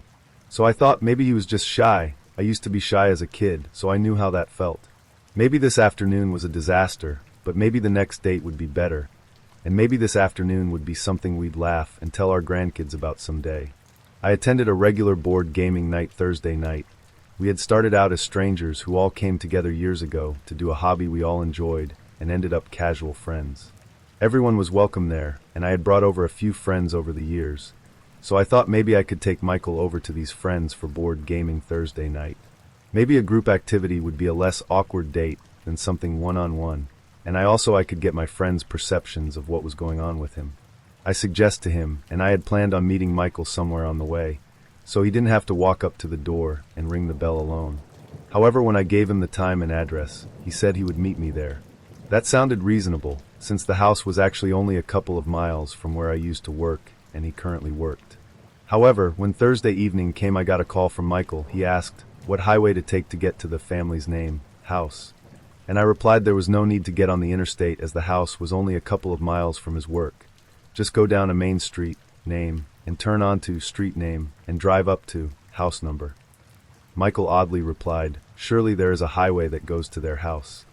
So I thought maybe he was just shy. I used to be shy as a kid, so I knew how that felt. Maybe this afternoon was a disaster, but maybe the next date would be better, and maybe this afternoon would be something we'd laugh and tell our grandkids about someday. I attended a regular board gaming night Thursday night. We had started out as strangers who all came together years ago to do a hobby we all enjoyed and ended up casual friends. Everyone was welcome there, and I had brought over a few friends over the years, so I thought maybe I could take Michael over to these friends for board gaming Thursday night. Maybe a group activity would be a less awkward date than something one-on-one, and I could get my friend's perceptions of what was going on with him. I suggest to him, and I had planned on meeting Michael somewhere on the way, so he didn't have to walk up to the door and ring the bell alone. However, when I gave him the time and address, he said he would meet me there. That sounded reasonable, since the house was actually only a couple of miles from where I used to work and he currently worked. However, when Thursday evening came, I got a call from Michael. He asked what highway to take to get to the family's house, and I replied there was no need to get on the interstate as the house was only a couple of miles from his work. Just go down a main street, name, and turn onto street name and drive up to house number. Michael oddly replied, "Surely there is a highway that goes to their house."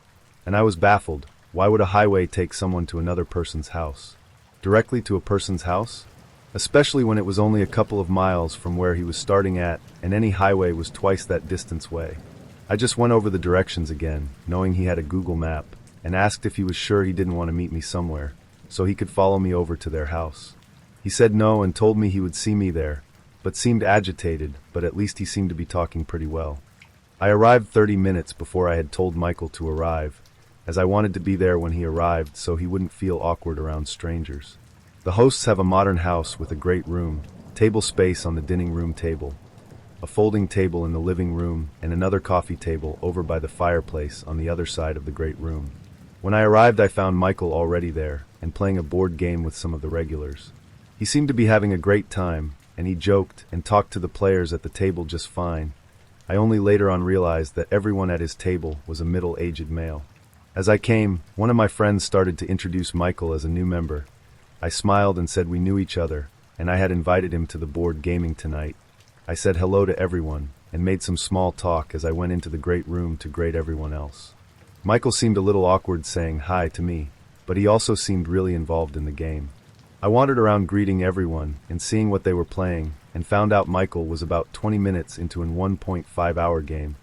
And I was baffled. Why would a highway take someone to another person's house? Directly to a person's house? Especially when it was only a couple of miles from where he was starting at, and any highway was twice that distance away. I just went over the directions again, knowing he had a Google map, and asked if he was sure he didn't want to meet me somewhere, so he could follow me over to their house. He said no and told me he would see me there, but seemed agitated, but at least he seemed to be talking pretty well. I arrived 30 minutes before I had told Michael to arrive, as I wanted to be there when he arrived so he wouldn't feel awkward around strangers. The hosts have a modern house with a great room, table space on the dining room table, a folding table in the living room, and another coffee table over by the fireplace on the other side of the great room. When I arrived, I found Michael already there and playing a board game with some of the regulars. He seemed to be having a great time, and he joked and talked to the players at the table just fine. I only later on realized that everyone at his table was a middle-aged male. As I came, one of my friends started to introduce Michael as a new member. I smiled and said we knew each other, and I had invited him to the board gaming tonight. I said hello to everyone, and made some small talk as I went into the great room to greet everyone else. Michael seemed a little awkward saying hi to me, but he also seemed really involved in the game. I wandered around greeting everyone and seeing what they were playing, and found out Michael was about 20 minutes into an 1.5-hour game.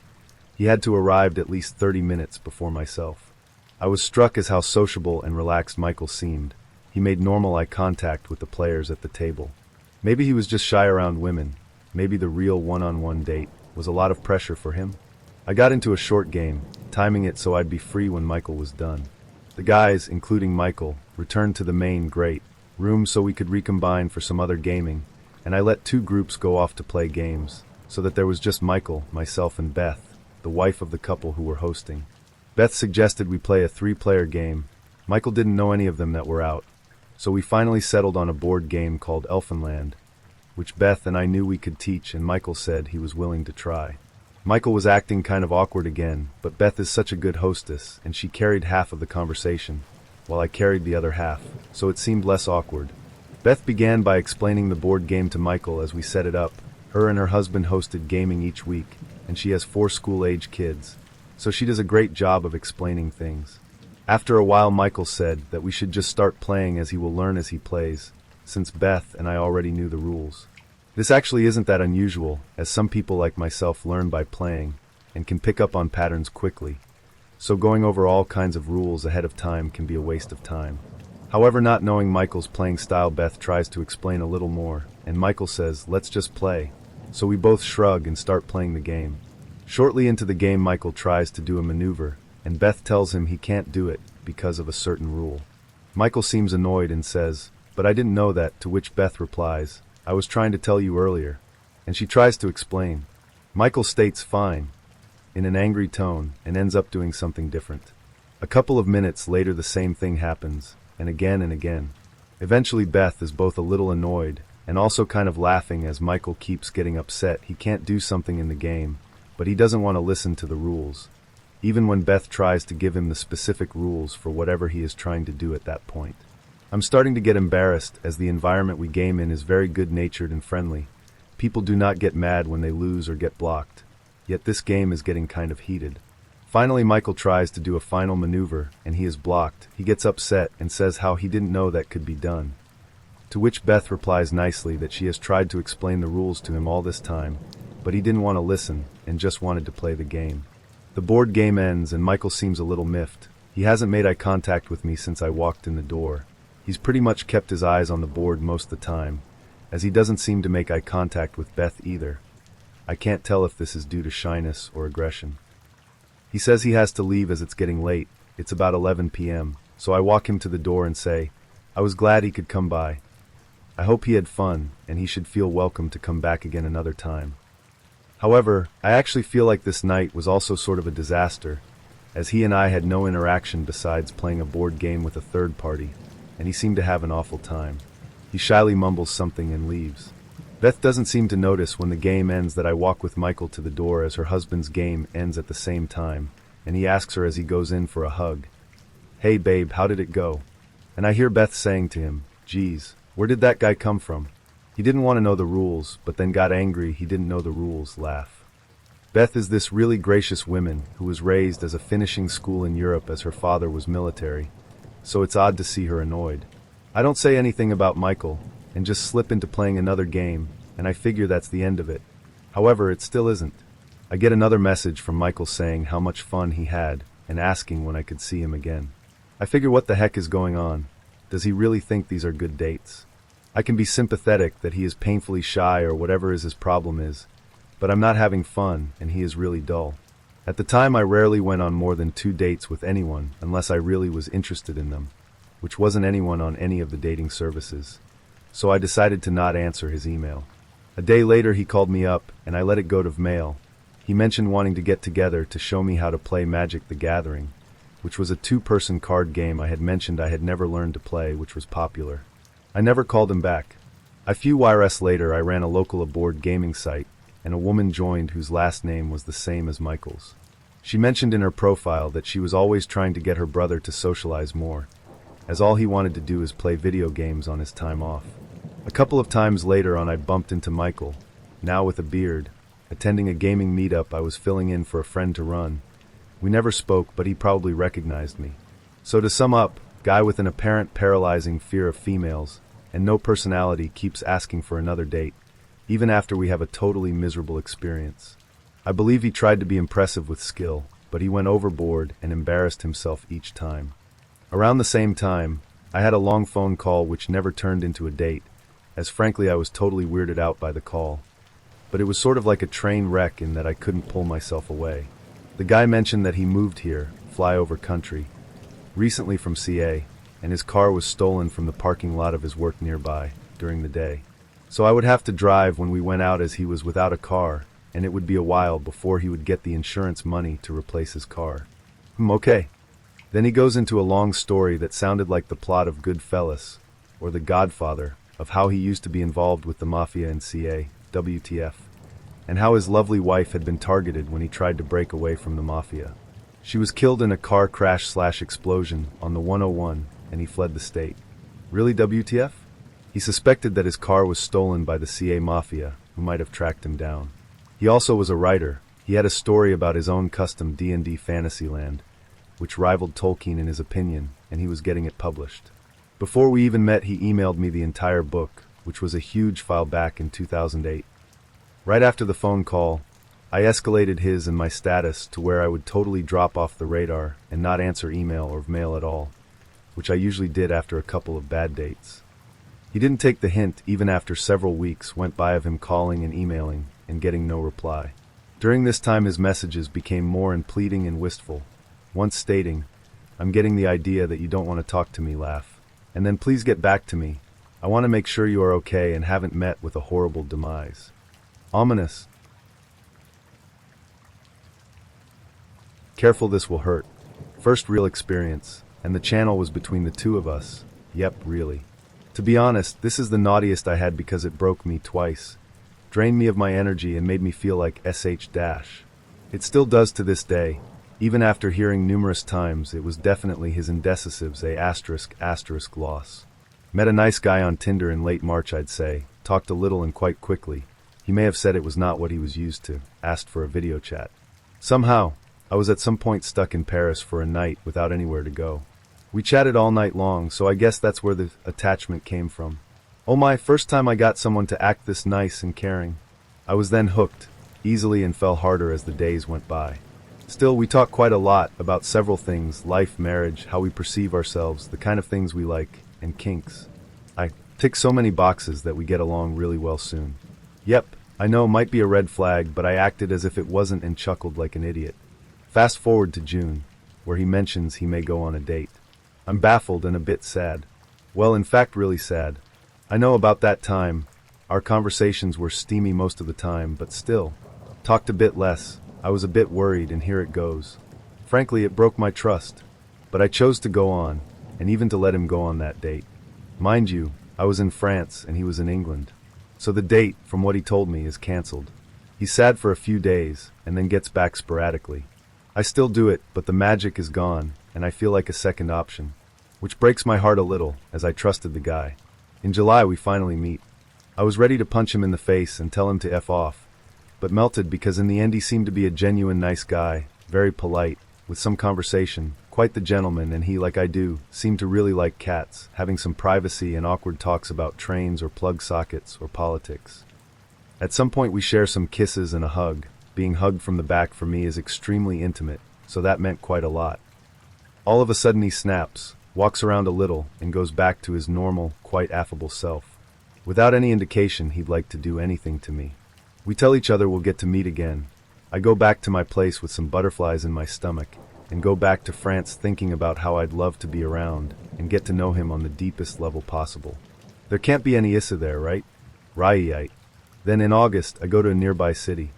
He had to arrive at least 30 minutes before myself. I was struck as how sociable and relaxed Michael seemed. He made normal eye contact with the players at the table. Maybe he was just shy around women. Maybe the real one-on-one date was a lot of pressure for him. I got into a short game, timing it so I'd be free when Michael was done. The guys, including Michael, returned to the main great room so we could recombine for some other gaming, and I let two groups go off to play games, so that there was just Michael, myself, and Beth, the wife of the couple who were hosting. Beth suggested we play a 3-player game. Michael didn't know any of them that were out, so we finally settled on a board game called Elfenland, which Beth and I knew we could teach, and Michael said he was willing to try. Michael was acting kind of awkward again, but Beth is such a good hostess, and she carried half of the conversation, while I carried the other half, so it seemed less awkward. Beth began by explaining the board game to Michael as we set it up. Her and her husband hosted gaming each week, and she has 4 school-age kids, so she does a great job of explaining things. After a while, Michael said that we should just start playing as he will learn as he plays, since Beth and I already knew the rules. This actually isn't that unusual, as some people like myself learn by playing, and can pick up on patterns quickly. So going over all kinds of rules ahead of time can be a waste of time. However, not knowing Michael's playing style, Beth tries to explain a little more, and Michael says, "Let's just play." So we both shrug and start playing the game. Shortly into the game, Michael tries to do a maneuver, and Beth tells him he can't do it because of a certain rule. Michael seems annoyed and says, "But I didn't know that," to which Beth replies, "I was trying to tell you earlier." And she tries to explain. Michael states fine, in an angry tone, and ends up doing something different. A couple of minutes later, the same thing happens, and again and again. Eventually, Beth is both a little annoyed and also kind of laughing as Michael keeps getting upset he can't do something in the game, but he doesn't want to listen to the rules, even when Beth tries to give him the specific rules for whatever he is trying to do at that point. I'm starting to get embarrassed as the environment we game in is very good-natured and friendly. People do not get mad when they lose or get blocked. Yet this game is getting kind of heated. Finally, Michael tries to do a final maneuver, and he is blocked. He gets upset and says how he didn't know that could be done. To which Beth replies nicely that she has tried to explain the rules to him all this time, but he didn't want to listen and just wanted to play the game. The board game ends and Michael seems a little miffed. He hasn't made eye contact with me since I walked in the door. He's pretty much kept his eyes on the board most of the time, as he doesn't seem to make eye contact with Beth either. I can't tell if this is due to shyness or aggression. He says he has to leave as it's getting late. It's about 11 p.m., so I walk him to the door and say, I was glad he could come by. I hope he had fun, and he should feel welcome to come back again another time. However, I actually feel like this night was also sort of a disaster, as he and I had no interaction besides playing a board game with a third party, and he seemed to have an awful time. He shyly mumbles something and leaves. Beth doesn't seem to notice when the game ends that I walk with Michael to the door as her husband's game ends at the same time, and he asks her as he goes in for a hug, "Hey babe, how did it go?" And I hear Beth saying to him, "Geez, where did that guy come from? He didn't want to know the rules, but then got angry he didn't know the rules." Laugh. Beth is this really gracious woman who was raised as a finishing school in Europe as her father was military, so it's odd to see her annoyed. I don't say anything about Michael, and just slip into playing another game, and I figure that's the end of it. However, it still isn't. I get another message from Michael saying how much fun he had, and asking when I could see him again. I figure what the heck is going on? Does he really think these are good dates? I can be sympathetic that he is painfully shy or whatever his problem is, but I'm not having fun, and he is really dull. At the time, I rarely went on more than 2 dates with anyone unless I really was interested in them, which wasn't anyone on any of the dating services. So I decided to not answer his email. A day later, he called me up, and I let it go to mail. He mentioned wanting to get together to show me how to play Magic the Gathering, which was a 2-person card game I had mentioned I had never learned to play, which was popular. I never called him back. A few YRS later, I ran a local board gaming site, and a woman joined whose last name was the same as Michael's. She mentioned in her profile that she was always trying to get her brother to socialize more, as all he wanted to do is play video games on his time off. A couple of times later on, I bumped into Michael, now with a beard, attending a gaming meetup I was filling in for a friend to run. We never spoke, but he probably recognized me. So to sum up, guy with an apparent paralyzing fear of females and no personality keeps asking for another date, even after we have a totally miserable experience. I believe he tried to be impressive with skill, but he went overboard and embarrassed himself each time. Around the same time, I had a long phone call which never turned into a date, as frankly I was totally weirded out by the call. But it was sort of like a train wreck in that I couldn't pull myself away. The guy mentioned that he moved here, flyover country, recently from CA, and his car was stolen from the parking lot of his work nearby during the day. So I would have to drive when we went out as he was without a car, and it would be a while before he would get the insurance money to replace his car. Okay. Then he goes into a long story that sounded like the plot of Goodfellas, or The Godfather, of how he used to be involved with the mafia in CA, WTF, and how his lovely wife had been targeted when he tried to break away from the mafia. She was killed in a car crash/explosion on the 101, and he fled the state. Really, WTF? He suspected that his car was stolen by the CA mafia, who might have tracked him down. He also was a writer. He had a story about his own custom D&D Fantasyland, which rivaled Tolkien in his opinion, and he was getting it published. Before we even met, he emailed me the entire book, which was a huge file back in 2008. Right after the phone call, I escalated his and my status to where I would totally drop off the radar and not answer email or mail at all, which I usually did after a couple of bad dates. He didn't take the hint even after several weeks went by of him calling and emailing and getting no reply. During this time, his messages became more pleading and wistful, once stating, "I'm getting the idea that you don't want to talk to me, laugh. And then please get back to me. I want to make sure you are okay and haven't met with a horrible demise." Ominous. Careful, this will hurt. First real experience, and the channel was between the two of us. Yep, really. To be honest, this is the naughtiest I had because it broke me twice, drained me of my energy and made me feel like SH-. It still does to this day. Even after hearing numerous times, it was definitely his indecisives, *** loss. Met a nice guy on Tinder in late March, I'd say, talked a little and quite quickly. He may have said it was not what he was used to, asked for a video chat. Somehow, I was at some point stuck in Paris for a night without anywhere to go. We chatted all night long, so I guess that's where the attachment came from. Oh my, first time I got someone to act this nice and caring. I was then hooked, easily, and fell harder as the days went by. Still, we talk quite a lot about several things: life, marriage, how we perceive ourselves, the kind of things we like, and kinks. I tick so many boxes that we get along really well soon. Yep, I know, might be a red flag, but I acted as if it wasn't and chuckled like an idiot. Fast forward to June, where he mentions he may go on a date. I'm baffled and a bit sad. Well, in fact, really sad. I know about that time. Our conversations were steamy most of the time, but still. Talked a bit less. I was a bit worried, and here it goes. Frankly, it broke my trust. But I chose to go on, and even to let him go on that date. Mind you, I was in France and he was in England. So the date, from what he told me, is cancelled. He's sad for a few days, and then gets back sporadically. I still do it, but the magic is gone, and I feel like a second option. Which breaks my heart a little, as I trusted the guy. In July, we finally meet. I was ready to punch him in the face and tell him to F off, but melted because in the end he seemed to be a genuine nice guy, very polite, with some conversation, quite the gentleman, and he, like I do, seemed to really like cats, having some privacy and awkward talks about trains or plug sockets or politics. At some point we share some kisses and a hug. Being hugged from the back for me is extremely intimate, so that meant quite a lot. All of a sudden he snaps, walks around a little, and goes back to his normal, quite affable self. Without any indication he'd like to do anything to me. We tell each other we'll get to meet again, I go back to my place with some butterflies in my stomach, and go back to France thinking about how I'd love to be around and get to know him on the deepest level possible. There can't be any Issa there, right? Right. Then in August, I go to a nearby city.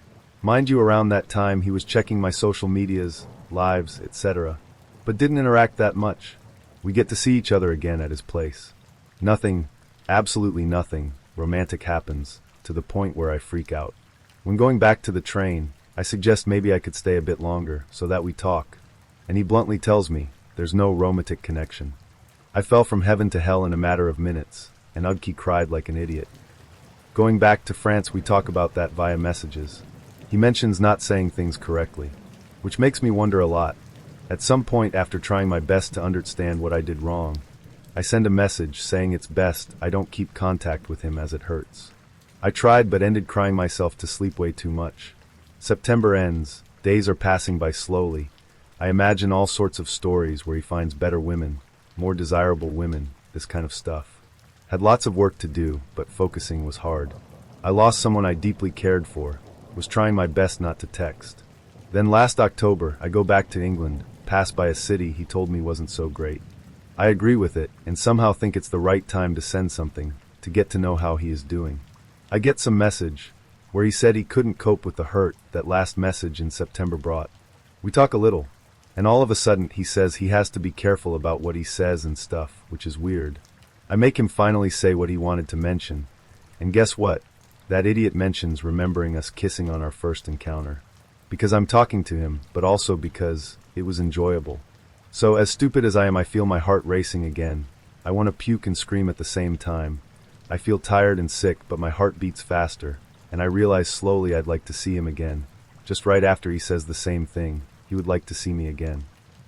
Mind you, around that time he was checking my social medias, lives, etc., but didn't interact that much. We get to see each other again at his place. Nothing, absolutely nothing, romantic happens, to the point where I freak out. When going back to the train, I suggest maybe I could stay a bit longer so that we talk, and he bluntly tells me there's no romantic connection. I fell from heaven to hell in a matter of minutes, and Ugki cried like an idiot. Going back to France, we talk about that via messages. He mentions not saying things correctly, which makes me wonder a lot. At some point, after trying my best to understand what I did wrong, I send a message saying it's best I don't keep contact with him as it hurts. I tried but ended crying myself to sleep way too much. September ends, days are passing by slowly. I imagine all sorts of stories where he finds better women, more desirable women, this kind of stuff. Had lots of work to do, but focusing was hard. I lost someone I deeply cared for, was trying my best not to text. Then last October, I go back to England, pass by a city he told me wasn't so great. I agree with it, and somehow think it's the right time to send something, to get to know how he is doing. I get some message, where he said he couldn't cope with the hurt that last message in September brought. We talk a little, and all of a sudden he says he has to be careful about what he says and stuff, which is weird. I make him finally say what he wanted to mention, and guess what? That idiot mentions remembering us kissing on our first encounter. Because I'm talking to him, but also because it was enjoyable. So, as stupid as I am, I feel my heart racing again. I want to puke and scream at the same time. I feel tired and sick, but my heart beats faster, and I realize slowly I'd like to see him again. Just right after he says the same thing, he would like to see me again.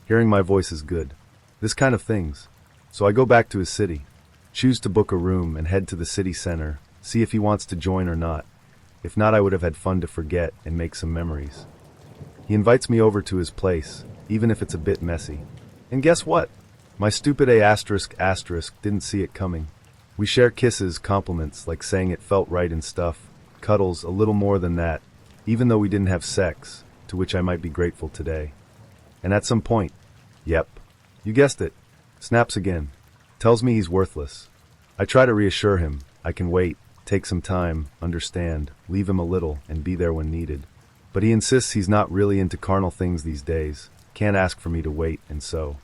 Hearing my voice is good. This kind of things. So I go back to his city, choose to book a room and head to the city center, see if he wants to join or not. If not, I would have had fun to forget and make some memories. He invites me over to his place, even if it's a bit messy. And guess what? My stupid asterisk didn't see it coming. We share kisses, compliments, like saying it felt right and stuff, cuddles, a little more than that, even though we didn't have sex, to which I might be grateful today. And at some point, yep, you guessed it, snaps again, tells me he's worthless. I try to reassure him, I can wait, take some time, understand, leave him a little, and be there when needed. But he insists he's not really into carnal things these days, can't ask for me to wait, and so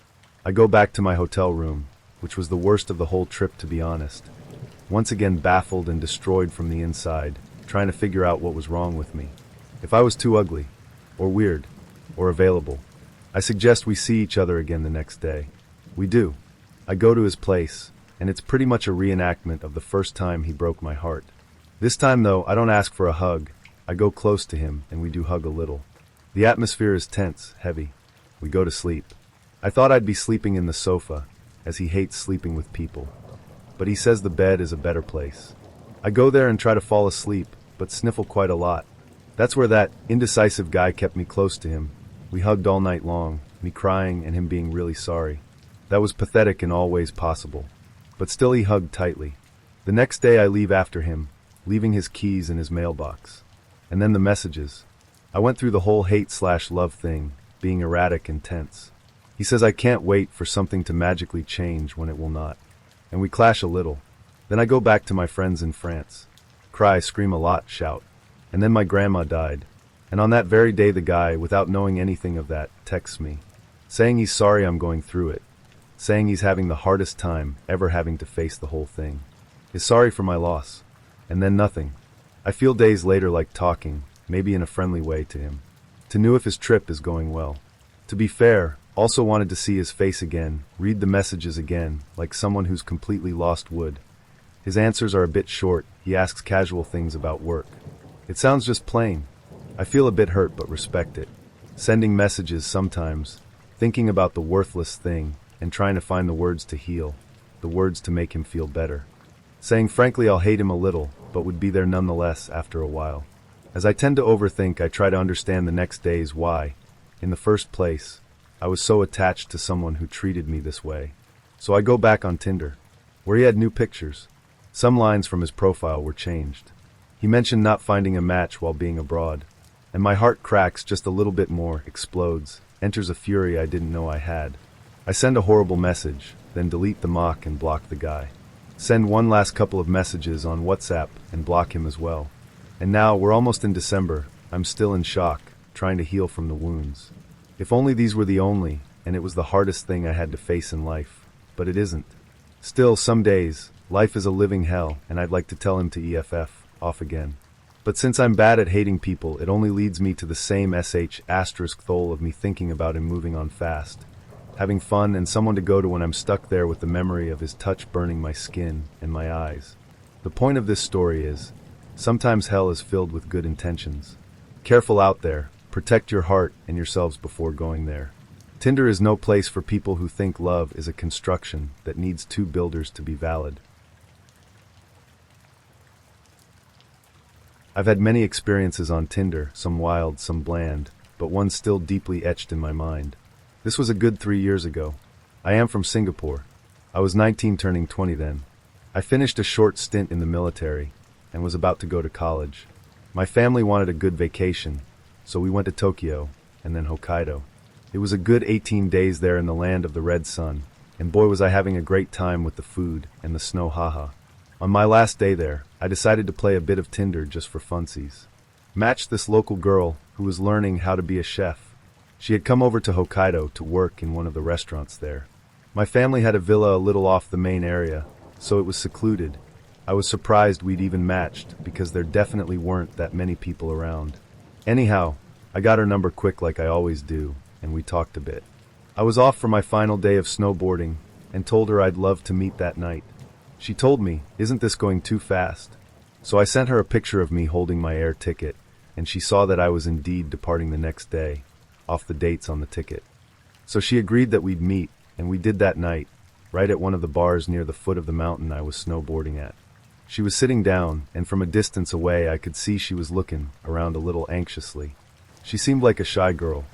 I go back to my hotel room, which was the worst of the whole trip, to be honest. Once again baffled and destroyed from the inside, trying to figure out what was wrong with me. If I was too ugly, or weird, or available. I suggest we see each other again the next day. We do. I go to his place, and it's pretty much a reenactment of the first time he broke my heart. This time, though, I don't ask for a hug. I go close to him, and we do hug a little. The atmosphere is tense, heavy. We go to sleep. I thought I'd be sleeping in the sofa, as he hates sleeping with people. But he says the bed is a better place. I go there and try to fall asleep, but sniffle quite a lot. That's where that indecisive guy kept me close to him. We hugged all night long, me crying and him being really sorry. That was pathetic in all ways possible. But still he hugged tightly. The next day I leave after him, leaving his keys in his mailbox. And then the messages. I went through the whole hate/love thing, being erratic and tense. He says I can't wait for something to magically change when it will not. And we clash a little. Then I go back to my friends in France. Cry, scream a lot, shout. And then my grandma died. And on that very day the guy, without knowing anything of that, texts me, saying he's sorry I'm going through it, saying he's having the hardest time ever having to face the whole thing. Is sorry for my loss. And then nothing. I feel days later like talking, maybe in a friendly way, to him. To know if his trip is going well. To be fair, also wanted to see his face again, read the messages again, like someone who's completely lost would. His answers are a bit short, he asks casual things about work. It sounds just plain. I feel a bit hurt but respect it. Sending messages sometimes, thinking about the worthless thing, and trying to find the words to heal, the words to make him feel better. Saying frankly I'll hate him a little, but would be there nonetheless after a while. As I tend to overthink, I try to understand the next days why, in the first place, I was so attached to someone who treated me this way. So I go back on Tinder, where he had new pictures. Some lines from his profile were changed. He mentioned not finding a match while being abroad. and my heart cracks just a little bit more, explodes, enters a fury I didn't know I had. I send a horrible message, then delete the mock and block the guy. Send one last couple of messages on WhatsApp and block him as well. And now, we're almost in December, I'm still in shock, trying to heal from the wounds. If only these were the only, and it was the hardest thing I had to face in life. But it isn't. Still, some days, life is a living hell, and I'd like to tell him to EFF, off again. But since I'm bad at hating people, it only leads me to the same *thole of me thinking about him moving on fast. Having fun and someone to go to when I'm stuck there with the memory of his touch burning my skin and my eyes. The point of this story is, sometimes hell is filled with good intentions. Careful out there, protect your heart and yourselves before going there. Tinder is no place for people who think love is a construction that needs two builders to be valid. I've had many experiences on Tinder, some wild, some bland, but one still deeply etched in my mind. This was a good 3 years ago. I am from Singapore. I was 19 turning 20 then. I finished a short stint in the military and was about to go to college. My family wanted a good vacation, so we went to Tokyo and then Hokkaido. It was a good 18 days there in the land of the red sun, and boy was I having a great time with the food and the snow haha. On my last day there, I decided to play a bit of Tinder just for funsies. Matched this local girl who was learning how to be a chef. She had come over to Hokkaido to work in one of the restaurants there. My family had a villa a little off the main area, so it was secluded. I was surprised we'd even matched because there definitely weren't that many people around. Anyhow, I got her number quick like I always do, and we talked a bit. I was off for my final day of snowboarding and told her I'd love to meet that night. She told me, "Isn't this going too fast?" So I sent her a picture of me holding my air ticket, and she saw that I was indeed departing the next day, off the dates on the ticket. So she agreed that we'd meet, and we did that night, right at one of the bars near the foot of the mountain I was snowboarding at. She was sitting down, and from a distance away I could see she was looking around a little anxiously. She seemed like a shy girl.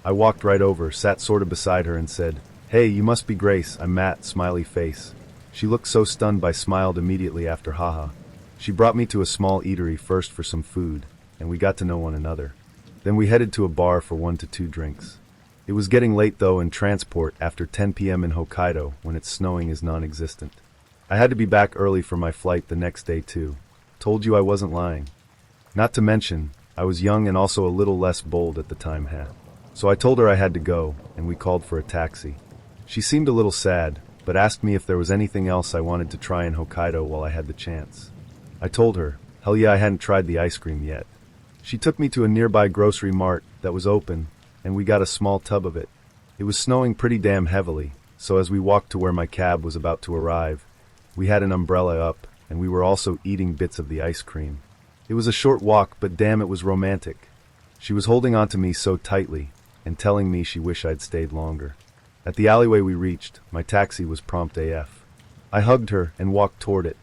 I walked right over, sat sort of beside her and said, "Hey, you must be Grace, I'm Matt," smiley face. She looked so stunned I smiled immediately after haha. She brought me to a small eatery first for some food, and we got to know one another. Then we headed to a bar for 1 to 2 drinks. It was getting late though, and transport after 10 p.m. in Hokkaido when it's snowing is non-existent. I had to be back early for my flight the next day too. Told you I wasn't lying. Not to mention, I was young and also a little less bold at the time. So I told her I had to go, and we called for a taxi. She seemed a little sad, but asked me if there was anything else I wanted to try in Hokkaido while I had the chance. I told her, hell yeah, I hadn't tried the ice cream yet. She took me to a nearby grocery mart that was open, and we got a small tub of it. It was snowing pretty damn heavily, so as we walked to where my cab was about to arrive, we had an umbrella up, and we were also eating bits of the ice cream. It was a short walk, but damn, it was romantic. She was holding onto me so tightly, and telling me she wished I'd stayed longer. At the alleyway we reached, my taxi was prompt AF. I hugged her and walked toward it.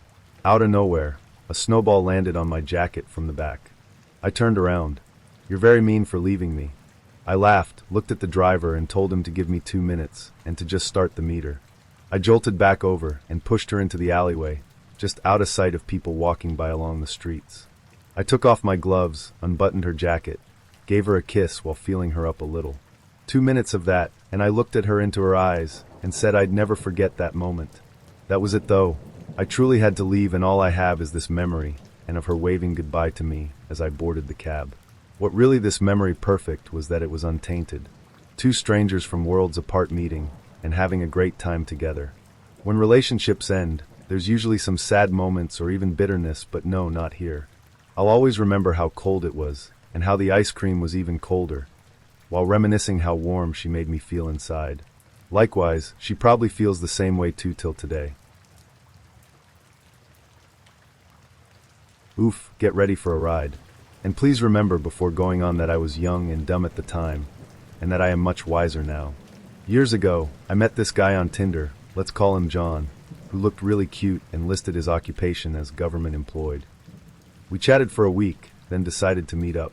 Out of nowhere, a snowball landed on my jacket from the back. I turned around. "You're very mean for leaving me." I laughed, looked at the driver and told him to give me 2 minutes, and to just start the meter. I jolted back over and pushed her into the alleyway, just out of sight of people walking by along the streets. I took off my gloves, unbuttoned her jacket, gave her a kiss while feeling her up a little. 2 minutes of that, and I looked at her into her eyes and said I'd never forget that moment. That was it though. I truly had to leave, and all I have is this memory, and of her waving goodbye to me as I boarded the cab. What really this memory perfect was that it was untainted. 2 strangers from worlds apart meeting and having a great time together. When relationships end, there's usually some sad moments or even bitterness, but no, not here. I'll always remember how cold it was, and how the ice cream was even colder, while reminiscing how warm she made me feel inside. Likewise, she probably feels the same way too till today. Oof, get ready for a ride. And please remember before going on that I was young and dumb at the time, and that I am much wiser now. Years ago, I met this guy on Tinder, let's call him John, who looked really cute and listed his occupation as government employed. We chatted for a week, then decided to meet up.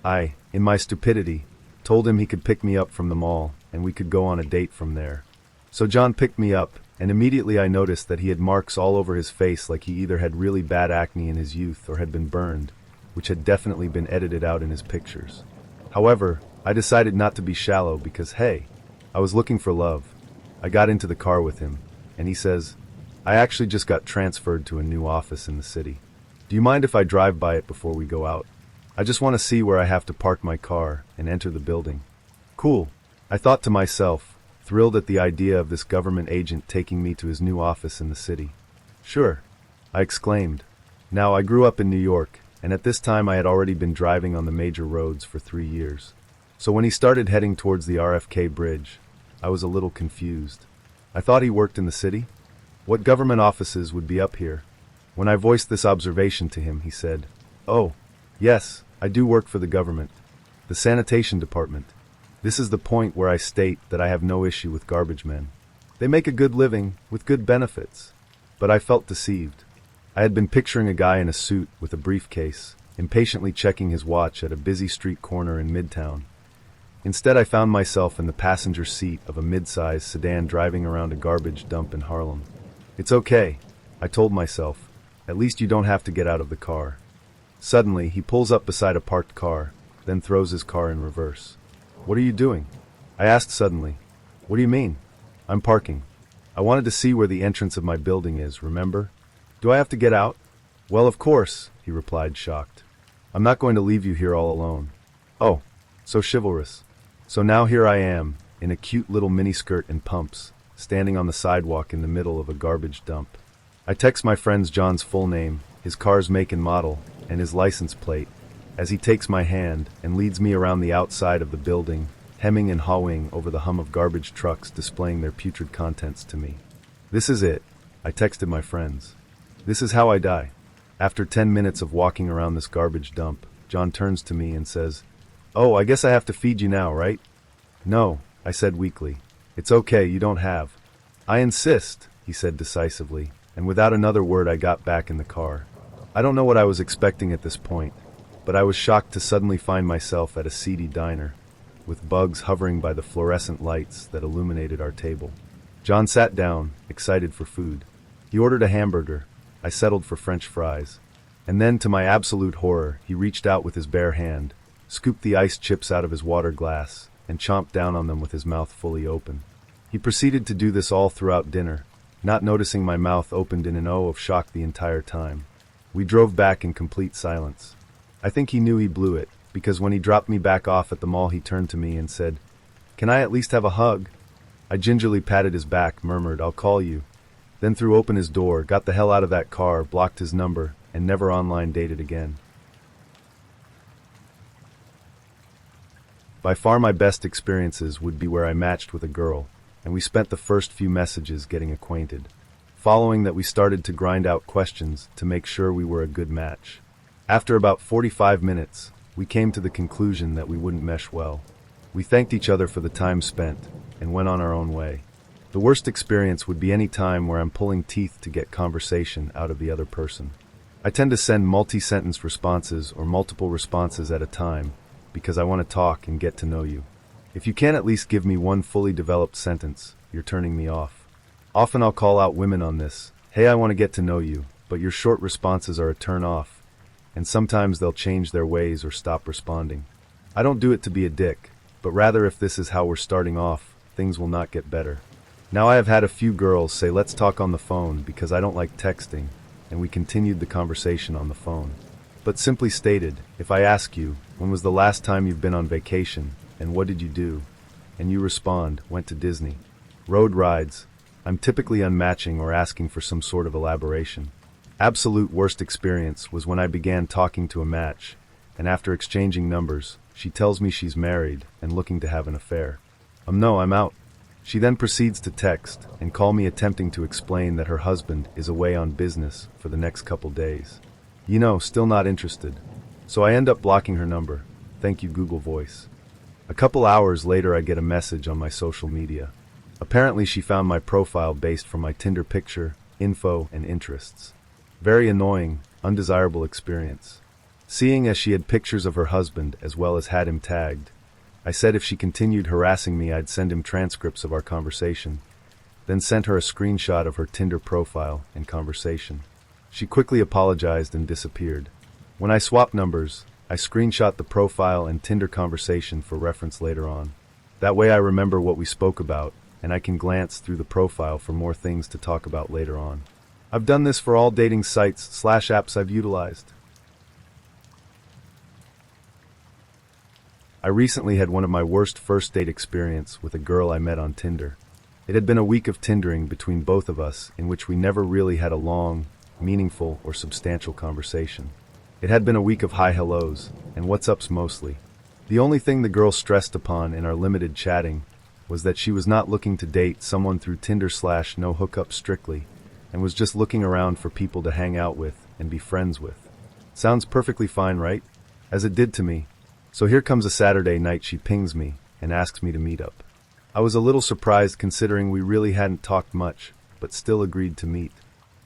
I, in my stupidity, told him he could pick me up from the mall, and we could go on a date from there. So John picked me up, and immediately I noticed that he had marks all over his face like he either had really bad acne in his youth or had been burned, which had definitely been edited out in his pictures. However, I decided not to be shallow because, hey, I was looking for love. I got into the car with him, and he says, I actually just got transferred to a new office in the city. Do you mind if I drive by it before we go out? I just want to see where I have to park my car and enter the building. Cool, I thought to myself, thrilled at the idea of this government agent taking me to his new office in the city. Sure, I exclaimed. Now, I grew up in New York, and at this time I had already been driving on the major roads for 3 years. So when he started heading towards the RFK bridge, I was a little confused. I thought he worked in the city? What government offices would be up here? When I voiced this observation to him, he said, Oh, yes, I do work for the government. The sanitation department. This is the point where I state that I have no issue with garbage men. They make a good living, with good benefits. But I felt deceived. I had been picturing a guy in a suit with a briefcase, impatiently checking his watch at a busy street corner in Midtown. Instead, I found myself in the passenger seat of a mid-sized sedan driving around a garbage dump in Harlem. It's okay, I told myself. At least you don't have to get out of the car. Suddenly, he pulls up beside a parked car, then throws his car in reverse. What are you doing? I asked suddenly. What do you mean? I'm parking. I wanted to see where the entrance of my building is, remember? Do I have to get out? Well, of course, he replied, shocked. I'm not going to leave you here all alone. Oh, so chivalrous. So now here I am, in a cute little miniskirt and pumps, standing on the sidewalk in the middle of a garbage dump. I text my friend John's full name, his car's make and model, and his license plate, as he takes my hand and leads me around the outside of the building, hemming and hawing over the hum of garbage trucks displaying their putrid contents to me. This is it, I texted my friends. This is how I die. After 10 minutes of walking around this garbage dump, John turns to me and says, Oh, I guess I have to feed you now, right? No, I said weakly. It's okay, you don't have. I insist, he said decisively, and without another word I got back in the car. I don't know what I was expecting at this point, but I was shocked to suddenly find myself at a seedy diner, with bugs hovering by the fluorescent lights that illuminated our table. John sat down, excited for food. He ordered a hamburger. I settled for French fries. And then, to my absolute horror, he reached out with his bare hand, scooped the ice chips out of his water glass, and chomped down on them with his mouth fully open. He proceeded to do this all throughout dinner, not noticing my mouth opened in an O of shock the entire time. We drove back in complete silence. I think he knew he blew it, because when he dropped me back off at the mall he turned to me and said, Can I at least have a hug? I gingerly patted his back, murmured, I'll call you, then threw open his door, got the hell out of that car, blocked his number, and never online dated again. By far my best experiences would be where I matched with a girl, and we spent the first few messages getting acquainted. Following that, we started to grind out questions to make sure we were a good match. After about 45 minutes, we came to the conclusion that we wouldn't mesh well. We thanked each other for the time spent, and went on our own way. The worst experience would be any time where I'm pulling teeth to get conversation out of the other person. I tend to send multi-sentence responses or multiple responses at a time, because I want to talk and get to know you. If you can't at least give me one fully developed sentence, you're turning me off. Often I'll call out women on this. Hey, I want to get to know you, but your short responses are a turn off, and sometimes they'll change their ways or stop responding. I don't do it to be a dick, but rather if this is how we're starting off, things will not get better. Now I have had a few girls say let's talk on the phone because I don't like texting, and we continued the conversation on the phone. But simply stated, if I ask you, when was the last time you've been on vacation, and what did you do? And you respond, went to Disney. Road rides. I'm typically unmatching or asking for some sort of elaboration. Absolute worst experience was when I began talking to a match, and after exchanging numbers, she tells me she's married and looking to have an affair. No, I'm out. She then proceeds to text and call me attempting to explain that her husband is away on business for the next couple days. You know, still not interested. So I end up blocking her number. Thank you, Google Voice. A couple hours later I get a message on my social media. Apparently she found my profile based from my Tinder picture, info, and interests. Very annoying, undesirable experience. Seeing as she had pictures of her husband as well as had him tagged, I said if she continued harassing me I'd send him transcripts of our conversation, then sent her a screenshot of her Tinder profile and conversation. She quickly apologized and disappeared. When I swap numbers, I screenshot the profile and Tinder conversation for reference later on. That way I remember what we spoke about, and I can glance through the profile for more things to talk about later on. I've done this for all dating sites/apps I've utilized. I recently had one of my worst first date experience with a girl I met on Tinder. It had been a week of Tindering between both of us in which we never really had a long, meaningful, or substantial conversation. It had been a week of hi hellos, and what's ups mostly. The only thing the girl stressed upon in our limited chatting was that she was not looking to date someone through Tinder/no hookup strictly, and was just looking around for people to hang out with and be friends with. Sounds perfectly fine, right? As it did to me. So here comes a Saturday night she pings me and asks me to meet up. I was a little surprised considering we really hadn't talked much, but still agreed to meet.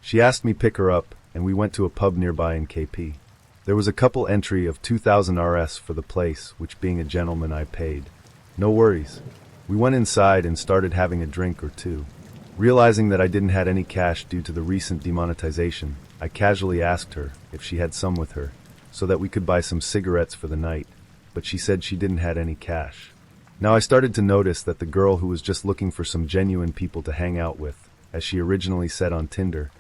She asked me pick her up, and we went to a pub nearby in KP. There was a couple entry of 2,000 RS for the place, which being a gentleman I paid. No worries. We went inside and started having a drink or two. Realizing that I didn't have any cash due to the recent demonetization, I casually asked her if she had some with her, so that we could buy some cigarettes for the night, but she said she didn't have any cash. Now I started to notice that the girl who was just looking for some genuine people to hang out with, as she originally said on Tinder,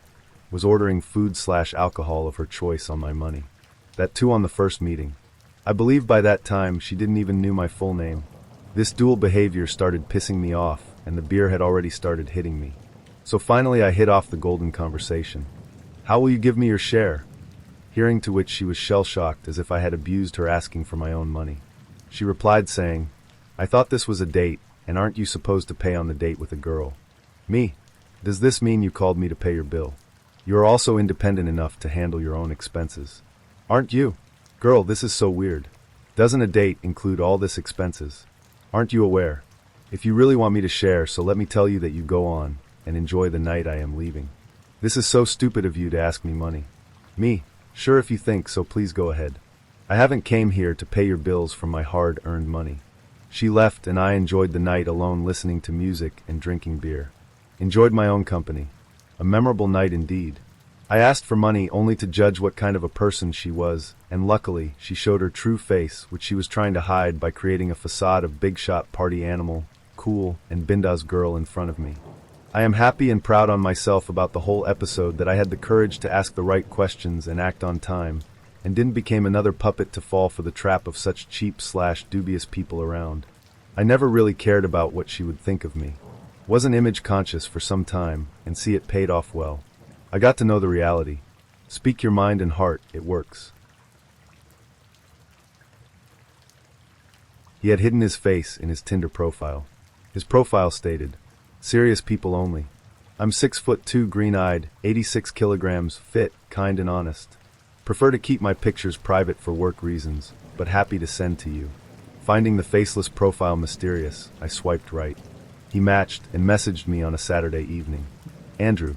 was ordering food/alcohol of her choice on my money. That too on the first meeting. I believe by that time she didn't even knew my full name. This dual behavior started pissing me off, and the beer had already started hitting me. So finally I hit off the golden conversation. How will you give me your share? Hearing to which she was shell-shocked as if I had abused her asking for my own money. She replied saying, I thought this was a date, and aren't you supposed to pay on the date with a girl? Me, does this mean you called me to pay your bill? You are also independent enough to handle your own expenses. Aren't you? Girl, this is so weird. Doesn't a date include all this expenses? Aren't you aware? If you really want me to share, so let me tell you that you go on and enjoy the night I am leaving. This is so stupid of you to ask me money. Me, sure if you think so, please go ahead. I haven't came here to pay your bills from my hard-earned money. She left and I enjoyed the night alone listening to music and drinking beer. Enjoyed my own company. A memorable night indeed. I asked for money only to judge what kind of a person she was, and luckily she showed her true face, which she was trying to hide by creating a facade of big shot party animal, cool, and bindas girl in front of me. I am happy and proud on myself about the whole episode that I had the courage to ask the right questions and act on time, and didn't become another puppet to fall for the trap of such cheap/dubious people around. I never really cared about what she would think of me. Wasn't image conscious for some time, and see it paid off well. I got to know the reality. Speak your mind and heart, it works. He had hidden his face in his Tinder profile. His profile stated, serious people only. I'm 6'2", green-eyed, 86 kilograms, fit, kind and honest. Prefer to keep my pictures private for work reasons, but happy to send to you. Finding the faceless profile mysterious, I swiped right. He matched and messaged me on a Saturday evening. Andrew.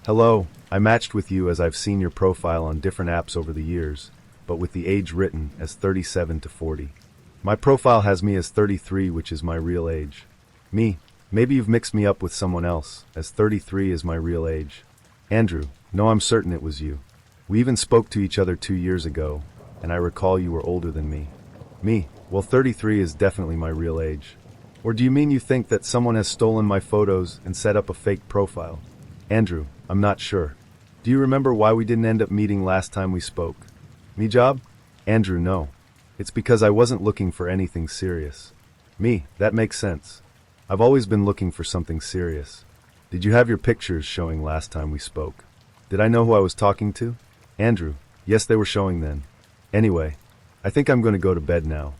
Hello, I matched with you as I've seen your profile on different apps over the years, but with the age written as 37 to 40. My profile has me as 33, which is my real age. Me, maybe you've mixed me up with someone else, as 33 is my real age. Andrew, no, I'm certain it was you. We even spoke to each other 2 years ago, and I recall you were older than me. Me, well 33 is definitely my real age. Or do you mean you think that someone has stolen my photos and set up a fake profile? Andrew, I'm not sure. Do you remember why we didn't end up meeting last time we spoke? Me job? Andrew, no. It's because I wasn't looking for anything serious. Me, that makes sense. I've always been looking for something serious. Did you have your pictures showing last time we spoke? Did I know who I was talking to? Andrew, yes, they were showing then. Anyway, I think I'm going to go to bed now.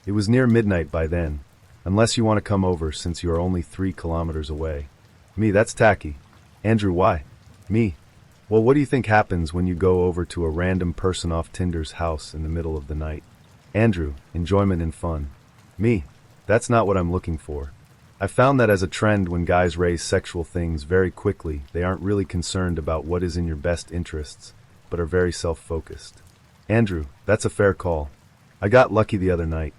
It was near midnight by then, unless you want to come over since you are only 3 kilometers away. Me, that's tacky. Andrew, why? Me. Well, what do you think happens when you go over to a random person off Tinder's house in the middle of the night? Andrew, enjoyment and fun. Me, that's not what I'm looking for. I found that as a trend when guys raise sexual things very quickly, they aren't really concerned about what is in your best interests, but are very self-focused. Andrew, that's a fair call. I got lucky the other night.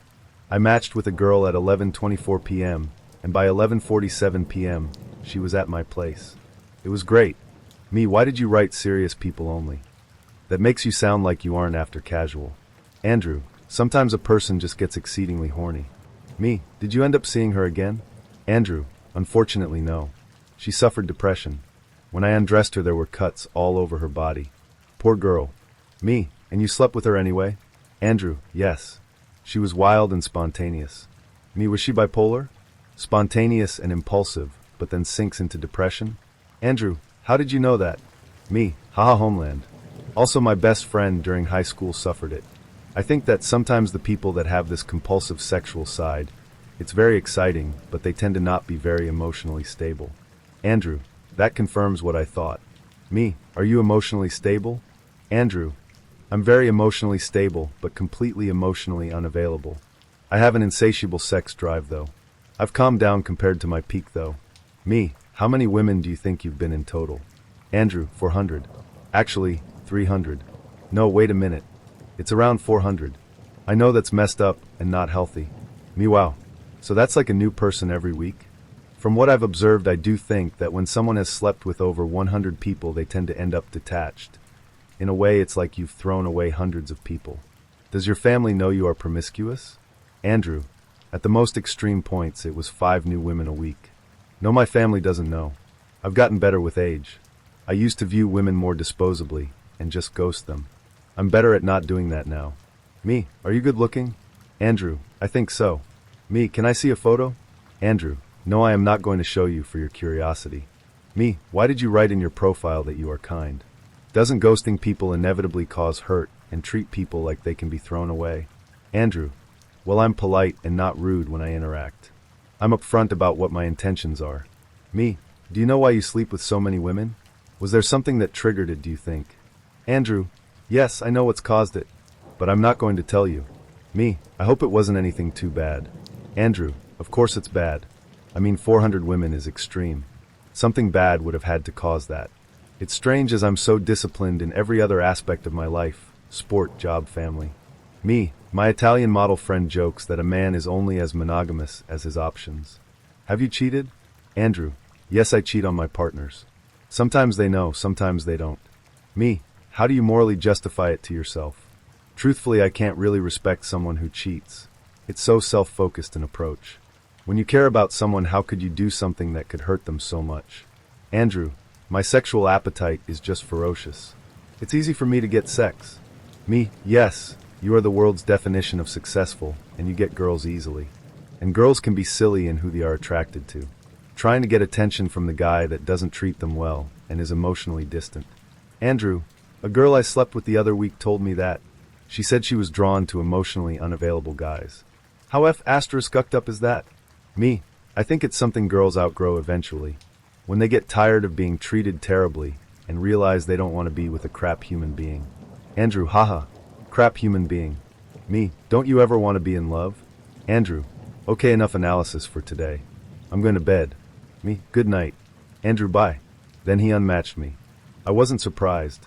I matched with a girl at 11:24 p.m., and by 11:47 p.m., she was at my place. It was great. Me, why did you write serious people only? That makes you sound like you aren't after casual. Andrew, sometimes a person just gets exceedingly horny. Me, did you end up seeing her again? Andrew, unfortunately no. She suffered depression. When I undressed her there were cuts all over her body. Poor girl. Me, and you slept with her anyway? Andrew, yes. She was wild and spontaneous. Me, was she bipolar? Spontaneous and impulsive, but then sinks into depression? Andrew, how did you know that? Me, haha homeland. Also my best friend during high school suffered it. I think that sometimes the people that have this compulsive sexual side, it's very exciting, but they tend to not be very emotionally stable. Andrew, that confirms what I thought. Me, are you emotionally stable? Andrew, I'm very emotionally stable, but completely emotionally unavailable. I have an insatiable sex drive though. I've calmed down compared to my peak though. Me, how many women do you think you've been in total? Andrew, 400. Actually, 300. No, wait a minute. It's around 400. I know that's messed up and not healthy. Me, wow. So that's like a new person every week? From what I've observed, I do think that when someone has slept with over 100 people, they tend to end up detached. In a way, it's like you've thrown away hundreds of people. Does your family know you are promiscuous? Andrew, at the most extreme points, it was 5 new women a week. No, my family doesn't know. I've gotten better with age. I used to view women more disposably and just ghost them. I'm better at not doing that now. Me, are you good looking? Andrew, I think so. Me, can I see a photo? Andrew, no, I am not going to show you for your curiosity. Me, why did you write in your profile that you are kind? Doesn't ghosting people inevitably cause hurt and treat people like they can be thrown away? Andrew, well, I'm polite and not rude when I interact. I'm upfront about what my intentions are. Me, do you know why you sleep with so many women? Was there something that triggered it, do you think? Andrew, yes, I know what's caused it, but I'm not going to tell you. Me, I hope it wasn't anything too bad. Andrew, of course it's bad. I mean, 400 women is extreme. Something bad would have had to cause that. It's strange as I'm so disciplined in every other aspect of my life, sport, job, family. Me, my Italian model friend jokes that a man is only as monogamous as his options. Have you cheated? Andrew, yes, I cheat on my partners. Sometimes they know, sometimes they don't. Me, how do you morally justify it to yourself? Truthfully, I can't really respect someone who cheats. It's so self-focused an approach. When you care about someone, how could you do something that could hurt them so much? Andrew, my sexual appetite is just ferocious. It's easy for me to get sex. Me, yes, you are the world's definition of successful, and you get girls easily. And girls can be silly in who they are attracted to. Trying to get attention from the guy that doesn't treat them well and is emotionally distant. Andrew, a girl I slept with the other week told me that. She said she was drawn to emotionally unavailable guys. How ********************* is that? Me, I think it's something girls outgrow eventually. When they get tired of being treated terribly and realize they don't want to be with a crap human being. Andrew, haha, crap human being. Me, don't you ever want to be in love? Andrew, okay, enough analysis for today. I'm going to bed. Me, good night. Andrew, bye. Then he unmatched me. I wasn't surprised.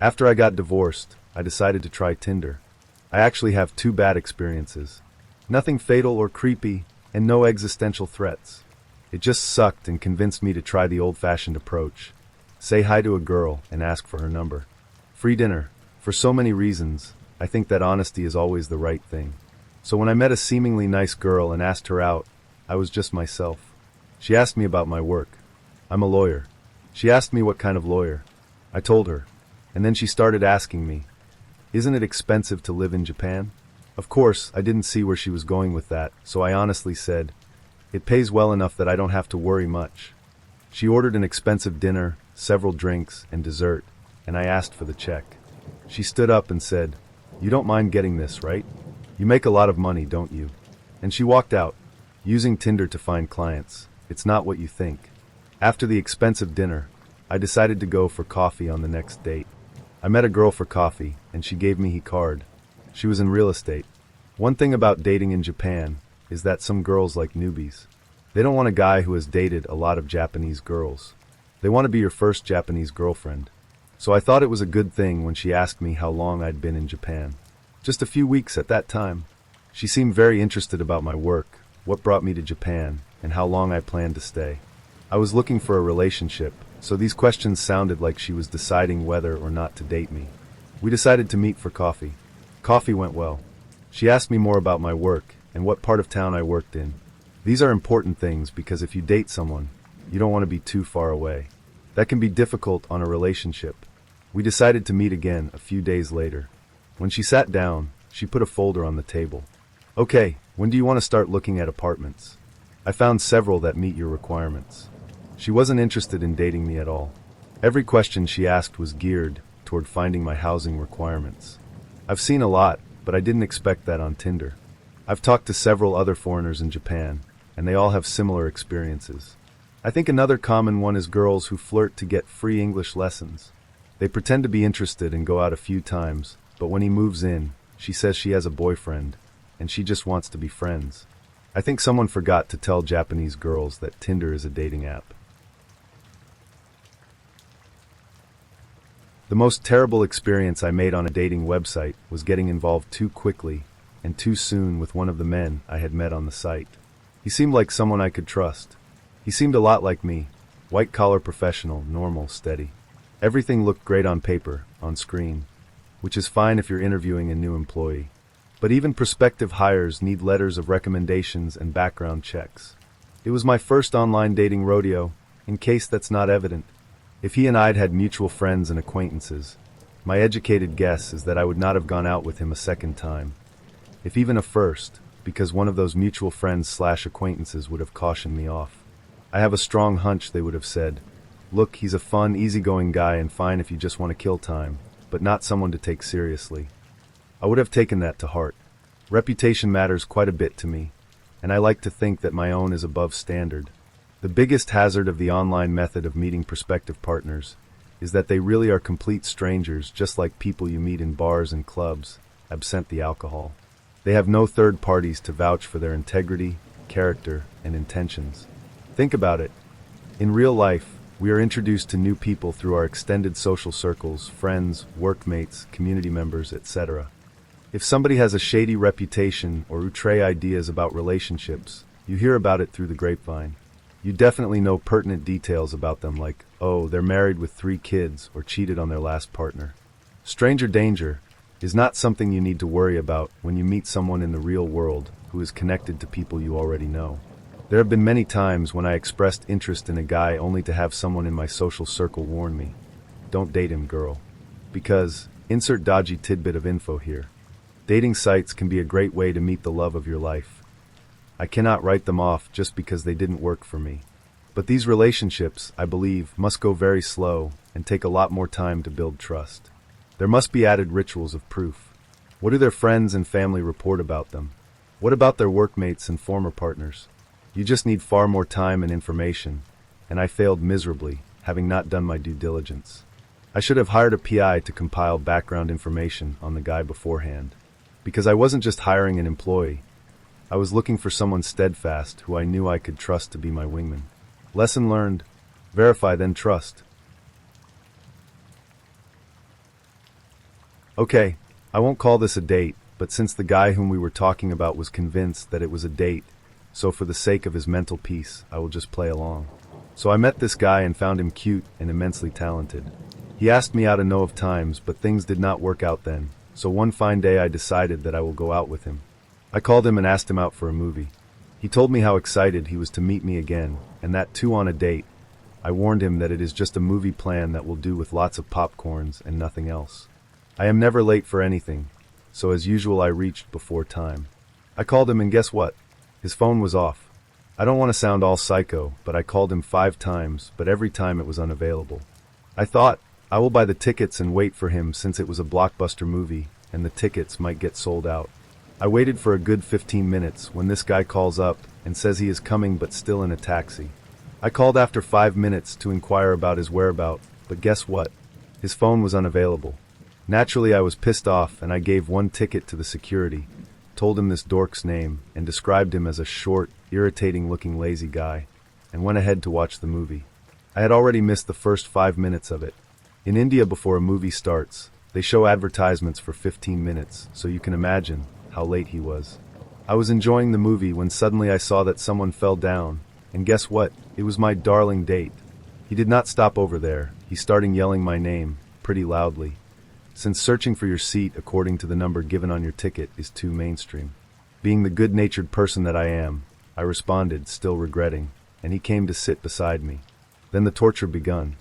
After I got divorced, I decided to try Tinder. I actually have 2 bad experiences. Nothing fatal or creepy, and no existential threats. It just sucked and convinced me to try the old-fashioned approach. Say hi to a girl and ask for her number. Free dinner. For so many reasons, I think that honesty is always the right thing. So when I met a seemingly nice girl and asked her out, I was just myself. She asked me about my work. I'm a lawyer. She asked me what kind of lawyer. I told her. And then she started asking me, isn't it expensive to live in Japan? Of course, I didn't see where she was going with that, so I honestly said, it pays well enough that I don't have to worry much. She ordered an expensive dinner, several drinks, and dessert, and I asked for the check. She stood up and said, you don't mind getting this, right? You make a lot of money, don't you? And she walked out, using Tinder to find clients. It's not what you think. After the expensive dinner, I decided to go for coffee on the next date. I met a girl for coffee, and she gave me her card. She was in real estate. One thing about dating in Japan is that some girls like newbies. They don't want a guy who has dated a lot of Japanese girls. They want to be your first Japanese girlfriend. So I thought it was a good thing when she asked me how long I'd been in Japan. Just a few weeks at that time. She seemed very interested about my work, what brought me to Japan, and how long I planned to stay. I was looking for a relationship, so these questions sounded like she was deciding whether or not to date me. We decided to meet for coffee. Coffee went well. She asked me more about my work and what part of town I worked in. These are important things because if you date someone, you don't want to be too far away. That can be difficult on a relationship. We decided to meet again a few days later. When she sat down, she put a folder on the table. Okay, when do you want to start looking at apartments? I found several that meet your requirements. She wasn't interested in dating me at all. Every question she asked was geared toward finding my housing requirements. I've seen a lot, but I didn't expect that on Tinder. I've talked to several other foreigners in Japan, and they all have similar experiences. I think another common one is girls who flirt to get free English lessons. They pretend to be interested and go out a few times, but when he moves in, she says she has a boyfriend, and she just wants to be friends. I think someone forgot to tell Japanese girls that Tinder is a dating app. The most terrible experience I made on a dating website was getting involved too quickly and too soon with one of the men I had met on the site. He seemed like someone I could trust. He seemed a lot like me, white-collar professional, normal, steady. Everything looked great on paper, on screen, which is fine if you're interviewing a new employee. But even prospective hires need letters of recommendations and background checks. It was my first online dating rodeo, in case that's not evident. If he and I'd had mutual friends and acquaintances, my educated guess is that I would not have gone out with him a second time. If even a first, because one of those mutual friends/acquaintances would have cautioned me off. I have a strong hunch they would have said, "Look, he's a fun, easygoing guy and fine if you just want to kill time, but not someone to take seriously." I would have taken that to heart. Reputation matters quite a bit to me, and I like to think that my own is above standard. The biggest hazard of the online method of meeting prospective partners is that they really are complete strangers, just like people you meet in bars and clubs, absent the alcohol. They have no third parties to vouch for their integrity, character, and intentions. Think about it. In real life, we are introduced to new people through our extended social circles, friends, workmates, community members, etc. If somebody has a shady reputation or outre ideas about relationships, you hear about it through the grapevine. You definitely know pertinent details about them like, oh, they're married with 3 kids or cheated on their last partner. Stranger danger is not something you need to worry about when you meet someone in the real world who is connected to people you already know. There have been many times when I expressed interest in a guy only to have someone in my social circle warn me, "Don't date him, girl." Because, insert dodgy tidbit of info here. Dating sites can be a great way to meet the love of your life. I cannot write them off just because they didn't work for me. But these relationships, I believe, must go very slow and take a lot more time to build trust. There must be added rituals of proof. What do their friends and family report about them? What about their workmates and former partners? You just need far more time and information, and I failed miserably, having not done my due diligence. I should have hired a PI to compile background information on the guy beforehand. Because I wasn't just hiring an employee, I was looking for someone steadfast who I knew I could trust to be my wingman. Lesson learned: verify then trust. Okay, I won't call this a date, but since the guy whom we were talking about was convinced that it was a date, so for the sake of his mental peace, I will just play along. So I met this guy and found him cute and immensely talented. He asked me out a know of times, but things did not work out then, so one fine day I decided that I will go out with him. I called him and asked him out for a movie. He told me how excited he was to meet me again, and that too on a date. I warned him that it is just a movie plan that will do with lots of popcorns and nothing else. I am never late for anything, so as usual I reached before time. I called him and guess what? His phone was off. I don't want to sound all psycho, but I called him 5 times, but every time it was unavailable. I thought, I will buy the tickets and wait for him since it was a blockbuster movie, and the tickets might get sold out. I waited for a good 15 minutes when this guy calls up and says he is coming but still in a taxi. I called after 5 minutes to inquire about his whereabouts, but guess what? His phone was unavailable. Naturally, I was pissed off and I gave 1 ticket to the security, told him this dork's name, and described him as a short, irritating-looking lazy guy, and went ahead to watch the movie. I had already missed the first 5 minutes of it. In India, before a movie starts, they show advertisements for 15 minutes, so you can imagine how late he was. I was enjoying the movie when suddenly I saw that someone fell down, and guess what? It was my darling date. He did not stop over there. He started yelling my name, pretty loudly. Since searching for your seat according to the number given on your ticket is too mainstream. Being the good-natured person that I am, I responded, still regretting, and he came to sit beside me. Then the torture begun.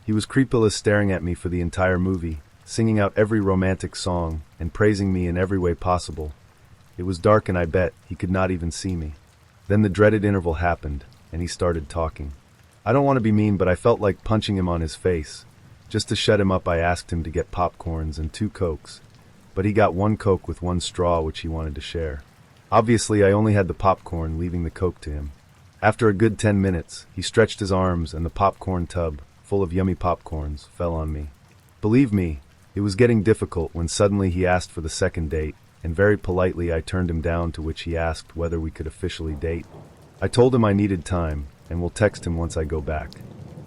He was creepily staring at me for the entire movie, singing out every romantic song, and praising me in every way possible. It was dark and I bet he could not even see me. Then the dreaded interval happened, and he started talking. I don't want to be mean, but I felt like punching him on his face. Just to shut him up, I asked him to get popcorns and 2 Cokes, but he got 1 Coke with 1 straw which he wanted to share. Obviously, I only had the popcorn, leaving the Coke to him. After a good 10 minutes, he stretched his arms and the popcorn tub, full of yummy popcorns, fell on me. Believe me, it was getting difficult when suddenly he asked for the second date, and very politely I turned him down, to which he asked whether we could officially date. I told him I needed time, and will text him once I go back.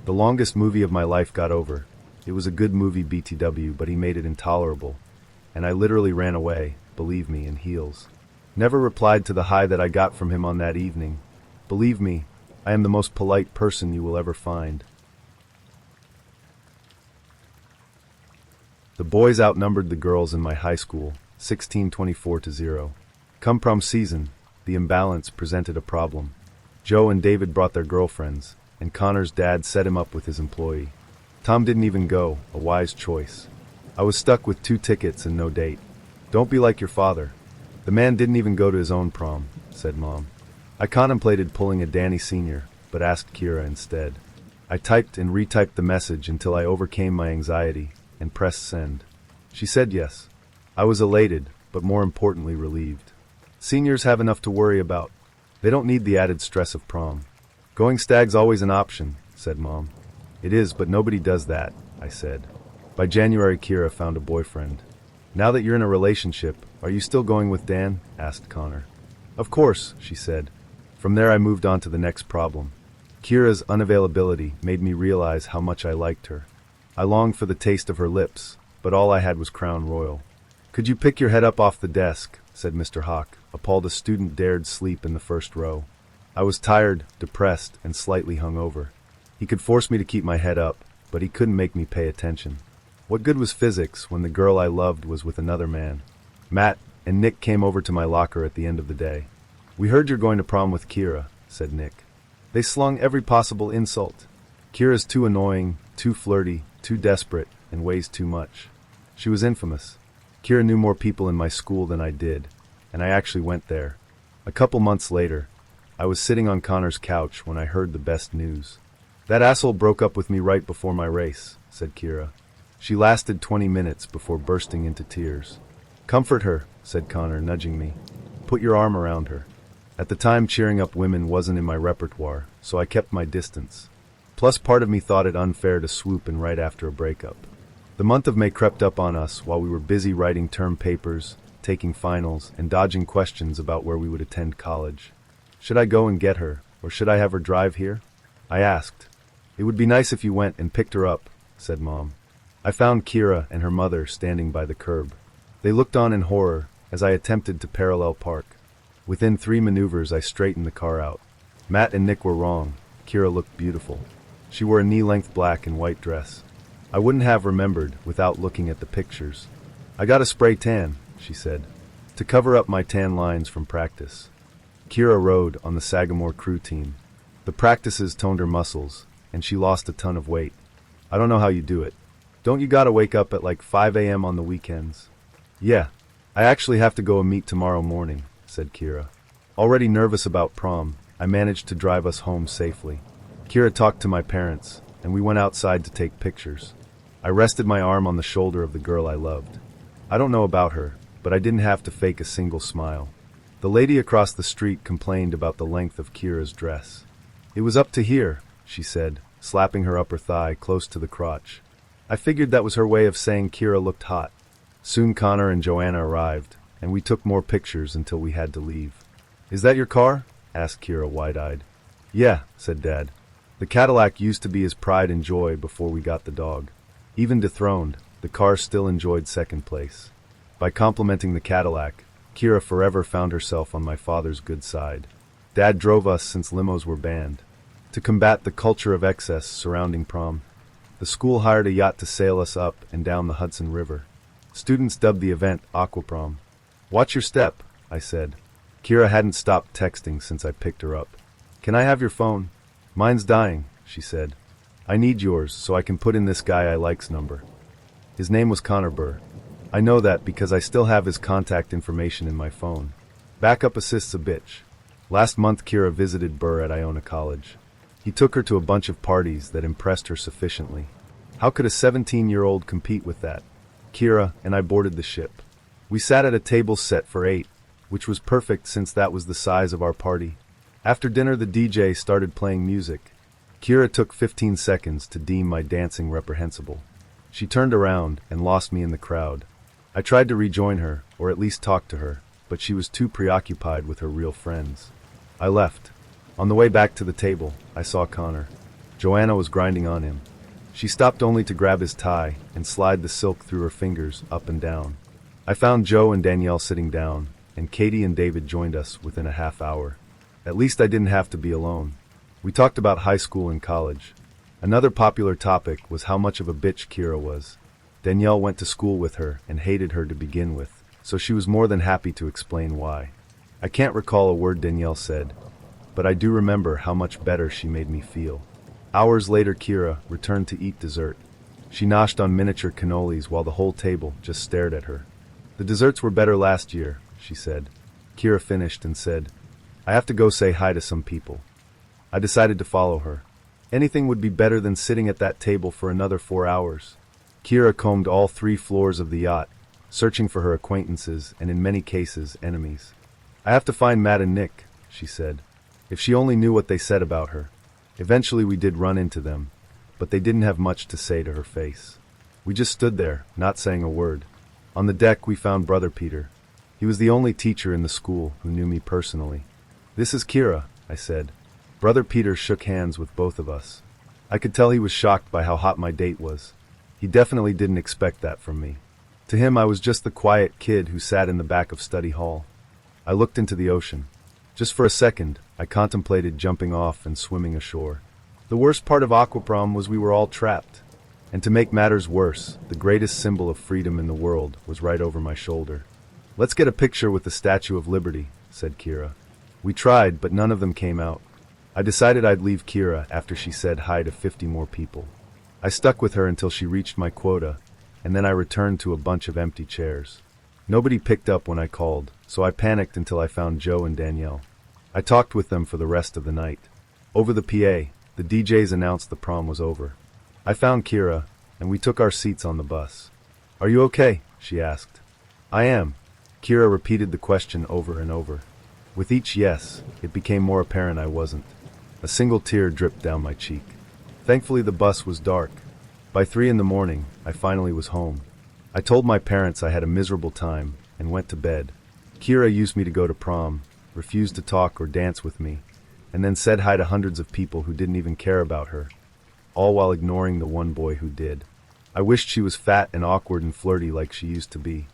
The longest movie of my life got over. It was a good movie BTW, but he made it intolerable, and I literally ran away, believe me, in heels. Never replied to the hi that I got from him on that evening. Believe me, I am the most polite person you will ever find. The boys outnumbered the girls in my high school, 16-24-0. Come prom season, the imbalance presented a problem. Joe and David brought their girlfriends, and Connor's dad set him up with his employee. Tom didn't even go, a wise choice. I was stuck with 2 tickets and no date. Don't be like your father. The man didn't even go to his own prom, said Mom. I contemplated pulling a Danny Sr., but asked Kira instead. I typed and retyped the message until I overcame my anxiety and pressed send. She said yes. I was elated, but more importantly relieved. Seniors have enough to worry about. They don't need the added stress of prom. Going stag's always an option, said Mom. It is, but nobody does that, I said. By January, Kira found a boyfriend. Now that you're in a relationship, are you still going with Dan? Asked Connor. Of course, she said. From there I moved on to the next problem. Kira's unavailability made me realize how much I liked her. I longed for the taste of her lips, but all I had was Crown Royal. Could you pick your head up off the desk? Said Mr. Hawk, appalled a student dared sleep in the first row. I was tired, depressed, and slightly hungover. He could force me to keep my head up, but he couldn't make me pay attention. What good was physics when the girl I loved was with another man? Matt and Nick came over to my locker at the end of the day. We heard you're going to prom with Kira, said Nick. They slung every possible insult. Kira's too annoying, too flirty, too desperate, and weighs too much. She was infamous. Kira knew more people in my school than I did, and I actually went there. A couple months later, I was sitting on Connor's couch when I heard the best news. That asshole broke up with me right before my race, said Kira. She lasted 20 minutes before bursting into tears. Comfort her, said Connor, nudging me. Put your arm around her. At the time, cheering up women wasn't in my repertoire, so I kept my distance. Plus, part of me thought it unfair to swoop in right after a breakup. The month of May crept up on us while we were busy writing term papers, taking finals, and dodging questions about where we would attend college. Should I go and get her, or should I have her drive here? I asked. It would be nice if you went and picked her up, said Mom. I found Kira and her mother standing by the curb. They looked on in horror as I attempted to parallel park. Within 3 maneuvers, I straightened the car out. Matt and Nick were wrong. Kira looked beautiful. She wore a knee-length black and white dress. I wouldn't have remembered without looking at the pictures. I got a spray tan, she said, to cover up my tan lines from practice. Kira rode on the Sagamore crew team. The practices toned her muscles, and she lost a ton of weight. I don't know how you do it. Don't you gotta wake up at like 5 a.m. on the weekends? Yeah, I actually have to go and meet tomorrow morning, said Kira. Already nervous about prom, I managed to drive us home safely. Kira talked to my parents, and we went outside to take pictures. I rested my arm on the shoulder of the girl I loved. I don't know about her, but I didn't have to fake a single smile. The lady across the street complained about the length of Kira's dress. It was up to here, she said, slapping her upper thigh close to the crotch. I figured that was her way of saying Kira looked hot. Soon Connor and Joanna arrived, and we took more pictures until we had to leave. Is that your car? Asked Kira wide-eyed. Yeah, said Dad. The Cadillac used to be his pride and joy before we got the dog. Even dethroned, the car still enjoyed second place. By complimenting the Cadillac, Kira forever found herself on my father's good side. Dad drove us since limos were banned. To combat the culture of excess surrounding prom, the school hired a yacht to sail us up and down the Hudson River. Students dubbed the event Aquaprom. "Watch your step," I said. Kira hadn't stopped texting since I picked her up. "Can I have your phone?" "Mine's dying," she said. "I need yours so I can put in this guy I like's number." His name was Connor Burr. I know that because I still have his contact information in my phone. Backup assist's a bitch. Last month Kira visited Burr at Iona College. He took her to a bunch of parties that impressed her sufficiently. How could a 17-year-old compete with that? Kira and I boarded the ship. We sat at a table set for 8, which was perfect since that was the size of our party. After dinner the DJ started playing music. Kira took 15 seconds to deem my dancing reprehensible. She turned around and lost me in the crowd. I tried to rejoin her, or at least talk to her, but she was too preoccupied with her real friends. I left. On the way back to the table, I saw Connor. Joanna was grinding on him. She stopped only to grab his tie and slide the silk through her fingers up and down. I found Joe and Danielle sitting down, and Katie and David joined us within a half hour. At least I didn't have to be alone. We talked about high school and college. Another popular topic was how much of a bitch Kira was. Danielle went to school with her and hated her to begin with, so she was more than happy to explain why. I can't recall a word Danielle said, but I do remember how much better she made me feel. Hours later Kira returned to eat dessert. She noshed on miniature cannolis while the whole table just stared at her. "The desserts were better last year," she said. Kira finished and said, "I have to go say hi to some people." I decided to follow her. Anything would be better than sitting at that table for another 4 hours. Kira combed all 3 floors of the yacht, searching for her acquaintances and in many cases enemies. "I have to find Matt and Nick," she said. If she only knew what they said about her. Eventually we did run into them, but they didn't have much to say to her face. We just stood there, not saying a word. On the deck we found Brother Peter. He was the only teacher in the school who knew me personally. "This is Kira," I said. Brother Peter shook hands with both of us. I could tell he was shocked by how hot my date was. He definitely didn't expect that from me. To him I was just the quiet kid who sat in the back of study hall. I looked into the ocean. Just for a second, I contemplated jumping off and swimming ashore. The worst part of Aquaprom was we were all trapped. And to make matters worse, the greatest symbol of freedom in the world was right over my shoulder. "Let's get a picture with the Statue of Liberty," said Kira. We tried, but none of them came out. I decided I'd leave Kira after she said hi to 50 more people. I stuck with her until she reached my quota, and then I returned to a bunch of empty chairs. Nobody picked up when I called, so I panicked until I found Joe and Danielle. I talked with them for the rest of the night. Over the PA, the DJs announced the prom was over. I found Kira, and we took our seats on the bus. "Are you okay?" she asked. "I am." Kira repeated the question over and over. With each yes, it became more apparent I wasn't. A single tear dripped down my cheek. Thankfully the bus was dark. By 3 in the morning, I finally was home. I told my parents I had a miserable time and went to bed. Kira used me to go to prom, refused to talk or dance with me, and then said hi to hundreds of people who didn't even care about her, all while ignoring the one boy who did. I wished she was fat and awkward and flirty like she used to be.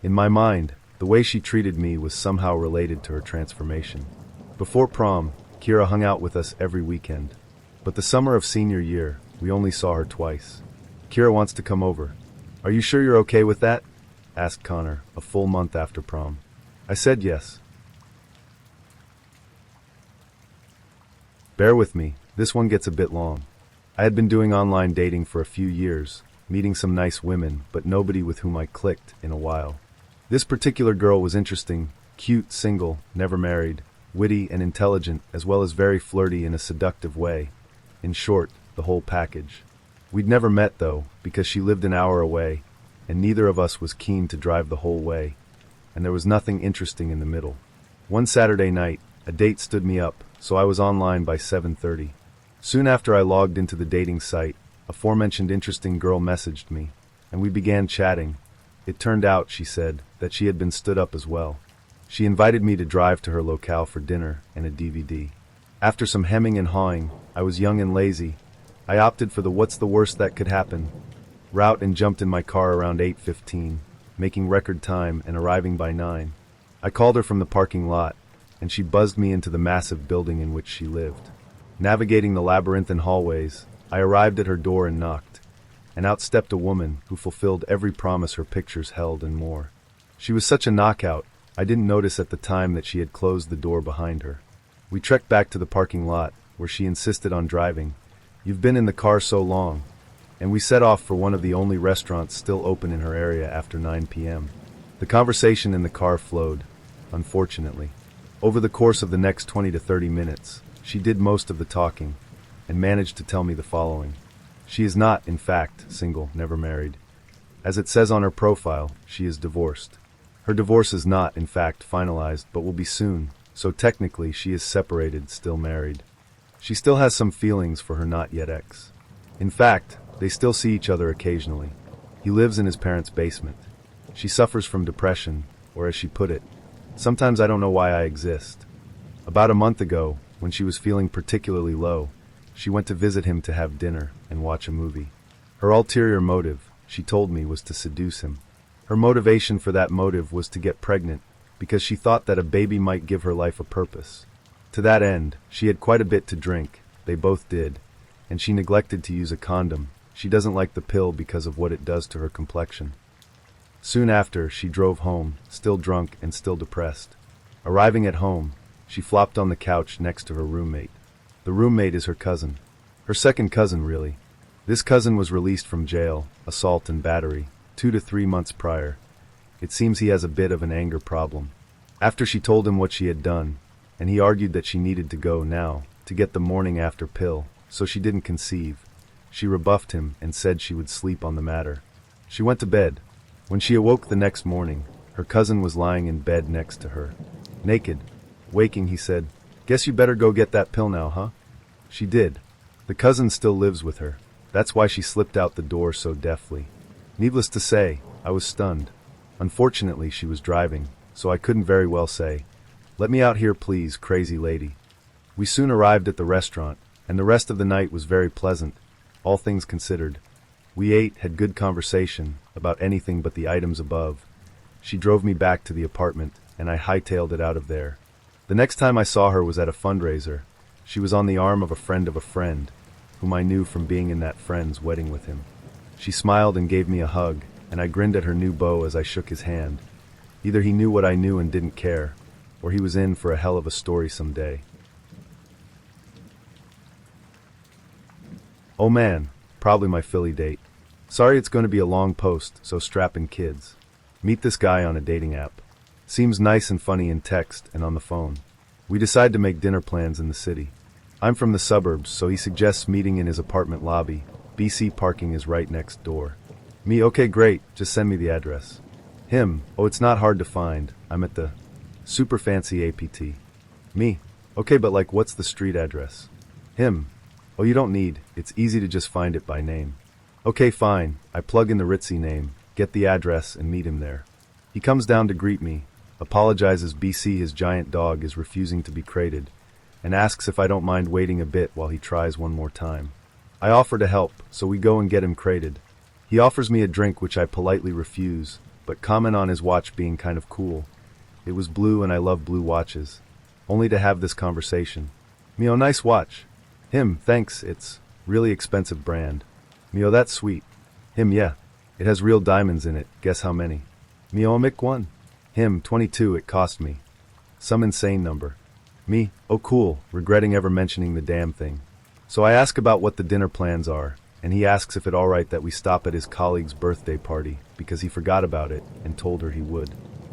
In my mind, the way she treated me was somehow related to her transformation. Before prom, Kira hung out with us every weekend. But the summer of senior year, we only saw her twice. "Kira wants to come over. Are you sure you're okay with that?" asked Connor, a full month after prom. I said yes. Bear with me, this one gets a bit long. I had been doing online dating for a few years, meeting some nice women, but nobody with whom I clicked in a while. This particular girl was interesting, cute, single, never married, witty and intelligent, as well as very flirty in a seductive way. In short, the whole package. We'd never met though, because she lived an hour away, and neither of us was keen to drive the whole way, and there was nothing interesting in the middle. One Saturday night, a date stood me up, so I was online by 7:30. Soon after I logged into the dating site, aforementioned interesting girl messaged me, and we began chatting. It turned out, she said, that she had been stood up as well. She invited me to drive to her locale for dinner and a DVD. After some hemming and hawing, I was young and lazy. I opted for the what's the worst that could happen route and jumped in my car around 8:15, making record time and arriving by 9. I called her from the parking lot, and she buzzed me into the massive building in which she lived. Navigating the labyrinthine hallways, I arrived at her door and knocked, and out stepped a woman who fulfilled every promise her pictures held and more. She was such a knockout, I didn't notice at the time that she had closed the door behind her. We trekked back to the parking lot, where she insisted on driving. "You've been in the car so long." And we set off for one of the only restaurants still open in her area after 9 p.m. The conversation in the car flowed, unfortunately. Over the course of the next 20 to 30 minutes, she did most of the talking, and managed to tell me the following. She is not, in fact, single, never married. As it says on her profile, she is divorced. Her divorce is not, in fact, finalized, but will be soon, so technically she is separated, still married. She still has some feelings for her not-yet ex. In fact, they still see each other occasionally. He lives in his parents' basement. She suffers from depression, or as she put it, "Sometimes I don't know why I exist." About a month ago, when she was feeling particularly low, she went to visit him to have dinner and watch a movie. Her ulterior motive, she told me, was to seduce him. Her motivation for that motive was to get pregnant, because she thought that a baby might give her life a purpose. To that end, she had quite a bit to drink, they both did, and she neglected to use a condom. She doesn't like the pill because of what it does to her complexion. Soon after, she drove home, still drunk and still depressed. Arriving at home, she flopped on the couch next to her roommate. The roommate is her cousin. Her second cousin, really. This cousin was released from jail, assault and battery, 2 to 3 months prior. It seems he has a bit of an anger problem. After she told him what she had done, and he argued that she needed to go now, to get the morning after pill, so she didn't conceive, she rebuffed him and said she would sleep on the matter. She went to bed. When she awoke the next morning, her cousin was lying in bed next to her. Naked. Waking, he said, "Guess you better go get that pill now, huh?" She did. The cousin still lives with her. That's why she slipped out the door so deftly. Needless to say, I was stunned. Unfortunately, she was driving, so I couldn't very well say, "Let me out here, please, crazy lady." We soon arrived at the restaurant, and the rest of the night was very pleasant, all things considered. We ate, had good conversation, about anything but the items above. She drove me back to the apartment, and I hightailed it out of there. The next time I saw her was at a fundraiser. She was on the arm of a friend, whom I knew from being in that friend's wedding with him. She smiled and gave me a hug, and I grinned at her new beau as I shook his hand. Either he knew what I knew and didn't care, or he was in for a hell of a story someday. Oh man, probably my Philly date. Sorry it's going to be a long post, so strap in kids. Meet this guy on a dating app. Seems nice and funny in text and on the phone. We decide to make dinner plans in the city. I'm from the suburbs, so he suggests meeting in his apartment lobby. BC parking is right next door. Me, okay great, just send me the address. Him, oh it's not hard to find, I'm at the super fancy APT. Me, okay but like what's the street address? Him, oh you don't need, it's easy to just find it by name. Okay fine, I plug in the ritzy name, get the address and meet him there. He comes down to greet me, apologizes BC his giant dog is refusing to be crated, and asks if I don't mind waiting a bit while he tries one more time. I offer to help, so we go and get him crated. He offers me a drink which I politely refuse, but comment on his watch being kind of cool. It was blue and I love blue watches. Only to have this conversation. Me, oh nice watch. Him, thanks, it's really expensive brand. Me, oh that's sweet. Him, yeah. It has real diamonds in it, guess how many? Me, oh mick one. Him, 22 it cost me. Some insane number. Me, oh cool, regretting ever mentioning the damn thing. So I ask about what the dinner plans are, and he asks if it's alright that we stop at his colleague's birthday party, because he forgot about it, and told her he would.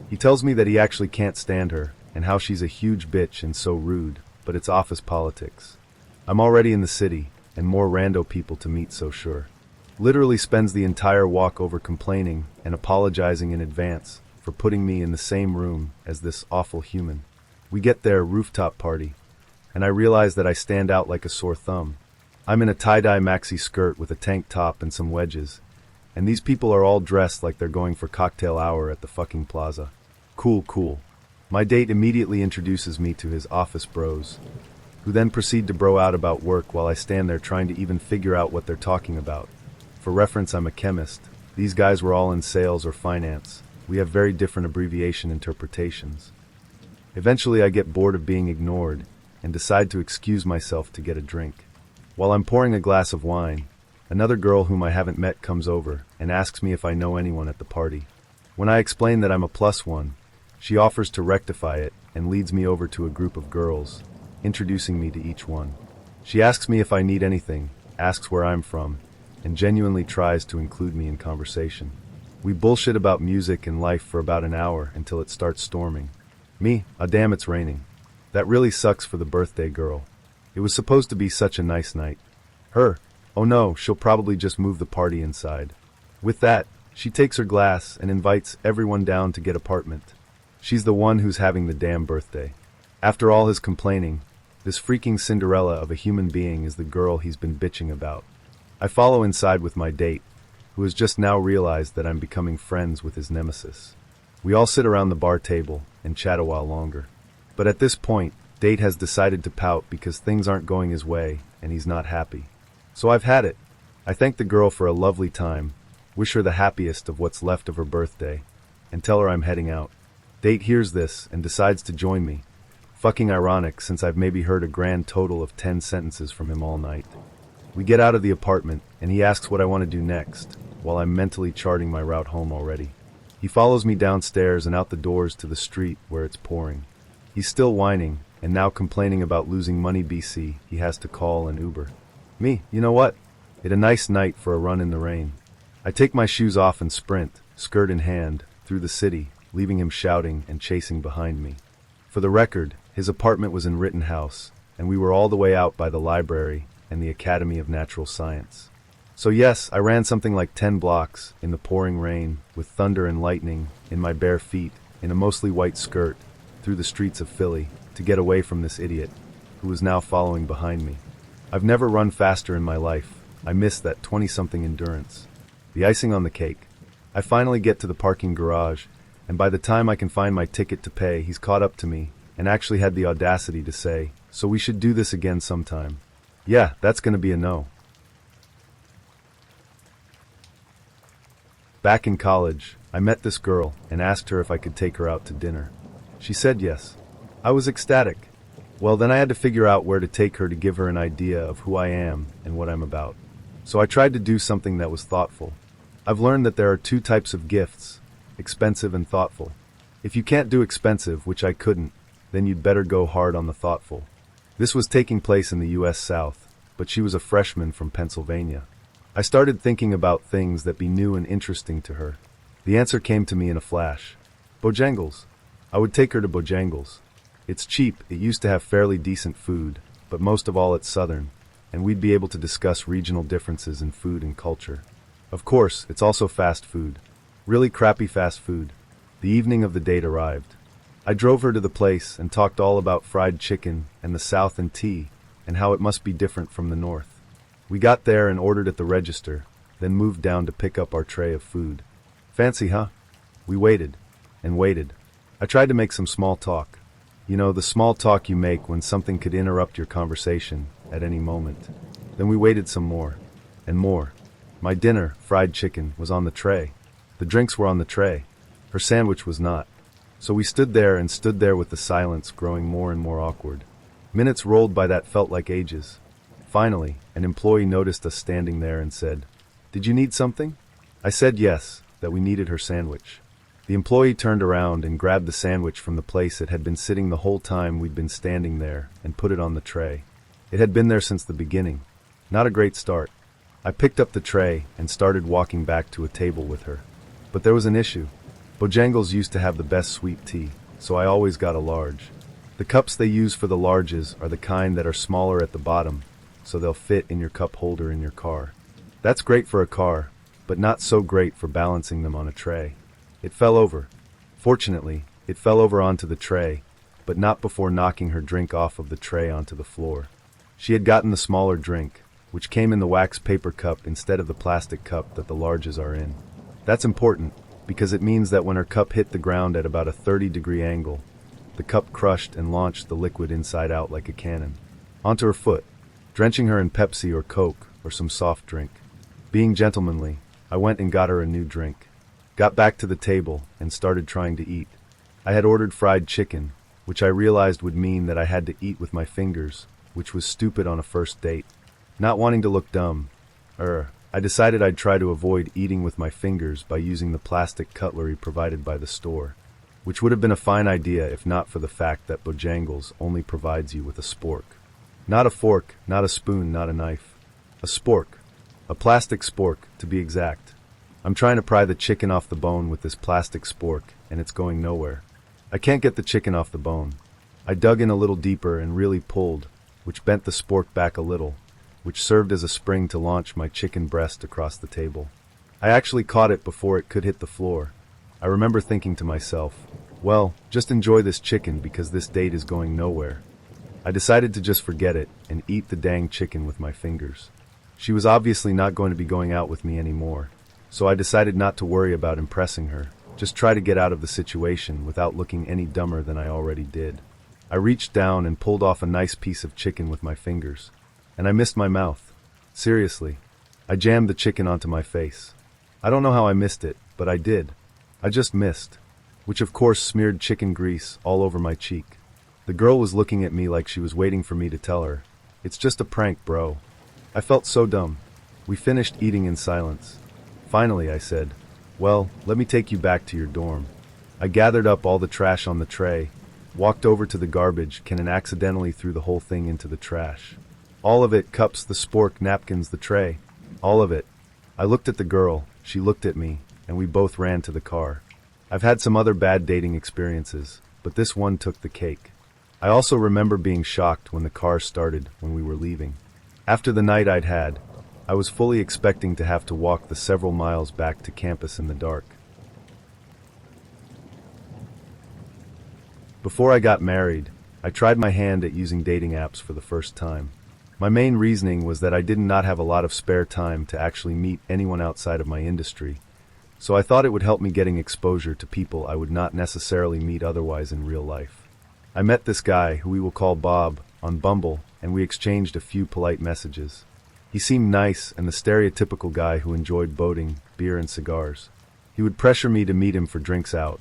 He tells me that he actually can't stand her, and how she's a huge bitch and so rude, but it's office politics. I'm already in the city, and more rando people to meet, so sure. Literally spends the entire walk over complaining and apologizing in advance for putting me in the same room as this awful human. We get there, rooftop party, and I realize that I stand out like a sore thumb. I'm in a tie-dye maxi skirt with a tank top and some wedges, and these people are all dressed like they're going for cocktail hour at the fucking plaza. Cool. My date immediately introduces me to his office bros, who then proceed to bro out about work while I stand there trying to even figure out what they're talking about. For reference, I'm a chemist. These guys were all in sales or finance. We have very different abbreviation interpretations. Eventually I get bored of being ignored, and decide to excuse myself to get a drink. While I'm pouring a glass of wine, another girl whom I haven't met comes over and asks me if I know anyone at the party. When I explain that I'm a plus one, she offers to rectify it and leads me over to a group of girls, introducing me to each one. She asks me if I need anything, asks where I'm from, and genuinely tries to include me in conversation. We bullshit about music and life for about an hour until it starts storming. Me, ah damn, it's raining. That really sucks for the birthday girl. It was supposed to be such a nice night. Her, oh no, she'll probably just move the party inside. With that, she takes her glass and invites everyone down to get apartment. She's the one who's having the damn birthday. After all his complaining, this freaking Cinderella of a human being is the girl he's been bitching about. I follow inside with my date, who has just now realized that I'm becoming friends with his nemesis. We all sit around the bar table and chat a while longer. But at this point, Date has decided to pout because things aren't going his way and he's not happy. So I've had it. I thank the girl for a lovely time, wish her the happiest of what's left of her birthday, and tell her I'm heading out. Date hears this and decides to join me. Fucking ironic since I've maybe heard a grand total of 10 sentences from him all night. We get out of the apartment and he asks what I want to do next, while I'm mentally charting my route home already. He follows me downstairs and out the doors to the street where it's pouring. He's still whining and now complaining about losing money BC he has to call an Uber. Me, you know what? It's a nice night for a run in the rain. I take my shoes off and sprint, skirt in hand, through the city, leaving him shouting and chasing behind me. For the record, his apartment was in Rittenhouse, and we were all the way out by the library and the Academy of Natural Science. So yes, I ran something like 10 blocks in the pouring rain, with thunder and lightning, in my bare feet, in a mostly white skirt, through the streets of Philly, to get away from this idiot, who was now following behind me. I've never run faster in my life. I miss that 20-something endurance. The icing on the cake. I finally get to the parking garage, and by the time I can find my ticket to pay, he's caught up to me, and actually had the audacity to say, "So we should do this again sometime." Yeah, that's gonna be a no. Back in college, I met this girl and asked her if I could take her out to dinner. She said yes. I was ecstatic. Well, then I had to figure out where to take her to give her an idea of who I am and what I'm about. So I tried to do something that was thoughtful. I've learned that there are two types of gifts, expensive and thoughtful. If you can't do expensive, which I couldn't, then you'd better go hard on the thoughtful. This was taking place in the US South, but she was a freshman from Pennsylvania. I started thinking about things that be new and interesting to her. The answer came to me in a flash. Bojangles. I would take her to Bojangles. It's cheap, it used to have fairly decent food, but most of all it's southern, and we'd be able to discuss regional differences in food and culture. Of course, it's also fast food. Really crappy fast food. The evening of the date arrived. I drove her to the place and talked all about fried chicken and the South and tea, and how it must be different from the North. We got there and ordered at the register, then moved down to pick up our tray of food. Fancy, huh? We waited, and waited. I tried to make some small talk. You know, the small talk you make when something could interrupt your conversation at any moment. Then we waited some more, and more. My dinner, fried chicken, was on the tray. The drinks were on the tray. Her sandwich was not. So we stood there with the silence growing more and more awkward. Minutes rolled by that felt like ages. Finally, an employee noticed us standing there and said, "Did you need something?" I said yes, that we needed her sandwich. The employee turned around and grabbed the sandwich from the place it had been sitting the whole time we'd been standing there and put it on the tray. It had been there since the beginning. Not a great start. I picked up the tray and started walking back to a table with her. But there was an issue. Bojangles used to have the best sweet tea, so I always got a large. The cups they use for the larges are the kind that are smaller at the bottom, so they'll fit in your cup holder in your car. That's great for a car, but not so great for balancing them on a tray. It fell over. Fortunately, it fell over onto the tray, but not before knocking her drink off of the tray onto the floor. She had gotten the smaller drink, which came in the wax paper cup instead of the plastic cup that the larges are in. That's important, because it means that when her cup hit the ground at about a 30-degree angle, the cup crushed and launched the liquid inside out like a cannon. Onto her foot, drenching her in Pepsi or Coke or some soft drink. Being gentlemanly, I went and got her a new drink. Got back to the table and started trying to eat. I had ordered fried chicken, which I realized would mean that I had to eat with my fingers, which was stupid on a first date. Not wanting to look dumb, I decided I'd try to avoid eating with my fingers by using the plastic cutlery provided by the store, which would have been a fine idea if not for the fact that Bojangles only provides you with a spork. Not a fork, not a spoon, not a knife. A spork. A plastic spork, to be exact. I'm trying to pry the chicken off the bone with this plastic spork, and it's going nowhere. I can't get the chicken off the bone. I dug in a little deeper and really pulled, which bent the spork back a little, which served as a spring to launch my chicken breast across the table. I actually caught it before it could hit the floor. I remember thinking to myself, well, just enjoy this chicken because this date is going nowhere. I decided to just forget it and eat the dang chicken with my fingers. She was obviously not going to be going out with me anymore, so I decided not to worry about impressing her, just try to get out of the situation without looking any dumber than I already did. I reached down and pulled off a nice piece of chicken with my fingers, and I missed my mouth. Seriously, I jammed the chicken onto my face. I don't know how I missed it, but I did. I just missed, which of course smeared chicken grease all over my cheek. The girl was looking at me like she was waiting for me to tell her, "It's just a prank, bro." I felt so dumb. We finished eating in silence. Finally, I said, "Well, let me take you back to your dorm." I gathered up all the trash on the tray, walked over to the garbage can and accidentally threw the whole thing into the trash. All of it, cups, the spork, napkins, the tray. All of it. I looked at the girl, she looked at me, and we both ran to the car. I've had some other bad dating experiences, but this one took the cake. I also remember being shocked when the car started when we were leaving. After the night I'd had, I was fully expecting to have to walk the several miles back to campus in the dark. Before I got married, I tried my hand at using dating apps for the first time. My main reasoning was that I did not have a lot of spare time to actually meet anyone outside of my industry, so I thought it would help me getting exposure to people I would not necessarily meet otherwise in real life. I met this guy, who we will call Bob, on Bumble, and we exchanged a few polite messages. He seemed nice and the stereotypical guy who enjoyed boating, beer and cigars. He would pressure me to meet him for drinks out,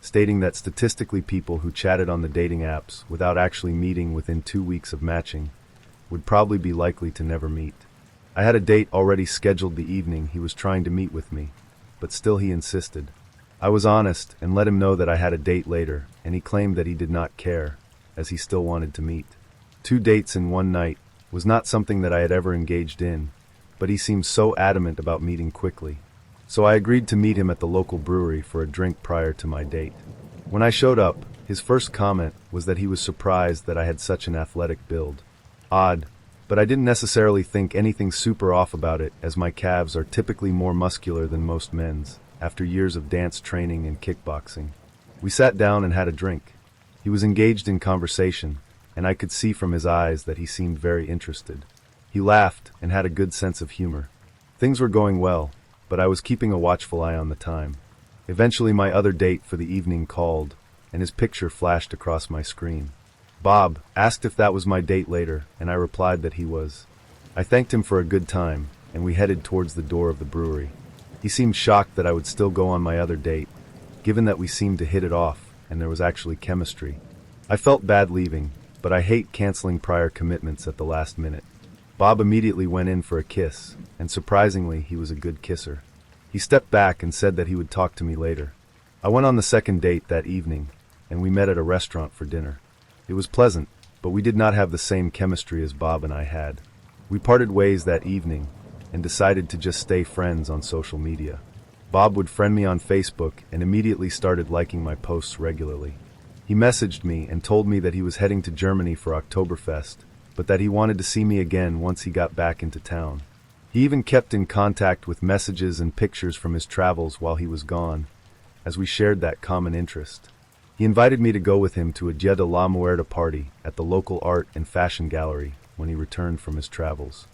stating that statistically people who chatted on the dating apps without actually meeting within 2 weeks of matching would probably be likely to never meet. I had a date already scheduled the evening he was trying to meet with me, but still he insisted. I was honest and let him know that I had a date later, and he claimed that he did not care, as he still wanted to meet. 2 dates in one night was not something that I had ever engaged in, but he seemed so adamant about meeting quickly. So I agreed to meet him at the local brewery for a drink prior to my date. When I showed up, his first comment was that he was surprised that I had such an athletic build. Odd, but I didn't necessarily think anything super off about it, as my calves are typically more muscular than most men's, after years of dance training and kickboxing. We sat down and had a drink. He was engaged in conversation, and I could see from his eyes that he seemed very interested. He laughed and had a good sense of humor. Things were going well, but I was keeping a watchful eye on the time. Eventually my other date for the evening called, and his picture flashed across my screen. Bob asked if that was my date later, and I replied that he was. I thanked him for a good time, and we headed towards the door of the brewery. He seemed shocked that I would still go on my other date, given that we seemed to hit it off, and there was actually chemistry. I felt bad leaving, but I hate canceling prior commitments at the last minute. Bob immediately went in for a kiss, and surprisingly, he was a good kisser. He stepped back and said that he would talk to me later. I went on the second date that evening, and we met at a restaurant for dinner. It was pleasant, but we did not have the same chemistry as Bob and I had. We parted ways that evening, and decided to just stay friends on social media. Bob would friend me on Facebook and immediately started liking my posts regularly. He messaged me and told me that he was heading to Germany for Oktoberfest, but that he wanted to see me again once he got back into town. He even kept in contact with messages and pictures from his travels while he was gone, as we shared that common interest. He invited me to go with him to a Dia de la Muerta party at the local art and fashion gallery when he returned from his travels.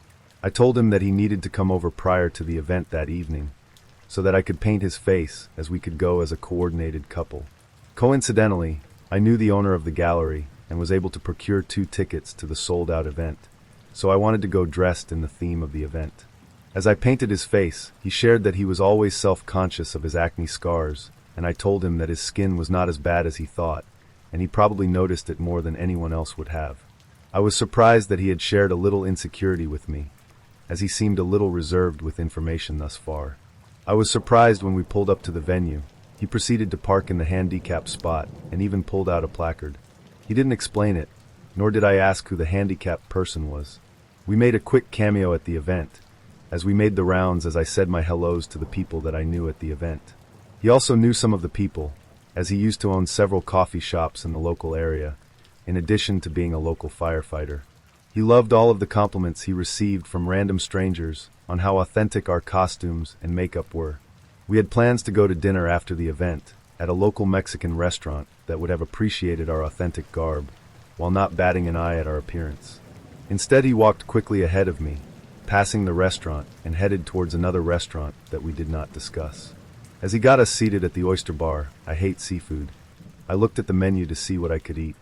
I told him that he needed to come over prior to the event that evening, so that I could paint his face as we could go as a coordinated couple. Coincidentally, I knew the owner of the gallery and was able to procure 2 tickets to the sold-out event, so I wanted to go dressed in the theme of the event. As I painted his face, he shared that he was always self-conscious of his acne scars, and I told him that his skin was not as bad as he thought, and he probably noticed it more than anyone else would have. I was surprised that he had shared a little insecurity with me, as he seemed a little reserved with information thus far. I was surprised when we pulled up to the venue. He proceeded to park in the handicapped spot and even pulled out a placard. He didn't explain it, nor did I ask who the handicapped person was. We made a quick cameo at the event, as we made the rounds as I said my hellos to the people that I knew at the event. He also knew some of the people, as he used to own several coffee shops in the local area, in addition to being a local firefighter. He loved all of the compliments he received from random strangers on how authentic our costumes and makeup were. We had plans to go to dinner after the event at a local Mexican restaurant that would have appreciated our authentic garb, while not batting an eye at our appearance. Instead, he walked quickly ahead of me, passing the restaurant and headed towards another restaurant that we did not discuss. As he got us seated at the oyster bar, I hate seafood. I looked at the menu to see what I could eat.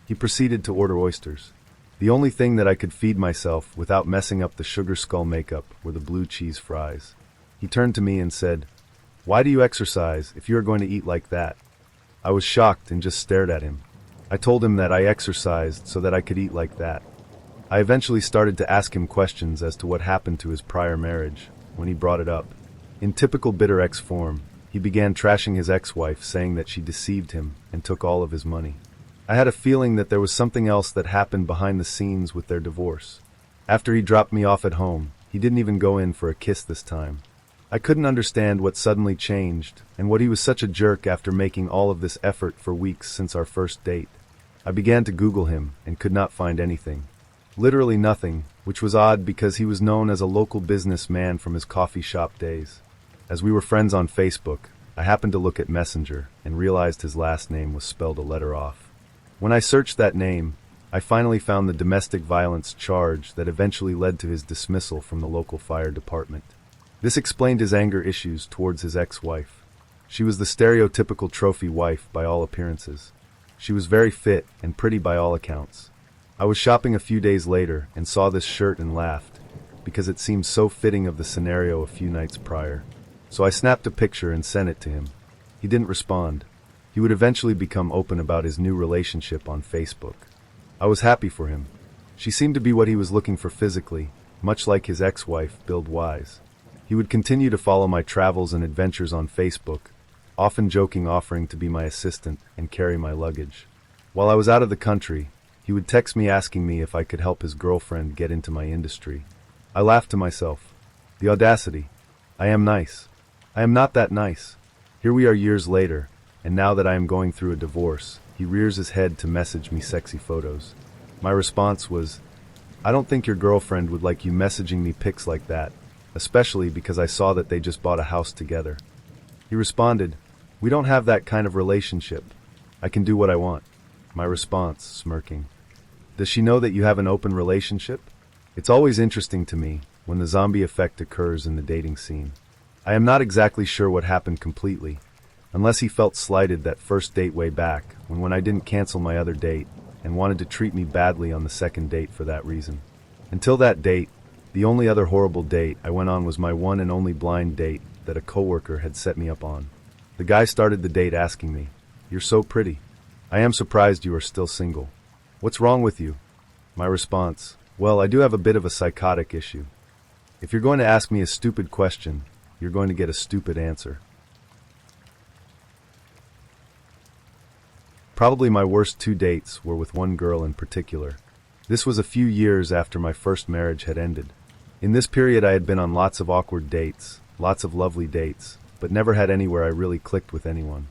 He proceeded to order oysters. The only thing that I could feed myself without messing up the sugar skull makeup were the blue cheese fries. He turned to me and said, "Why do you exercise if you are going to eat like that?" I was shocked and just stared at him. I told him that I exercised so that I could eat like that. I eventually started to ask him questions as to what happened to his prior marriage when he brought it up. In typical bitter ex form, he began trashing his ex-wife, saying that she deceived him and took all of his money. I had a feeling that there was something else that happened behind the scenes with their divorce. After he dropped me off at home, he didn't even go in for a kiss this time. I couldn't understand what suddenly changed and what he was such a jerk after making all of this effort for weeks since our first date. I began to Google him and could not find anything. Literally nothing, which was odd because he was known as a local businessman from his coffee shop days. As we were friends on Facebook, I happened to look at Messenger and realized his last name was spelled a letter off. When I searched that name, I finally found the domestic violence charge that eventually led to his dismissal from the local fire department. This explained his anger issues towards his ex-wife. She was the stereotypical trophy wife by all appearances. She was very fit and pretty by all accounts. I was shopping a few days later and saw this shirt and laughed, because it seemed so fitting of the scenario a few nights prior. So I snapped a picture and sent it to him. He didn't respond. He would eventually become open about his new relationship on Facebook. I was happy for him. She seemed to be what he was looking for physically, much like his ex-wife, Build Wise. He would continue to follow my travels and adventures on Facebook, often joking offering to be my assistant and carry my luggage. While I was out of the country, he would text me asking me if I could help his girlfriend get into my industry. I laughed to myself. The audacity. I am nice. I am not that nice. Here we are years later, and now that I am going through a divorce, he rears his head to message me sexy photos. My response was, "I don't think your girlfriend would like you messaging me pics like that, especially because I saw that they just bought a house together." He responded, "We don't have that kind of relationship. I can do what I want." My response, smirking, "Does she know that you have an open relationship?" It's always interesting to me when the zombie effect occurs in the dating scene. I am not exactly sure what happened completely, unless he felt slighted that first date way back when I didn't cancel my other date and wanted to treat me badly on the second date for that reason. Until that date, the only other horrible date I went on was my one and only blind date that a coworker had set me up on. The guy started the date asking me, "You're so pretty. I am surprised you are still single. What's wrong with you?" My response, "Well, I do have a bit of a psychotic issue. If you're going to ask me a stupid question, you're going to get a stupid answer." Probably my worst 2 dates were with one girl in particular. This was a few years after my first marriage had ended. In this period I had been on lots of awkward dates, lots of lovely dates, but never had anywhere I really clicked with anyone.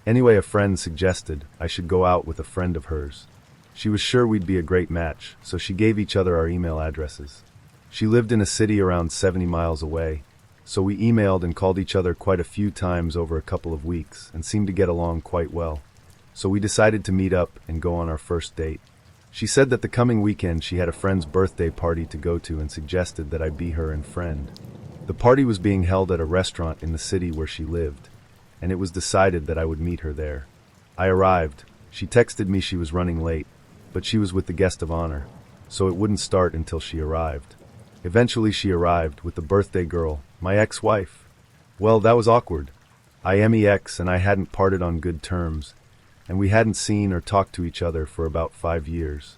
Anyway, a friend suggested I should go out with a friend of hers. She was sure we'd be a great match, so she gave each other our email addresses. She lived in a city around 70 miles away, so we emailed and called each other quite a few times over a couple of weeks and seemed to get along quite well. So we decided to meet up and go on our first date. She said that the coming weekend she had a friend's birthday party to go to and suggested that I be her and friend. The party was being held at a restaurant in the city where she lived, and it was decided that I would meet her there. I arrived. She texted me she was running late, but she was with the guest of honor, so it wouldn't start until she arrived. Eventually she arrived with the birthday girl, my ex-wife. Well, that was awkward. I am ex and I hadn't parted on good terms, and we hadn't seen or talked to each other for about 5 years.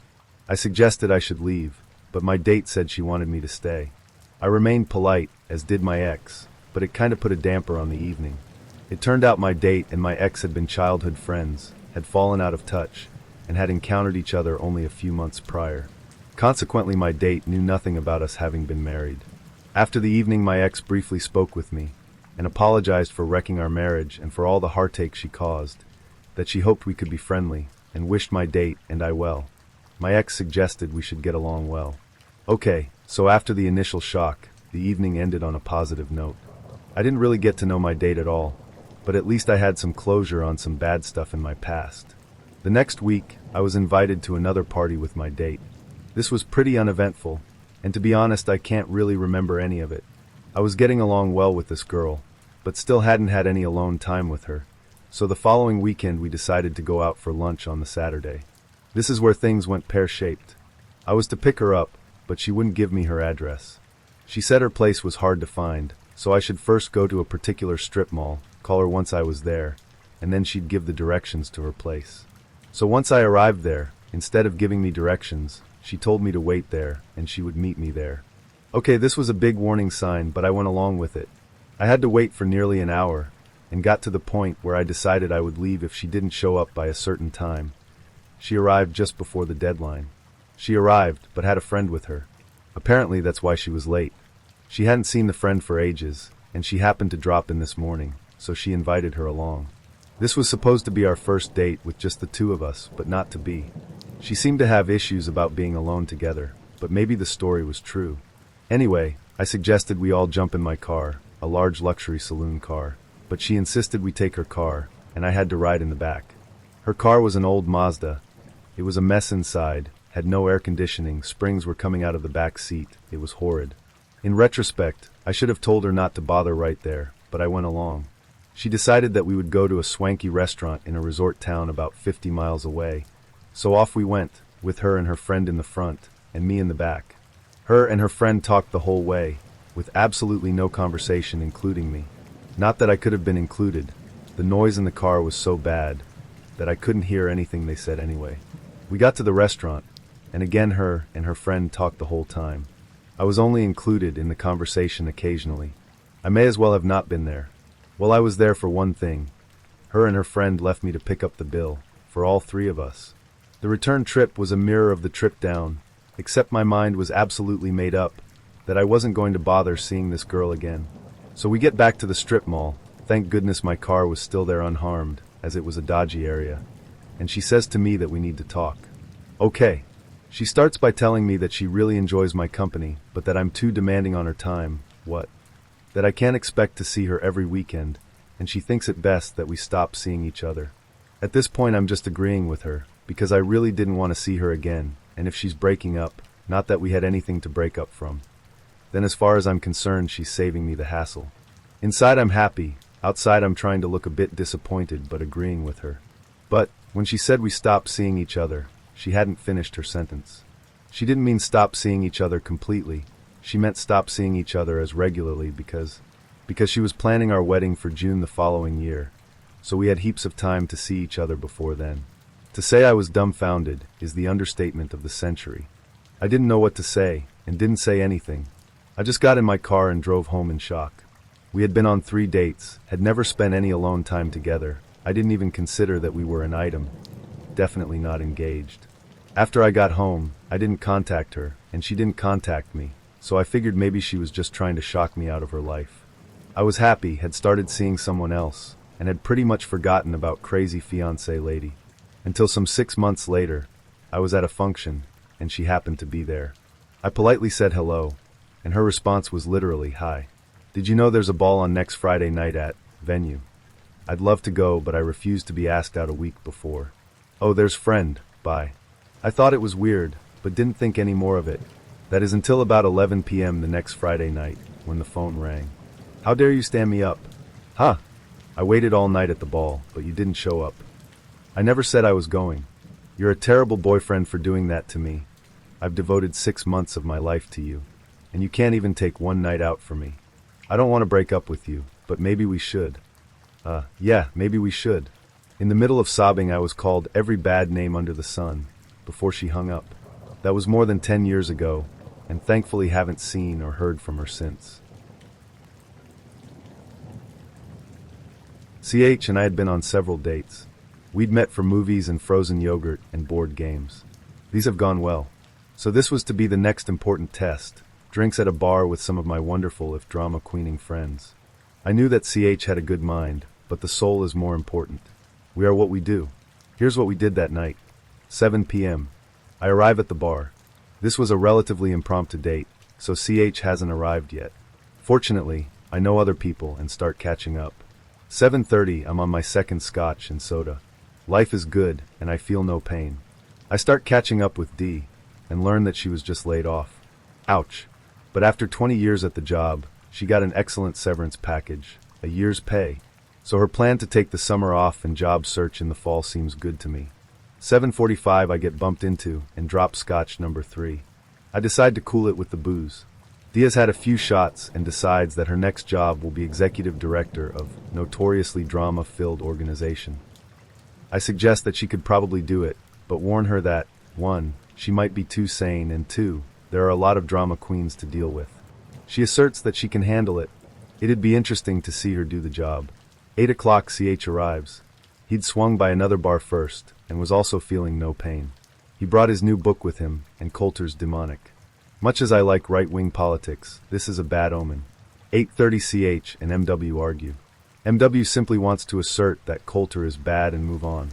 I suggested I should leave, but my date said she wanted me to stay. I remained polite, as did my ex, but it kinda put a damper on the evening. It turned out my date and my ex had been childhood friends, had fallen out of touch, and had encountered each other only a few months prior. Consequently, my date knew nothing about us having been married. After the evening, my ex briefly spoke with me and apologized for wrecking our marriage and for all the heartache she caused, that she hoped we could be friendly, and wished my date and I well. My ex suggested we should get along well. Okay, so after the initial shock, the evening ended on a positive note. I didn't really get to know my date at all, but at least I had some closure on some bad stuff in my past. The next week, I was invited to another party with my date. This was pretty uneventful, and to be honest, I can't really remember any of it. I was getting along well with this girl, but still hadn't had any alone time with her, so the following weekend we decided to go out for lunch on the Saturday. This is where things went pear-shaped. I was to pick her up, but she wouldn't give me her address. She said her place was hard to find, so I should first go to a particular strip mall, call her once I was there, and then she'd give the directions to her place. So once I arrived there, instead of giving me directions, she told me to wait there, and she would meet me there. Okay, this was a big warning sign, but I went along with it. I had to wait for nearly an hour, and got to the point where I decided I would leave if she didn't show up by a certain time. She arrived just before the deadline. She arrived, but had a friend with her. Apparently that's why she was late. She hadn't seen the friend for ages, and she happened to drop in this morning, so she invited her along. This was supposed to be our first date with just the two of us, but not to be. She seemed to have issues about being alone together, but maybe the story was true. Anyway, I suggested we all jump in my car, a large luxury saloon car, but she insisted we take her car, and I had to ride in the back. Her car was an old Mazda. It was a mess inside, had no air conditioning, springs were coming out of the back seat, it was horrid. In retrospect, I should have told her not to bother right there, but I went along. She decided that we would go to a swanky restaurant in a resort town about 50 miles away, so off we went, with her and her friend in the front, and me in the back. Her and her friend talked the whole way, with absolutely no conversation including me. Not that I could have been included. The noise in the car was so bad that I couldn't hear anything they said anyway. We got to the restaurant, and again her and her friend talked the whole time. I was only included in the conversation occasionally. I may as well have not been there. Well, I was there for one thing. Her and her friend left me to pick up the bill, for all three of us. The return trip was a mirror of the trip down, except my mind was absolutely made up that I wasn't going to bother seeing this girl again. So we get back to the strip mall. Thank goodness my car was still there unharmed, as it was a dodgy area. And she says to me that we need to talk. Okay. She starts by telling me that she really enjoys my company, but that I'm too demanding on her time. What? That I can't expect to see her every weekend, and she thinks it best that we stop seeing each other. At this point I'm just agreeing with her, because I really didn't want to see her again, and if she's breaking up, not that we had anything to break up from, then as far as I'm concerned she's saving me the hassle. Inside I'm happy, outside I'm trying to look a bit disappointed but agreeing with her. But, when she said we stop seeing each other, she hadn't finished her sentence. She didn't mean stop seeing each other completely. She meant stop seeing each other as regularly because she was planning our wedding for June the following year, so we had heaps of time to see each other before then. To say I was dumbfounded is the understatement of the century. I didn't know what to say, and didn't say anything. I just got in my car and drove home in shock. We had been on 3 dates, had never spent any alone time together. I didn't even consider that we were an item. Definitely not engaged. After I got home, I didn't contact her, and she didn't contact me, so I figured maybe she was just trying to shock me out of her life. I was happy, had started seeing someone else, and had pretty much forgotten about crazy fiancé lady. Until some 6 months later, I was at a function, and she happened to be there. I politely said hello, and her response was literally, "Hi. Did you know there's a ball on next Friday night at venue? I'd love to go, but I refused to be asked out a week before. Oh, there's friend, bye." I thought it was weird, but didn't think any more of it. That is until about 11 p.m. the next Friday night, when the phone rang. "How dare you stand me up?" "Huh. I waited all night at the ball, but you didn't show up." "I never said I was going. You're a terrible boyfriend for doing that to me. I've devoted 6 months of my life to you, and you can't even take one night out for me. I don't want to break up with you, but maybe we should." Yeah, maybe we should. In the middle of sobbing, I was called every bad name under the sun before she hung up. That was more than 10 years ago, and thankfully haven't seen or heard from her since. CH and I had been on several dates. We'd met for movies and frozen yogurt and board games. These have gone well. So this was to be the next important test, drinks at a bar with some of my wonderful, if drama-queening friends. I knew that CH had a good mind, but the soul is more important. We are what we do. Here's what we did that night. 7 p.m. I arrive at the bar. This was a relatively impromptu date, so CH hasn't arrived yet. Fortunately, I know other people and start catching up. 7:30, I'm on my second scotch and soda. Life is good, and I feel no pain. I start catching up with D, and learn that she was just laid off. Ouch. But after 20 years at the job, she got an excellent severance package, a year's pay. So her plan to take the summer off and job search in the fall seems good to me. 7:45 I get bumped into and drop scotch number 3. I decide to cool it with the booze. Dia's had a few shots and decides that her next job will be executive director of notoriously drama-filled organization. I suggest that she could probably do it, but warn her that, 1, she might be too sane, and 2, there are a lot of drama queens to deal with. She asserts that she can handle it. It'd be interesting to see her do the job. 8 o'clock CH arrives. He'd swung by another bar first, and was also feeling no pain. He brought his new book with him, and Coulter's Demonic. Much as I like right-wing politics, this is a bad omen. 8:30 CH and MW argue. MW simply wants to assert that Coulter is bad and move on.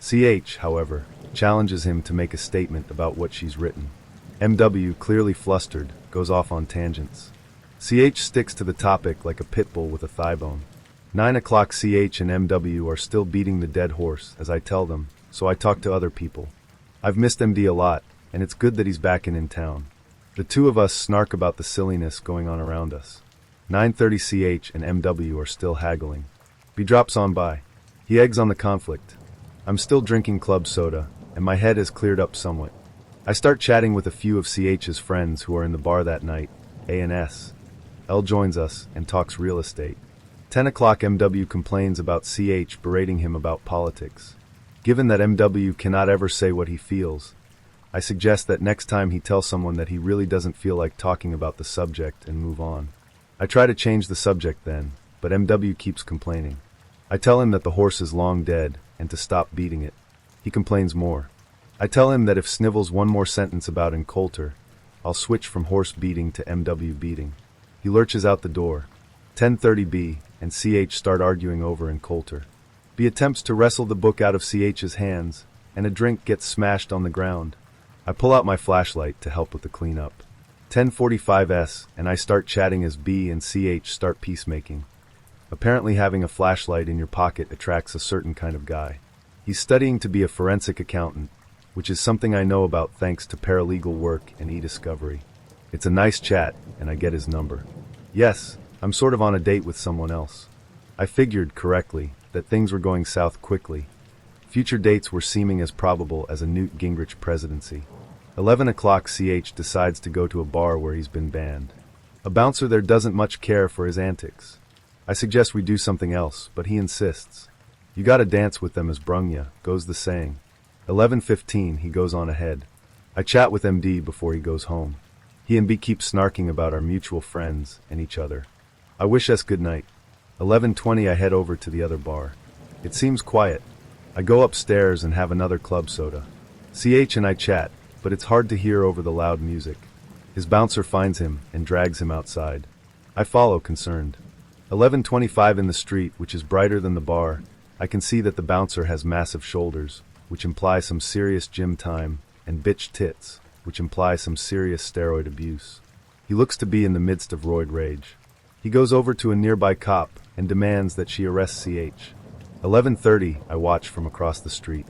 CH, however, challenges him to make a statement about what she's written. MW, clearly flustered, goes off on tangents. CH sticks to the topic like a pit bull with a thigh bone. 9 o'clock CH and MW are still beating the dead horse, as I tell them, so I talk to other people. I've missed MD a lot, and it's good that he's back in town. The two of us snark about the silliness going on around us. 9:30 CH and MW are still haggling. B drops on by. He eggs on the conflict. I'm still drinking club soda, and my head has cleared up somewhat. I start chatting with a few of CH's friends who are in the bar that night, A and S. L joins us and talks real estate. 10 o'clock MW complains about CH berating him about politics. Given that MW cannot ever say what he feels, I suggest that next time he tells someone that he really doesn't feel like talking about the subject and move on. I try to change the subject then, but MW keeps complaining. I tell him that the horse is long dead and to stop beating it. He complains more. I tell him that if snivels one more sentence about in Coulter, I'll switch from horse beating to MW beating. He lurches out the door. 10:30 B and CH start arguing over in Coulter. B attempts to wrestle the book out of CH's hands, and a drink gets smashed on the ground. I pull out my flashlight to help with the cleanup. 10:45 S and I start chatting as B and CH start peacemaking. Apparently having a flashlight in your pocket attracts a certain kind of guy. He's studying to be a forensic accountant, which is something I know about thanks to paralegal work and e-discovery. It's a nice chat, and I get his number. Yes, I'm sort of on a date with someone else. I figured, correctly, that things were going south quickly. Future dates were seeming as probable as a Newt Gingrich presidency. 11 o'clock CH decides to go to a bar where he's been banned. A bouncer there doesn't much care for his antics. I suggest we do something else, but he insists. You gotta dance with them as Brungya, goes the saying. 11:15 he goes on ahead. I chat with MD before he goes home. He and B keep snarking about our mutual friends and each other. I wish us good night. 11:20 I head over to the other bar. It seems quiet. I go upstairs and have another club soda. CH and I chat, but it's hard to hear over the loud music. His bouncer finds him and drags him outside. I follow, concerned. 11:25 in the street, which is brighter than the bar, I can see that the bouncer has massive shoulders, which imply some serious gym time, and bitch tits, which imply some serious steroid abuse. He looks to be in the midst of roid rage. He goes over to a nearby cop and demands that she arrest CH. 11:30 I watch from across the street.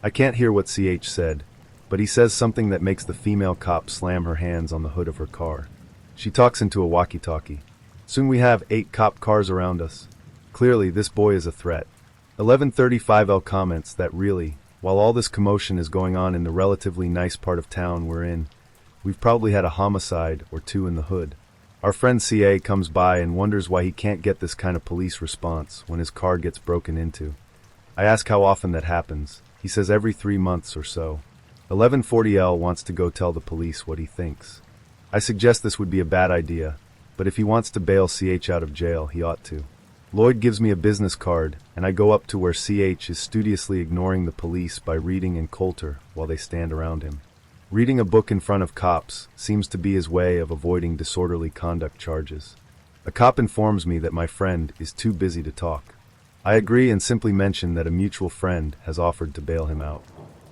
I can't hear what CH said, but he says something that makes the female cop slam her hands on the hood of her car. She talks into a walkie-talkie. Soon we have 8 cop cars around us. Clearly, this boy is a threat. 11:35 L comments that really, while all this commotion is going on in the relatively nice part of town we're in, we've probably had a homicide or 2 in the hood. Our friend CA comes by and wonders why he can't get this kind of police response when his car gets broken into. I ask how often that happens. He says every 3 months or so. 1140L wants to go tell the police what he thinks. I suggest this would be a bad idea, but if he wants to bail CH out of jail, he ought to. Lloyd gives me a business card, and I go up to where CH is studiously ignoring the police by reading in Coulter while they stand around him. Reading a book in front of cops seems to be his way of avoiding disorderly conduct charges. A cop informs me that my friend is too busy to talk. I agree and simply mention that a mutual friend has offered to bail him out.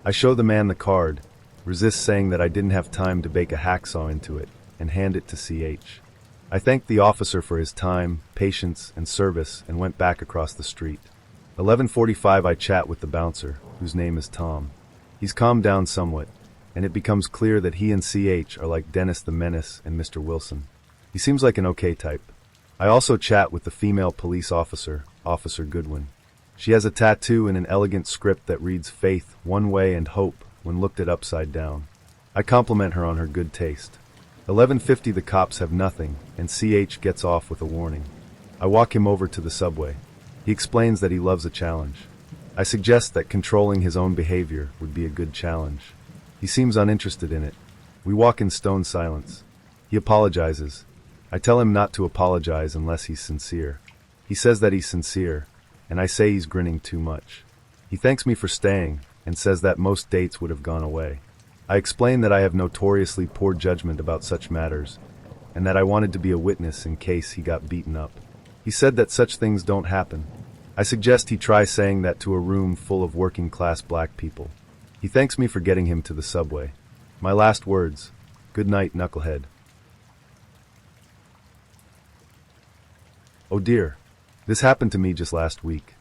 I show the man the card, resist saying that I didn't have time to bake a hacksaw into it, and hand it to CH. I thanked the officer for his time, patience, and service and went back across the street. 11:45 I chat with the bouncer, whose name is Tom. He's calmed down somewhat, and it becomes clear that he and CH are like Dennis the Menace and Mr. Wilson. He seems like an okay type. I also chat with the female police officer, Officer Goodwin. She has a tattoo in an elegant script that reads faith, one way, and hope when looked at upside down. I compliment her on her good taste. 11:50 the cops have nothing, and CH gets off with a warning. I walk him over to the subway. He explains that he loves a challenge. I suggest that controlling his own behavior would be a good challenge. He seems uninterested in it. We walk in stone silence. He apologizes. I tell him not to apologize unless he's sincere. He says that he's sincere, and I say he's grinning too much. He thanks me for staying, and says that most dates would have gone away. I explain that I have notoriously poor judgment about such matters, and that I wanted to be a witness in case he got beaten up. He said that such things don't happen. I suggest he try saying that to a room full of working-class black people. He thanks me for getting him to the subway. My last words, good night, knucklehead. Oh dear. This happened to me just last week.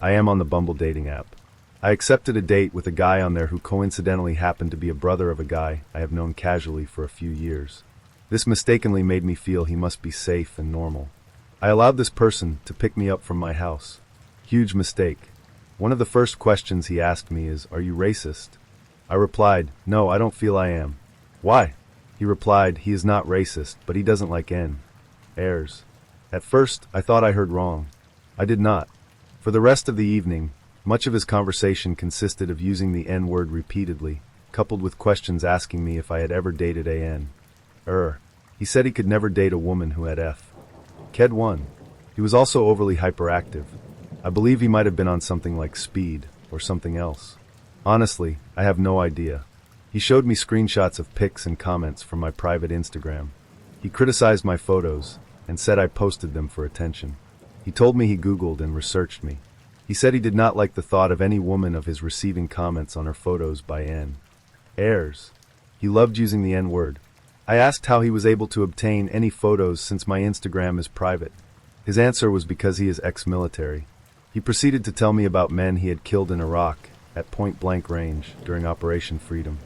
I am on the Bumble dating app. I accepted a date with a guy on there who coincidentally happened to be a brother of a guy I have known casually for a few years. This mistakenly made me feel he must be safe and normal. I allowed this person to pick me up from my house. Huge mistake. One of the first questions he asked me is, "Are you racist?" I replied, "No, I don't feel I am." "Why?" He replied, he is not racist, but he doesn't like airs. At first, I thought I heard wrong. I did not. For the rest of the evening, much of his conversation consisted of using the N-word repeatedly, coupled with questions asking me if I had ever dated an. He said he could never date a woman who had F. Ked 1. He was also overly hyperactive. I believe he might have been on something like speed, or something else. Honestly, I have no idea. He showed me screenshots of pics and comments from my private Instagram. He criticized my photos, and said I posted them for attention. He told me he Googled and researched me. He said he did not like the thought of any woman of his receiving comments on her photos by airs. He loved using the N-word. I asked how he was able to obtain any photos since my Instagram is private. His answer was because he is ex-military. He proceeded to tell me about men he had killed in Iraq at point-blank range during Operation Freedom.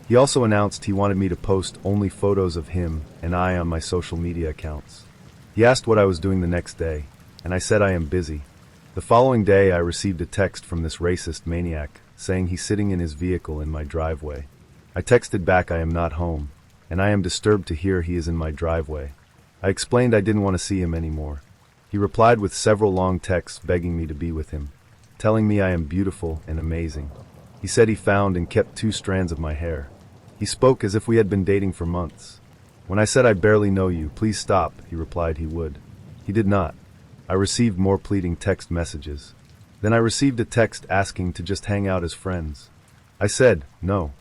He also announced he wanted me to post only photos of him and I on my social media accounts. He asked what I was doing the next day, and I said I am busy. The following day I received a text from this racist maniac saying he's sitting in his vehicle in my driveway. I texted back I am not home, and I am disturbed to hear he is in my driveway. I explained I didn't want to see him anymore. He replied with several long texts begging me to be with him, telling me I am beautiful and amazing. He said he found and kept 2 strands of my hair. He spoke as if we had been dating for months. When I said I barely know you, please stop, he replied he would. He did not. I received more pleading text messages. Then I received a text asking to just hang out as friends. I said, no.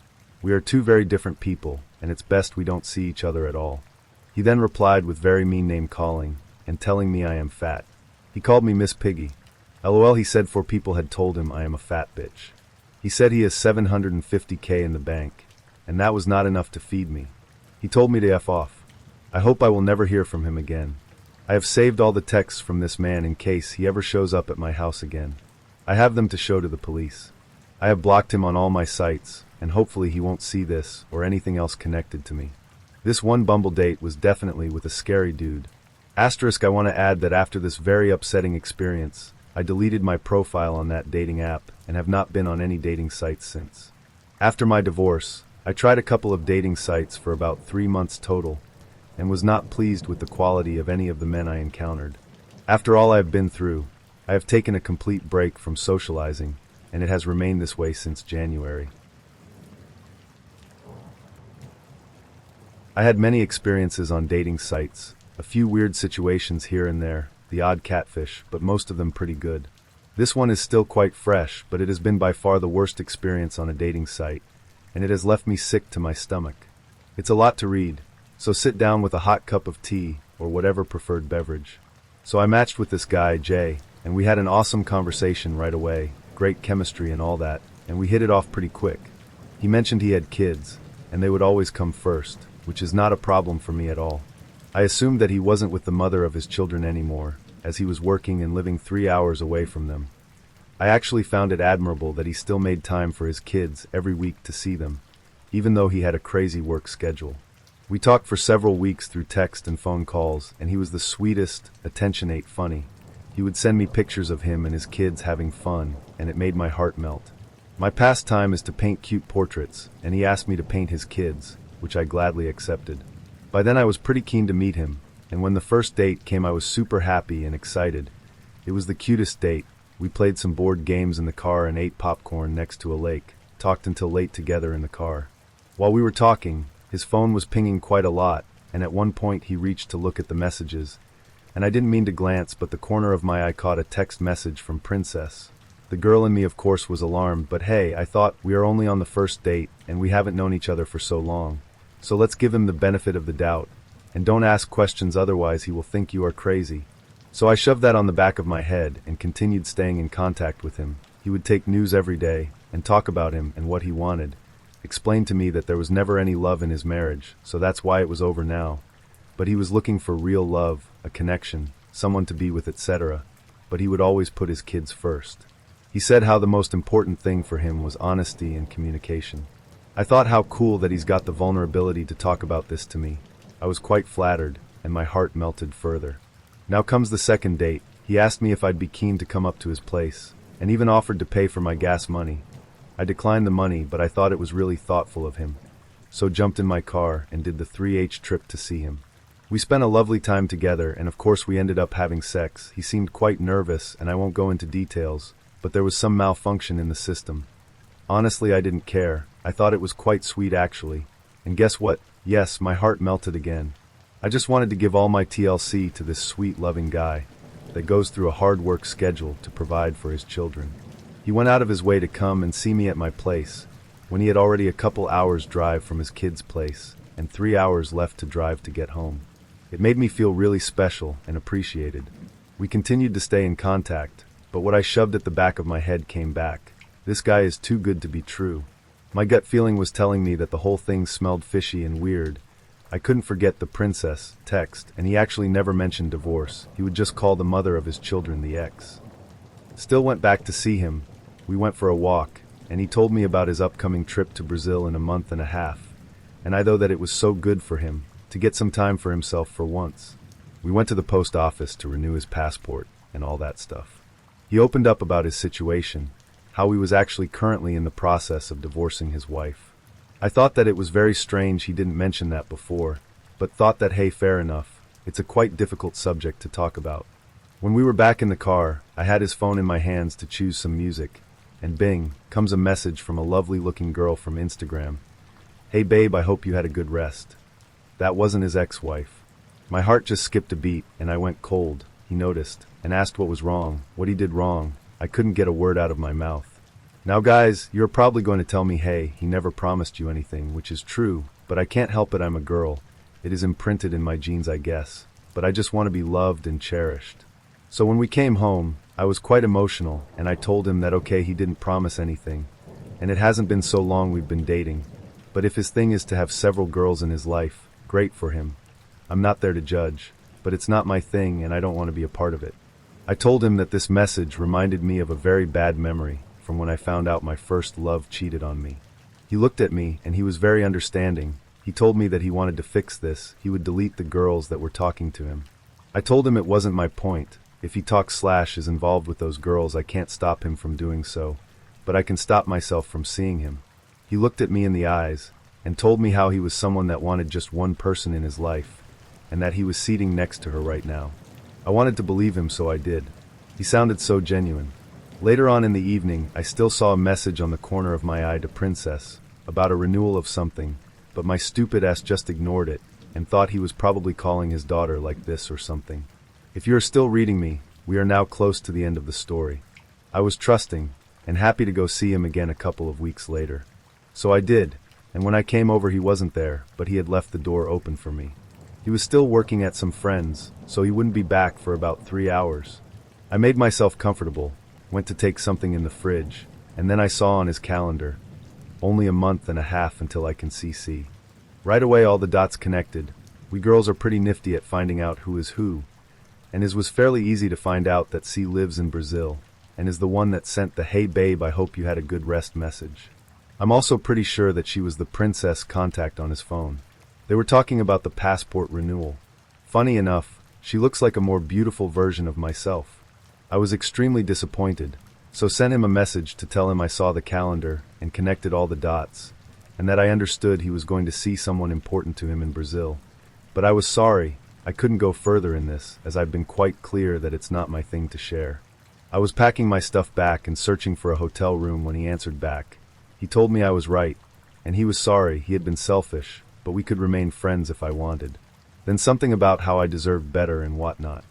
We are 2 very different people, and it's best we don't see each other at all. He then replied with very mean name calling, and telling me I am fat. He called me Miss Piggy. LOL, he said 4 people had told him I am a fat bitch. He said he has $750K in the bank, and that was not enough to feed me. He told me to F off. I hope I will never hear from him again. I have saved all the texts from this man in case he ever shows up at my house again. I have them to show to the police. I have blocked him on all my sites, and hopefully he won't see this or anything else connected to me. This one Bumble date was definitely with a scary dude. Asterisk, I want to add that after this very upsetting experience, I deleted my profile on that dating app and have not been on any dating sites since. After my divorce, I tried a couple of dating sites for about 3 months total, and was not pleased with the quality of any of the men I encountered. After all I have been through, I have taken a complete break from socializing and it has remained this way since January. I had many experiences on dating sites, a few weird situations here and there, the odd catfish, but most of them pretty good. This one is still quite fresh, but it has been by far the worst experience on a dating site, and it has left me sick to my stomach. It's a lot to read, so sit down with a hot cup of tea or whatever preferred beverage. So I matched with this guy, Jay, and we had an awesome conversation right away, great chemistry and all that, and we hit it off pretty quick. He mentioned he had kids, and they would always come first, which is not a problem for me at all. I assumed that he wasn't with the mother of his children anymore, as he was working and living 3 hours away from them. I actually found it admirable that he still made time for his kids every week to see them, even though he had a crazy work schedule. We talked for several weeks through text and phone calls, and he was the sweetest, attentionate, funny. He would send me pictures of him and his kids having fun, and it made my heart melt. My pastime is to paint cute portraits, and he asked me to paint his kids, which I gladly accepted. By then I was pretty keen to meet him, and when the first date came I was super happy and excited. It was the cutest date. We played some board games in the car and ate popcorn next to a lake, talked until late together in the car. While we were talking, his phone was pinging quite a lot, and at one point he reached to look at the messages, and I didn't mean to glance, but the corner of my eye caught a text message from Princess. The girl in me of course was alarmed, but hey, I thought, we are only on the first date, and we haven't known each other for so long. So let's give him the benefit of the doubt, and don't ask questions, otherwise he will think you are crazy. So I shoved that on the back of my head and continued staying in contact with him. He would take news every day and talk about him and what he wanted. Explained to me that there was never any love in his marriage, so that's why it was over now. But he was looking for real love, a connection, someone to be with, etc. But he would always put his kids first. He said how the most important thing for him was honesty and communication. I thought how cool that he's got the vulnerability to talk about this to me. I was quite flattered, and my heart melted further. Now comes the second date. He asked me if I'd be keen to come up to his place, and even offered to pay for my gas money. I declined the money, but I thought it was really thoughtful of him, so jumped in my car and did the 3H trip to see him. We spent a lovely time together, and of course we ended up having sex. He seemed quite nervous, and I won't go into details, but there was some malfunction in the system. Honestly, I didn't care. I thought it was quite sweet actually. And guess what? Yes, my heart melted again. I just wanted to give all my TLC to this sweet, loving guy that goes through a hard work schedule to provide for his children. He went out of his way to come and see me at my place, when he had already a couple hours drive from his kid's place, and 3 hours left to drive to get home. It made me feel really special and appreciated. We continued to stay in contact, but what I shoved at the back of my head came back. This guy is too good to be true. My gut feeling was telling me that the whole thing smelled fishy and weird. I couldn't forget the Princess text, and he actually never mentioned divorce. He would just call the mother of his children the ex. Still went back to see him. We went for a walk, and he told me about his upcoming trip to Brazil in a month and a half, and I thought that it was so good for him to get some time for himself for once. We went to the post office to renew his passport and all that stuff. He opened up about his situation, how he was actually currently in the process of divorcing his wife. I thought that it was very strange he didn't mention that before, but thought that hey, fair enough, it's a quite difficult subject to talk about. When we were back in the car, I had his phone in my hands to choose some music, and bing, comes a message from a lovely looking girl from Instagram. Hey babe, I hope you had a good rest. That wasn't his ex-wife. My heart just skipped a beat, and I went cold. He noticed, and asked what was wrong, what he did wrong. I couldn't get a word out of my mouth. Now guys, you're probably going to tell me, hey, he never promised you anything, which is true, but I can't help it, I'm a girl. It is imprinted in my genes, I guess. But I just want to be loved and cherished. So when we came home, I was quite emotional, and I told him that okay, he didn't promise anything, and it hasn't been so long we've been dating. But if his thing is to have several girls in his life, great for him. I'm not there to judge, but it's not my thing and I don't want to be a part of it. I told him that this message reminded me of a very bad memory from when I found out my first love cheated on me. He looked at me and he was very understanding. He told me that he wanted to fix this. He would delete the girls that were talking to him. I told him it wasn't my point. If he is involved with those girls, I can't stop him from doing so, but I can stop myself from seeing him. He looked at me in the eyes and told me how he was someone that wanted just one person in his life, and that he was seating next to her right now. I wanted to believe him, so I did. He sounded so genuine. Later on in the evening, I still saw a message on the corner of my eye to Princess about a renewal of something, but my stupid ass just ignored it and thought he was probably calling his daughter like this or something. If you are still reading me, we are now close to the end of the story. I was trusting and happy to go see him again a couple of weeks later. So I did, and when I came over he wasn't there, but he had left the door open for me. He was still working at some friends, so he wouldn't be back for about 3 hours. I made myself comfortable, went to take something in the fridge, and then I saw on his calendar, only a month and a half until I can see C. Right away all the dots connected. We girls are pretty nifty at finding out who is who, and it was fairly easy to find out that C lives in Brazil, and is the one that sent the "Hey babe, I hope you had a good rest" message. I'm also pretty sure that she was the Princess contact on his phone. They were talking about the passport renewal. Funny enough, she looks like a more beautiful version of myself. I was extremely disappointed, so sent him a message to tell him I saw the calendar and connected all the dots, and that I understood he was going to see someone important to him in Brazil. But I was sorry, I couldn't go further in this, as I've been quite clear that it's not my thing to share. I was packing my stuff back and searching for a hotel room when he answered back. He told me I was right, and he was sorry, he had been selfish, but we could remain friends if I wanted. Then something about how I deserved better and whatnot.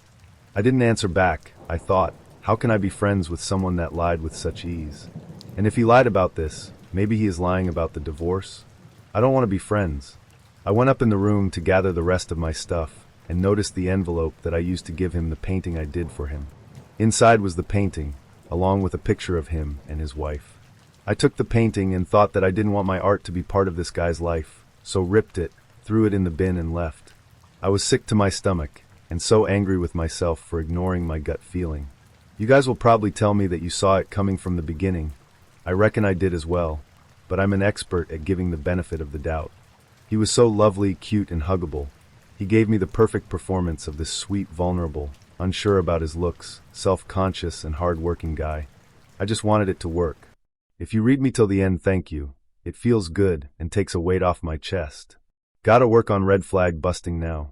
I didn't answer back. I thought, how can I be friends with someone that lied with such ease? And if he lied about this, maybe he is lying about the divorce? I don't want to be friends. I went up in the room to gather the rest of my stuff, and noticed the envelope that I used to give him the painting I did for him. Inside was the painting, along with a picture of him and his wife. I took the painting and thought that I didn't want my art to be part of this guy's life, so ripped it, threw it in the bin and left. I was sick to my stomach, and so angry with myself for ignoring my gut feeling. You guys will probably tell me that you saw it coming from the beginning. I reckon I did as well, but I'm an expert at giving the benefit of the doubt. He was so lovely, cute, and huggable. He gave me the perfect performance of this sweet, vulnerable, unsure about his looks, self-conscious, and hard-working guy. I just wanted it to work. If you read me till the end, thank you. It feels good and takes a weight off my chest. Gotta work on red flag busting now.